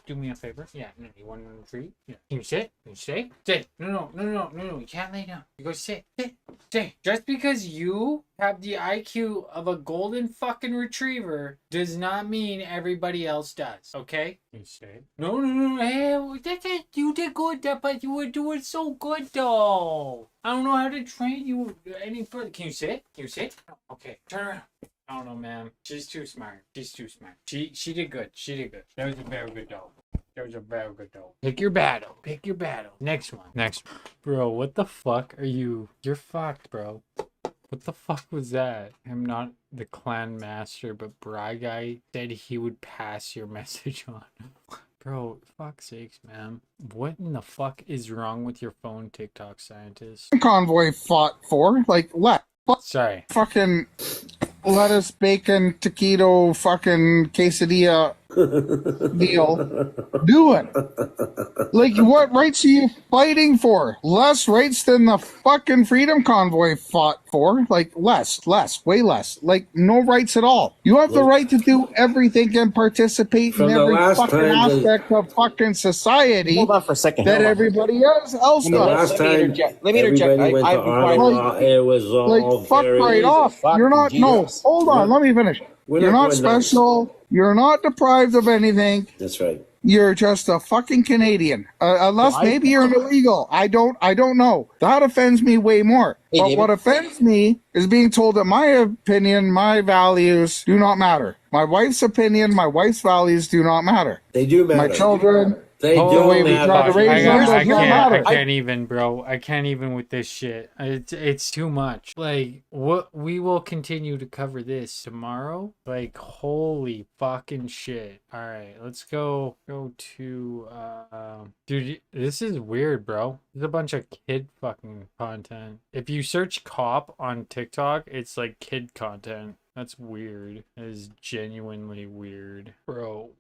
do me a favor? Yeah, no, you want to retrieve? Yeah. Can you sit? Can you stay? Sit. No, you can't lay down. You go sit. Just because you have the IQ of a golden fucking retriever does not mean everybody else does, okay? Can you stay? No, hey, you did good, but you were doing so good, though. I don't know how to train you any further. Can you sit? Okay, turn around. I don't know, man. She's too smart. She did good. That was a very good dog. Pick your battle. Next one. Bro, what the fuck are you? You're fucked, bro. What the fuck was that? I'm not the clan master, but Bry Guy said he would pass your message on. Bro, fuck's sakes, man. What in the fuck is wrong with your phone, TikTok scientist? Convoy fought for, like, Sorry. Fucking lettuce, bacon, taquito, fucking quesadilla deal doing? Like, what rights are you fighting for? Less rights than the fucking Freedom Convoy fought for? Like, way less. Like, no rights at all. You have the right to do everything and participate in every fucking aspect of fucking society. Hold on for a second. That everybody else does. Last time, let me interject. It was all like, fuck very right easy. off. You're not. No, hold on. Let me finish. You're not special. You're not deprived of anything. That's right. You're just a fucking Canadian. Unless maybe you're an illegal. I don't know. That offends me way more. Hey, but David. what offends me is being told that my opinion, my values do not matter. My wife's opinion, my wife's values do not matter. They do matter. My children, They the do way we try to raise them does not matter. I can't even, bro. I can't even with this shit. It's too much. Like, what we will continue to cover this tomorrow. Like, holy fucking shit. All right, let's go to dude, this is weird, bro. There's a bunch of kid fucking content. If you search cop on TikTok, it's like kid content. That's weird. That is genuinely weird, bro.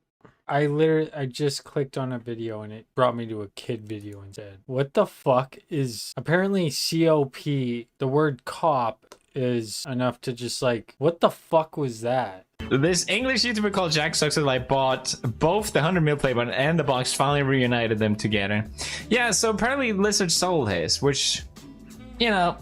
I just clicked on a video and it brought me to a kid video instead. What the fuck is apparently COP, the word cop is enough to just like, what the fuck was that? This English YouTuber called Jack Success like bought both the 100 mil play button and the box, finally reunited them together. Yeah, so apparently Lizard sold his, which, you know,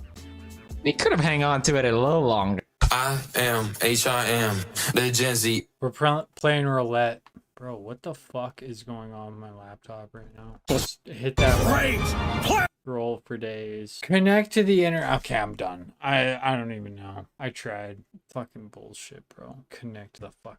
he could have hang on to it a little longer. I am HIM, the Gen Z. We're playing roulette. Bro, what the fuck is going on with my laptop right now? Just hit that roll for days. Connect to the internet. Okay, I'm done. I don't even know. I tried. Fucking bullshit, bro. Connect to the fuck.